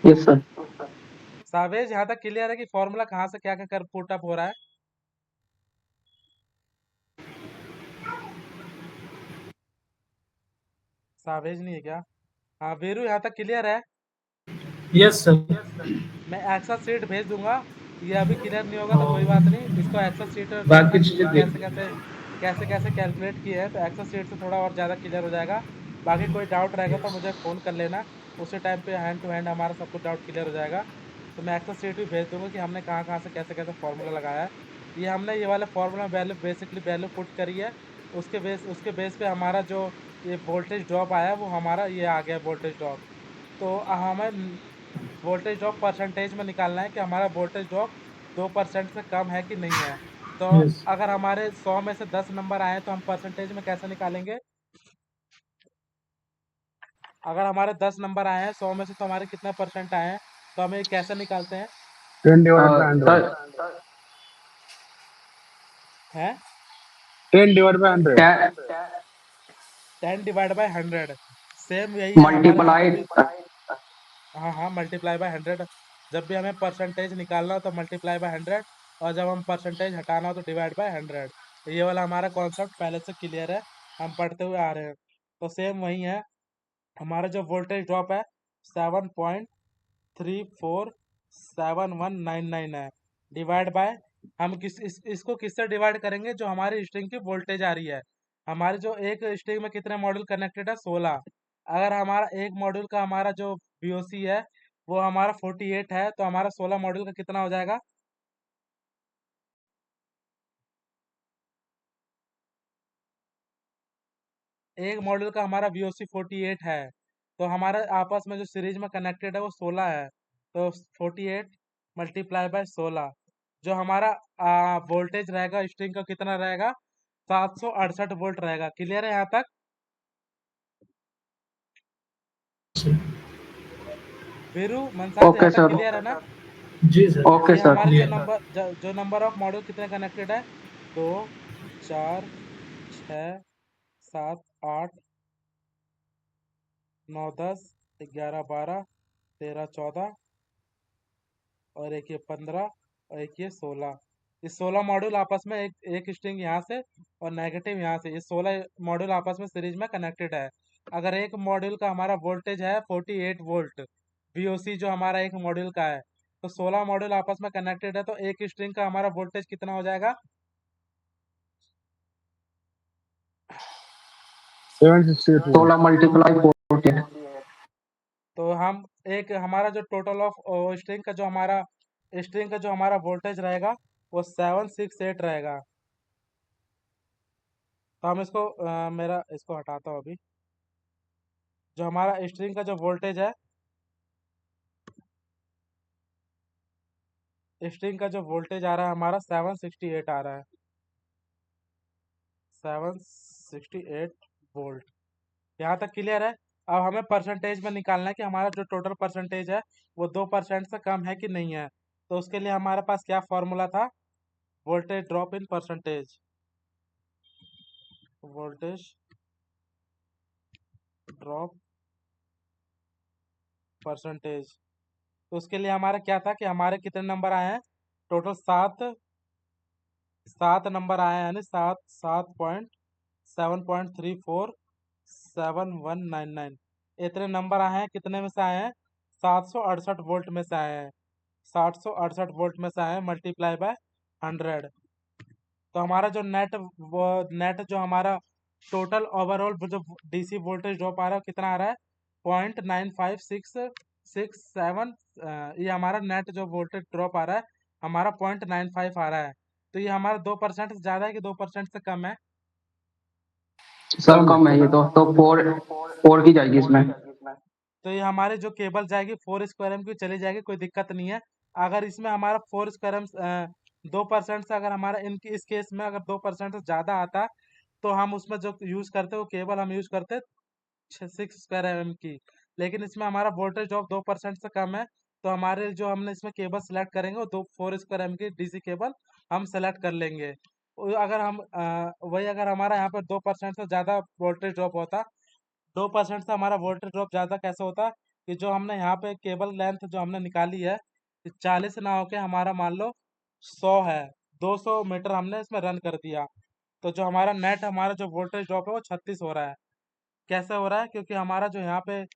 Yes sir. सावेज यहाँ तक क्लियर है कि फॉर्मूला कहाँ से क्या क्या कर पुट अप हो रहा है? सावेज नहीं है क्या? हाँ वीरू, यहाँ तक क्लियर है? Yes sir. मैं एक्सेल शीट भेज दूंगा, ये अभी क्लियर नहीं होगा तो कोई बात नहीं, इसको एक्सेल शीट में बाकी देखना कि चीजें देख कैसे कैसे कैलकुलेट किए हैं, तो एक्सेल शीट से थोड़ा और ज़्यादा क्लियर हो जाएगा। बाकी कोई डाउट रहेगा तो मुझे फ़ोन कर लेना, उसी टाइम पे हैंड टू हैंड हमारा सब कुछ डाउट क्लियर हो जाएगा। तो मैं एक्सेल शीट भी भेज दूंगा कि हमने कहाँ कहाँ से कैसे कैसे फॉर्मूला लगाया है। ये हमने ये वाले formula value basically value put करी है, उसके बेस पे हमारा जो ये वोल्टेज ड्रॉप आया है वो हमारा ये आ गया वोल्टेज ड्रॉप। तो हमें वोल्टेज ड्रॉप परसेंटेज में निकालना है कि हमारा वोल्टेज ड्रॉप 2% से कम है कि नहीं है। तो यस अगर हमारे 100 में से 10 नंबर आए तो हम परसेंटेज में कैसे निकालेंगे? अगर हमारे 10 नंबर आए हैं 100 में से, तो हमारे कितना परसेंट आए हैं, तो हमें कैसे निकालते हैं? 10 divided by 100. सर हैं 10 divided by 100. 10 divide by 100, same यही है हमारे यहाँ पे मल्टीप्लाई। भी। हाँ हाँ, मल्टीप्लाई बाय 100। जब भी हमें परसेंटेज निकालना हो तो मल्टीप्लाई बाय 100, और जब हम परसेंटेज हटाना हो तो डिवाइड बाय 100। ये वाला हमारा कॉन्सेप्ट पहले से क्लियर है, हम पढ़ते हुए आ रहे हैं। तो सेम वही है, हमारा जो वोल्टेज ड्रॉप है 7.347199 है, डिवाइड बाय हम इसको किससे डिवाइड करेंगे? जो हमारी स्ट्रिंग की वोल्टेज आ रही है। हमारे जो एक स्ट्रिंग में कितने मॉड्यूल कनेक्टेड है? 16। अगर हमारा एक मॉड्यूल का हमारा जो बीओसी है वो हमारा 48 है, तो हमारा 16 मॉड्यूल का कितना हो जाएगा? एक मॉड्यूल का हमारा VOC 48 है, तो हमारे आपस में जो सीरीज में कनेक्टेड है वो 16 है। तो 48 मल्टीप्लाई बाय 16, जो हमारा वोल्टेज रहेगा स्ट्रिंग का कितना रहेगा? 768 वोल्ट रहेगा। क्लियर है यहाँ तक? वीरू मनसाज, ओके यहाँ तक सर। क्लियर है ना? जी सर। ओके ये सर। हमारे क्लियर। जो नंबर ऑफ मॉड्यूल कितने कनेक्टेड है? 2, 4, 6, 7, 8, 9, 10, 11, 12, 13, 14, और एक ये 15, और एक ये 16। ये 16 मॉड्यूल आपस में एक स्ट्रिंग यहाँ से और नेगेटिव यहाँ से, ये 16 मॉड्यूल आपस में सीरीज में कनेक्टेड है। अगर एक मॉड्यूल का हमारा वोल्टेज है 48 वोल्ट, VOC जो हमारा एक मॉड्यूल का है, तो 16 मॉड्यूल आपस में कनेक्टेड है, तो एक स्ट्रिंग का हमारा वोल्टेज कितना हो जाएगा? 768 volt. 16 मल्टीप्लाई 48। तो हम एक हमारा जो टोटल ऑफ स्ट्रिंग का जो हमारा वोल्टेज रहेगा वो 768 रहेगा। तो हम इसको मेरा इसको हटाता हूँ अभी। जो हमारा स्ट्रिंग का जो वोल्टेज है, स्ट्रिंग का जो वोल्टेज आ रहा है हमारा 768 आ रहा है, 768 वोल्ट। यहाँ तक क्लियर है? अब हमें परसेंटेज में निकालना है कि हमारा जो टोटल परसेंटेज है वो 2% से कम है कि नहीं है। तो उसके लिए हमारे पास क्या फॉर्मूला था? Voltage drop in percentage, voltage drop percentage. तो उसके लिए हमारा क्या था कि हमारे कितने नंबर आए हैं? टोटल 7 नंबर आए हैं, यानी 7.7.347199 इतने नंबर आए हैं। कितने में से आए हैं? 768 वोल्ट में से आए हैं, 768 वोल्ट में से आए हैं, मल्टीप्लाई बाय 100। तो हमारा जो नेट जो हमारा टोटल ओवरऑल जो DC वोल्टेज ड्रॉप आ रहा है कितना आ रहा है? 0.95667। ये हमारा नेट जो वोल्टेज ड्रॉप आ रहा है हमारा 0.95 आ रहा है। तो ये हमारा 2% से ज़्यादा है कि 2% से कम है? सर कम है ये तो 4 की जाएगी इसमें। तो ये हमारे जो केबल जाएगी 4 स्क्वायर एम की चली जाएगी, कोई दिक्कत नहीं है। अगर इसमें हमारा 4 स्क्वायर एम 2% से अगर हमारा इनकी इस केस में अगर 2% से ज़्यादा आता तो हम उसमें जो यूज़ करते वो केबल हम यूज़ करते 6 स्क्वायर mm की। लेकिन इसमें हमारा वोल्टेज ड्रॉप 2% से कम है, तो हमारे जो हमने इसमें केबल सेलेक्ट करेंगे वो 4 स्क्वायर की डीसी केबल हम सेलेक्ट कर लेंगे। अगर हम वही अगर हमारा यहाँ पर 2% से ज़्यादा वोल्टेज ड्रॉप होता, 2% से हमारा वोल्टेज ड्रॉप ज़्यादा कैसे होता कि जो हमने यहाँ पे केबल लेंथ जो हमने निकाली है 40 ना होके हमारा मान लो 100 है, 200 मीटर हमने इसमें रन कर दिया, तो जो हमारा नेट हमारा जो वोल्टेज ड्रॉप है वो 36 हो रहा है। कैसे हो रहा है? क्योंकि हमारा जो यहाँ पे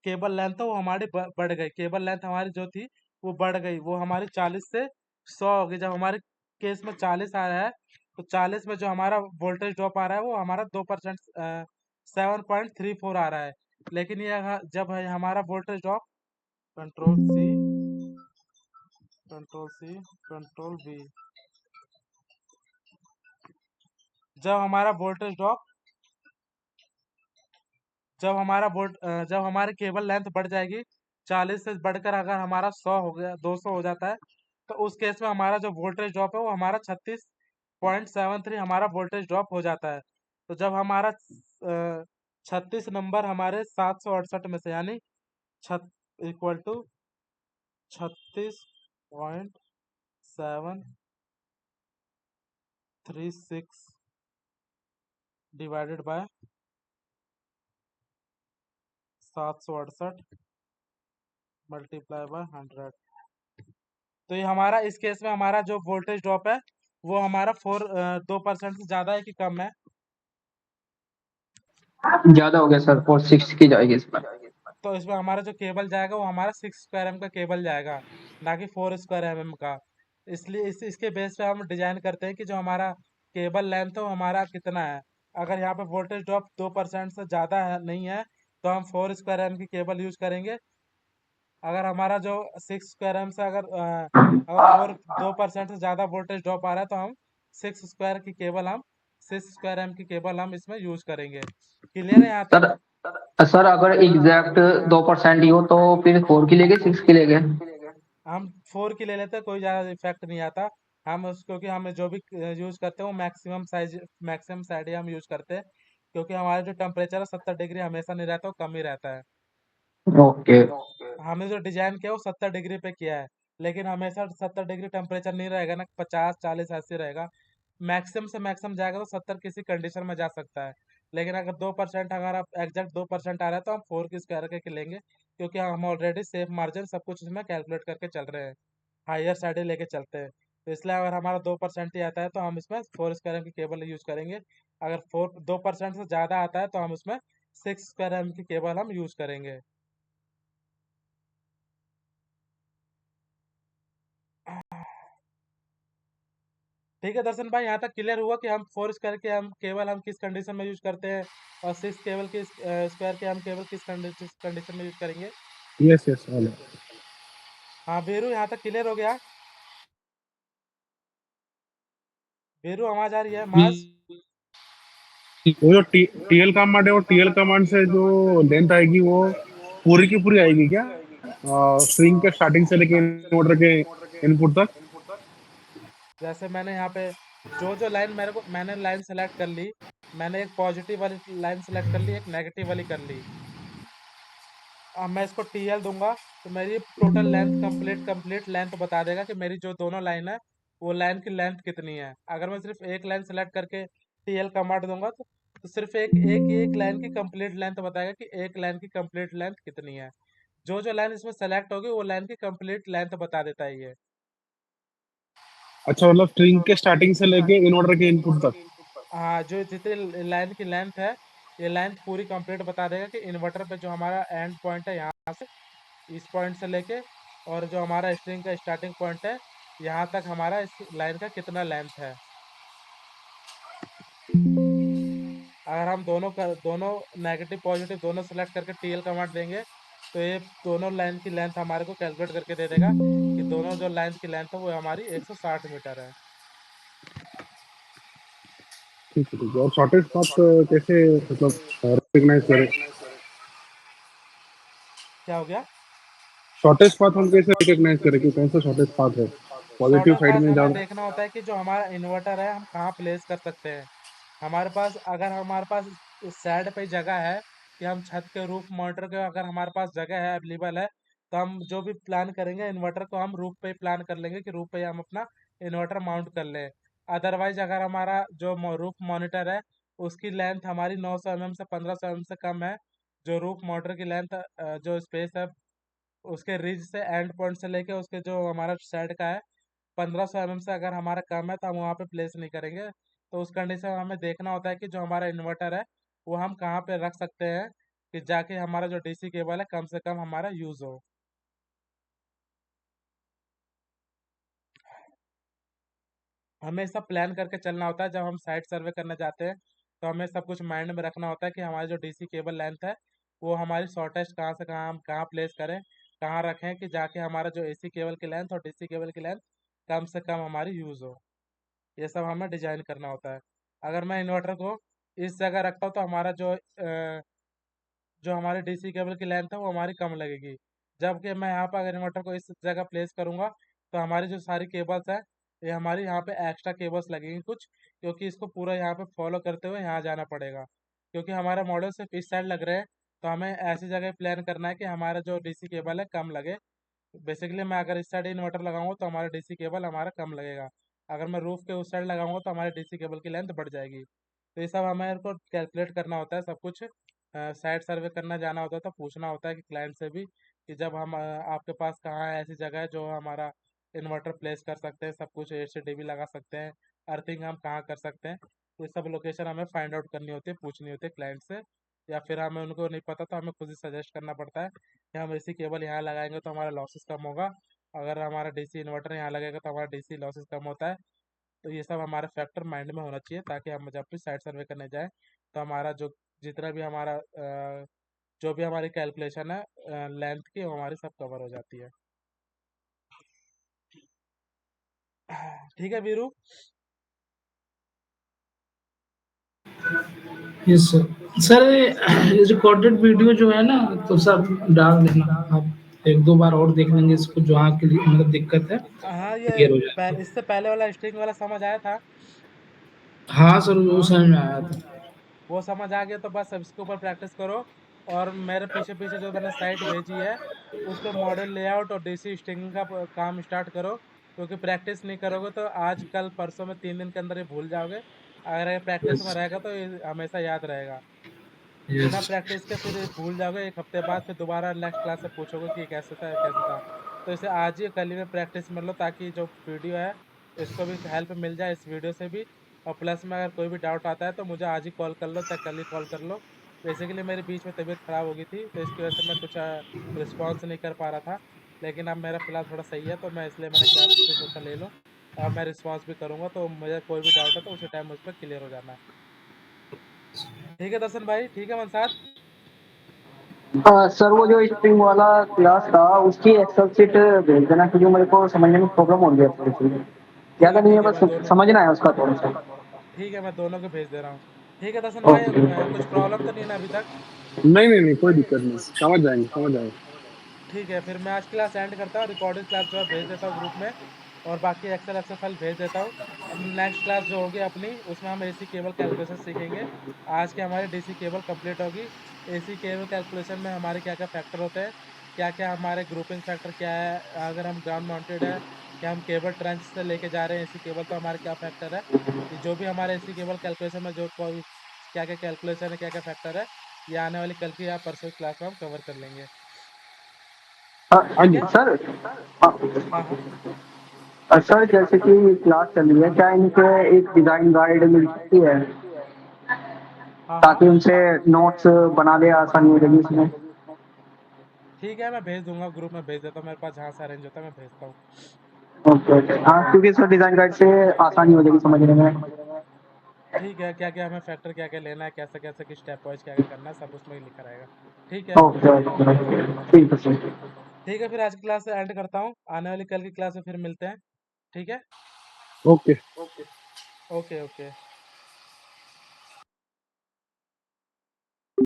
केबल लेंथ है वो हमारी बढ़ गई, केबल लेंथ हमारी जो थी वो बढ़ गई, वो हमारी 40 से 100 हो गई। जब हमारे केस में 40 आ रहा है तो 40 में जो हमारा वोल्टेज ड्रॉप आ रहा है वो हमारा 2% 7.34 आ रहा है। लेकिन ये जब है हमारा voltage drop control C control V, जब हमारा वोल्टेज ड्रॉप जब हमारी केबल लेंथ बढ़ जाएगी 40 से बढ़कर अगर हमारा 100 हो गया 200 हो जाता है, तो उस केस में हमारा जो वोल्टेज ड्रॉप है वो हमारा 36.73 हमारा वोल्टेज ड्रॉप हो जाता है। तो जब हमारा 36 नंबर हमारे 768 में से यानी equal to 36.736 divided by 768 multiply by 100, तो ये हमारा इस केस में हमारा जो वोल्टेज ड्रॉप है वो हमारा 2% से ज़्यादा है कि कम है? ज्यादा हो गया सर, 4 6 की जाएगी इस पर। तो इसमें हमारा जो केबल जाएगा वो हमारा 6 स्क्वायर का केबल जाएगा, ना कि 4 स्क्वायर का। इसलिए इसके बेस पे हम डिजाइन करते हैं कि जो हमारा केबल लेंथ है वो हमारा कितना है। अगर यहाँ पे वोल्टेज ड्रॉप 2% से ज़्यादा है नहीं है तो हम 4 स्क्वायर की केबल यूज करेंगे। अगर हमारा जो 6 स्क्वायर से अगर 2% से ज़्यादा वोल्टेज ड्रॉप आ रहा है तो हम 6 स्क्वायर की केबल हम इसमें यूज करेंगे। क्लियर है यहाँ तक? सर सर अगर एग्जैक्ट 2% ही हो तो फिर 4 की लेंगे 6 की लेंगे? हम 4 की ले लेते हैं, कोई ज़्यादा इफेक्ट नहीं आता। हम क्योंकि हम जो भी यूज़ करते हैं वो मैक्सिमम साइड ही हम यूज़ करते हैं, क्योंकि हमारा जो टेम्परेचर है 70 डिग्री हमेशा नहीं रहता, वो कम ही रहता है। ओके। हमने जो डिजाइन किया वो 70 डिग्री पे किया है, लेकिन हमेशा 70 डिग्री टेम्परेचर नहीं रहेगा ना, 50 40 ऐसे रहेगा। मैक्सिमम से मैक्सिमम जाएगा तो 70 किसी कंडीशन में जा सकता है। लेकिन अगर 2% अगर आप एग्जैक्ट 2% आ रहा है तो हम 4 की स्क्वायर के लेंगे, क्योंकि हम ऑलरेडी सेफ मार्जिन सब कुछ इसमें कैलकुलेट करके चल रहे हैं, हायर साइड ही लेके चलते हैं। तो इसलिए अगर हमारा 2% ही आता है तो हम इसमें 4 स्क्वायर की केबल यूज करेंगे। अगर 2% से ज़्यादा आता है तो हम उसमें 6 स्क्वायर की केबल हम यूज करेंगे। ठीक है दर्शन भाई, यहाँ तक क्लियर हुआ कि हम 4 स्क्वायर के हम केबल हम किस कंडीशन में यूज करते हैं और 6 स्क्वायर के हम केबल किस कंडीशन में यूज करेंगे। Yes yes all. हाँ बीरू, यहाँ तक क्लियर हो गया? बीरू आवाज आ रही है? माज वो जो टीएल कमांड है, वो टीएल कमांड से जो लेंथ आएगी वो पूरी की पूरी आएगी क्या, स्ट्रिंग के स्टार्टिंग से लेके इन्वर्टर के इनपुट तक? जैसे मैंने यहाँ पे जो जो लाइन मैंने लाइन सेलेक्ट कर ली, मैंने एक पॉजिटिव वाली लाइन सेलेक्ट कर ली, एक नेगेटिव वाली कर ली। अब मैं इसको टीएल दूंगा तो मेरी टोटल लेंथ कंप्लीट लेंथ बता देगा कि मेरी जो दोनों लाइन है वो लाइन की लेंथ कितनी है। अगर मैं सिर्फ एक लाइन सेलेक्ट करके टीएल कमांड दूंगा तो सिर्फ एक लाइन की कंप्लीट लेंथ बताएगा कि एक लाइन की कंप्लीट लेंथ कितनी है। जो जो लाइन इसमें सेलेक्ट होगी वो लाइन की कंप्लीट लेंथ बता देता है ये। अच्छा, मतलब स्ट्रिंग के स्टार्टिंग से लेके इन्वर्टर के इनपुट तक? हाँ, जो जितनी लाइन की लेंथ है ये लेंथ पूरी कंप्लीट बता देगा कि इन्वर्टर पे जो हमारा एंड पॉइंट है यहाँ से इस पॉइंट से लेके और जो हमारा स्ट्रिंग का स्टार्टिंग पॉइंट है यहाँ तक हमारा इस लाइन का कितना लेंथ है। अगर हम दोनों नेगेटिव पॉजिटिव दोनों सेलेक्ट करके टीएल कमांड देंगे तो ये दोनों लाइन की लेंथ हमारे को कैलकुलेट करके दे देगा कि दोनों जो लाइन की लेंथ है वो हमारी 160 मीटर है। ठीक है ठीक है। और शॉर्टेज पाथ कैसे मतलब रिकॉग्नाइज करें? क्या हो गया? शॉर्टेज पाथ हम कैसे रिकॉग्नाइज करें कि कौन सा शॉर्टेज पाथ है पॉजिटिव सॉर्टर साइड क्लास में में हमें ज़्यादा। देखना होता है कि जो हमारा इन्वर्टर है हम कहाँ प्लेस कर सकते हैं। हमारे पास अगर हमारे पास साइड पे जगह है कि हम छत के रूफ मॉनिटर के अगर हमारे पास जगह है अवेलेबल है, तो हम जो भी प्लान करेंगे इन्वर्टर को हम रूफ पे ही प्लान कर लेंगे कि रूफ पे ही हम अपना इन्वर्टर माउंट कर लें। अदरवाइज अगर हमारा जो रूफ मॉनिटर है उसकी लेंथ हमारी 900 mm से 1500 mm से कम है, जो रूफ मॉनिटर की लेंथ जो स्पेस है उसके रिज से एंड पॉइंट से लेके उसके जो हमारा साइड का है 1500 mm से अगर हमारा कम है तो हम वहाँ पे प्लेस नहीं करेंगे। तो उस कंडीशन में हमें देखना होता है कि जो हमारा इन्वर्टर है वो हम कहाँ पे रख सकते हैं कि जाके हमारा जो डीसी केबल है कम से कम हमारा यूज हो। हमें सब प्लान करके चलना होता है जब हम साइट सर्वे करने जाते हैं, तो हमें सब कुछ माइंड में रखना होता है कि हमारी जो डीसी केबल लेंथ है वो हमारी शॉर्टेस्ट कहाँ से कहाँ हम कहाँ प्लेस करें, कहाँ रखें कि जाके हमारा जो एसी केबल की लेंथ और डीसी केबल की लेंथ कम से कम हमारी यूज़ हो। ये सब हमें डिजाइन करना होता है। अगर मैं इन्वर्टर को इस जगह रखता हूँ तो हमारा जो हमारी डीसी केबल की लेंथ है वो हमारी कम लगेगी। जबकि मैं यहाँ पर अगर इन्वर्टर को इस जगह प्लेस करूँगा तो हमारी जो सारी केबल्स हैं ये हमारी यहाँ पे एक्स्ट्रा केबल्स लगेंगी कुछ, क्योंकि इसको पूरा यहाँ पे फॉलो करते हुए यहाँ जाना पड़ेगा। क्योंकि हमारा मॉडल सिर्फ इस साइड लग रहे हैं, तो हमें ऐसी जगह प्लान करना है कि हमारा जो डीसी केबल है कम लगे। बेसिकली मैं अगर इस साइड इन्वर्टर लगाऊंगा तो हमारा डीसी केबल हमारा कम लगेगा। अगर मैं रूफ के उस साइड लगाऊंगा तो हमारे डीसी केबल की लेंथ बढ़ जाएगी। तो ये सब हमें को कैलकुलेट करना होता है सब कुछ। साइट सर्वे करना जाना होता है तो पूछना होता है कि क्लाइंट से भी कि जब हम आपके पास कहाँ है ऐसी जगह है जो हमारा इन्वर्टर प्लेस कर सकते हैं, सब कुछ एचडीबी भी लगा सकते हैं, अर्थिंग हम कहाँ कर सकते हैं। तो ये सब लोकेशन हमें फाइंड आउट करनी होती है, पूछनी होती है क्लाइंट से। या फिर हमें उनको नहीं पता तो हमें खुद ही सजेस्ट करना पड़ता है कि हम एसी केबल यहाँ लगाएंगे तो हमारा लॉसेस कम होगा, अगर हमारा डीसी इन्वर्टर यहाँ लगेगा तो हमारा डीसी लॉसेस कम होता है। तो ये सब हमारा फैक्टर माइंड में होना चाहिए ताकि हम जब भी साइट सर्वे करने जाएं तो हमारा जो जितना भी हमारा जो भी हमारी कैलकुलेशन है लेंथ की वो हमारी सब कवर हो जाती है। ठीक है Veeru. Yes sir. Sir recorded video जो है ना तो सब डाल देना आप, एक दो बार और देख लेंगे इसको, जहाँ के लिए मतलब दिक्कत है हाँ क्लियर हो जाएगा। इससे पहले वाला स्ट्रिंग वाला समझ आया था। हाँ सर वो समझ में आया था। वो समझ आ गया तो बस अब इसके ऊपर प्रैक्टिस करो। और मेरे पीछे पीछे जो मैंने साइट भेजी है उस पर मॉडल लेआउट और डीसी स्ट्रिंग का काम स्टार्ट करो, क्योंकि प्रैक्टिस नहीं करोगे तो आज कल परसों में 3 दिन के अंदर ये भूल जाओगे। अगर ये प्रैक्टिस में यस रहेगा तो ये हमेशा याद रहेगा। बिना यस। प्रैक्टिस के फिर ये भूल जाओगे, एक हफ्ते बाद फिर दोबारा नेक्स्ट क्लास से पूछोगे कि ये कैसे था कैसे था। तो इसे आज ही कल ही में प्रैक्टिस में लो ताकि जो वीडियो है इसको भी हेल्प मिल जाए इस वीडियो से भी। और प्लस में अगर कोई भी डाउट आता है तो मुझे आज ही कॉल कर लो चाहे कल ही कॉल कर लो। बेसिकली मेरे बीच में तबीयत ख़राब हो गई थी तो इसकी वजह से मैं कुछ रिस्पॉन्स नहीं कर पा रहा था। लेकिन अब मेरा फ़िलहाल थोड़ा सही है तो मैं इसलिए मैंने क्या फिर सोचा ले लो। अब मैं रिस्पॉन्स भी करूँगा तो मुझे कोई भी डाउट है तो उसी टाइम मुझ पर क्लियर हो जाना है। ठीक है दर्शन भाई, ठीक है मनसार। सर वो जो स्प्रिंग वाला क्लास था उसकी एक्सेल शीट भेज देना, क्योंकि मेरे को समझने में प्रॉब्लम हो रही है थोड़ी सी। ज्यादा नहीं है, ठीक है बस मैं दोनों समझना है उसका थोड़ा सा। ठीक है मैं दोनों को भेज दे रहा हूँ। ठीक है दर्शन भाई, ओके। कुछ प्रॉब्लम तो नहीं है ना अभी तक? नहीं नहीं नहीं, कोई दिक्कत नहीं, समझ जाएंगे समझ जाएंगे। ठीक है फिर मैं आज क्लास एंड करता हूँ, रिकॉर्डेड क्लास जो है भेज देता हूँ ग्रुप में। और बाकी एक्सेल एक्सेल फाइल भेज देता हूँ। अब नेक्स्ट क्लास जो होगी अपनी उसमें हम एसी केबल कैलकुलेशन सीखेंगे। आज की हमारी डीसी केबल कंप्लीट होगी। एसी केबल कैलकुलेशन में हमारे क्या क्या फैक्टर होते हैं, क्या क्या हमारे ग्रुपिंग फैक्टर क्या है, अगर हम ग्राउंड माउंटेड है क्या हम केबल ट्रंच से लेके जा रहे हैं एसी केबल तो हमारे क्या फैक्टर है। ये जो भी हमारे एसी केबल कैलकुलेशन में जो क्या क्या कैलकुलेशन है क्या क्या फैक्टर है, ये आने वाली कल की या परसों की क्लास में हम कवर कर लेंगे। हाँ ठीक जी है। सर। हाँ। हाँ हाँ सर जैसे कि क्लास चल रही है, क्या इनके एक डिजाइन गाइड मिल सकती है हाँ हाँ ताकि उनसे नोट्स बना ले, आसानी हो जाएगी इसमें। ठीक है मैं भेज दूंगा, ग्रुप में भेज देता हूँ, मेरे पास जहाँ से अरेंज होता है मैं भेजता हूँ। ओके ओके, हाँ क्योंकि सर डिजाइन गाइड से आसानी हो जाएगी समझने में। ठीक है, क्या क्या हमें फैक्टर क्या क्या लेना है, कैसे कैसे कि स्टेप वाइज क्या क्या करना है सब उसमें ही लिखा रहेगा। ठीक है। ओके ओके ओके, ठीक है सर। ठीक है फिर आज की क्लास एंड करता हूँ, आने वाली कल की क्लास में फिर मिलते हैं। ठीक है। ओके। Okay okay.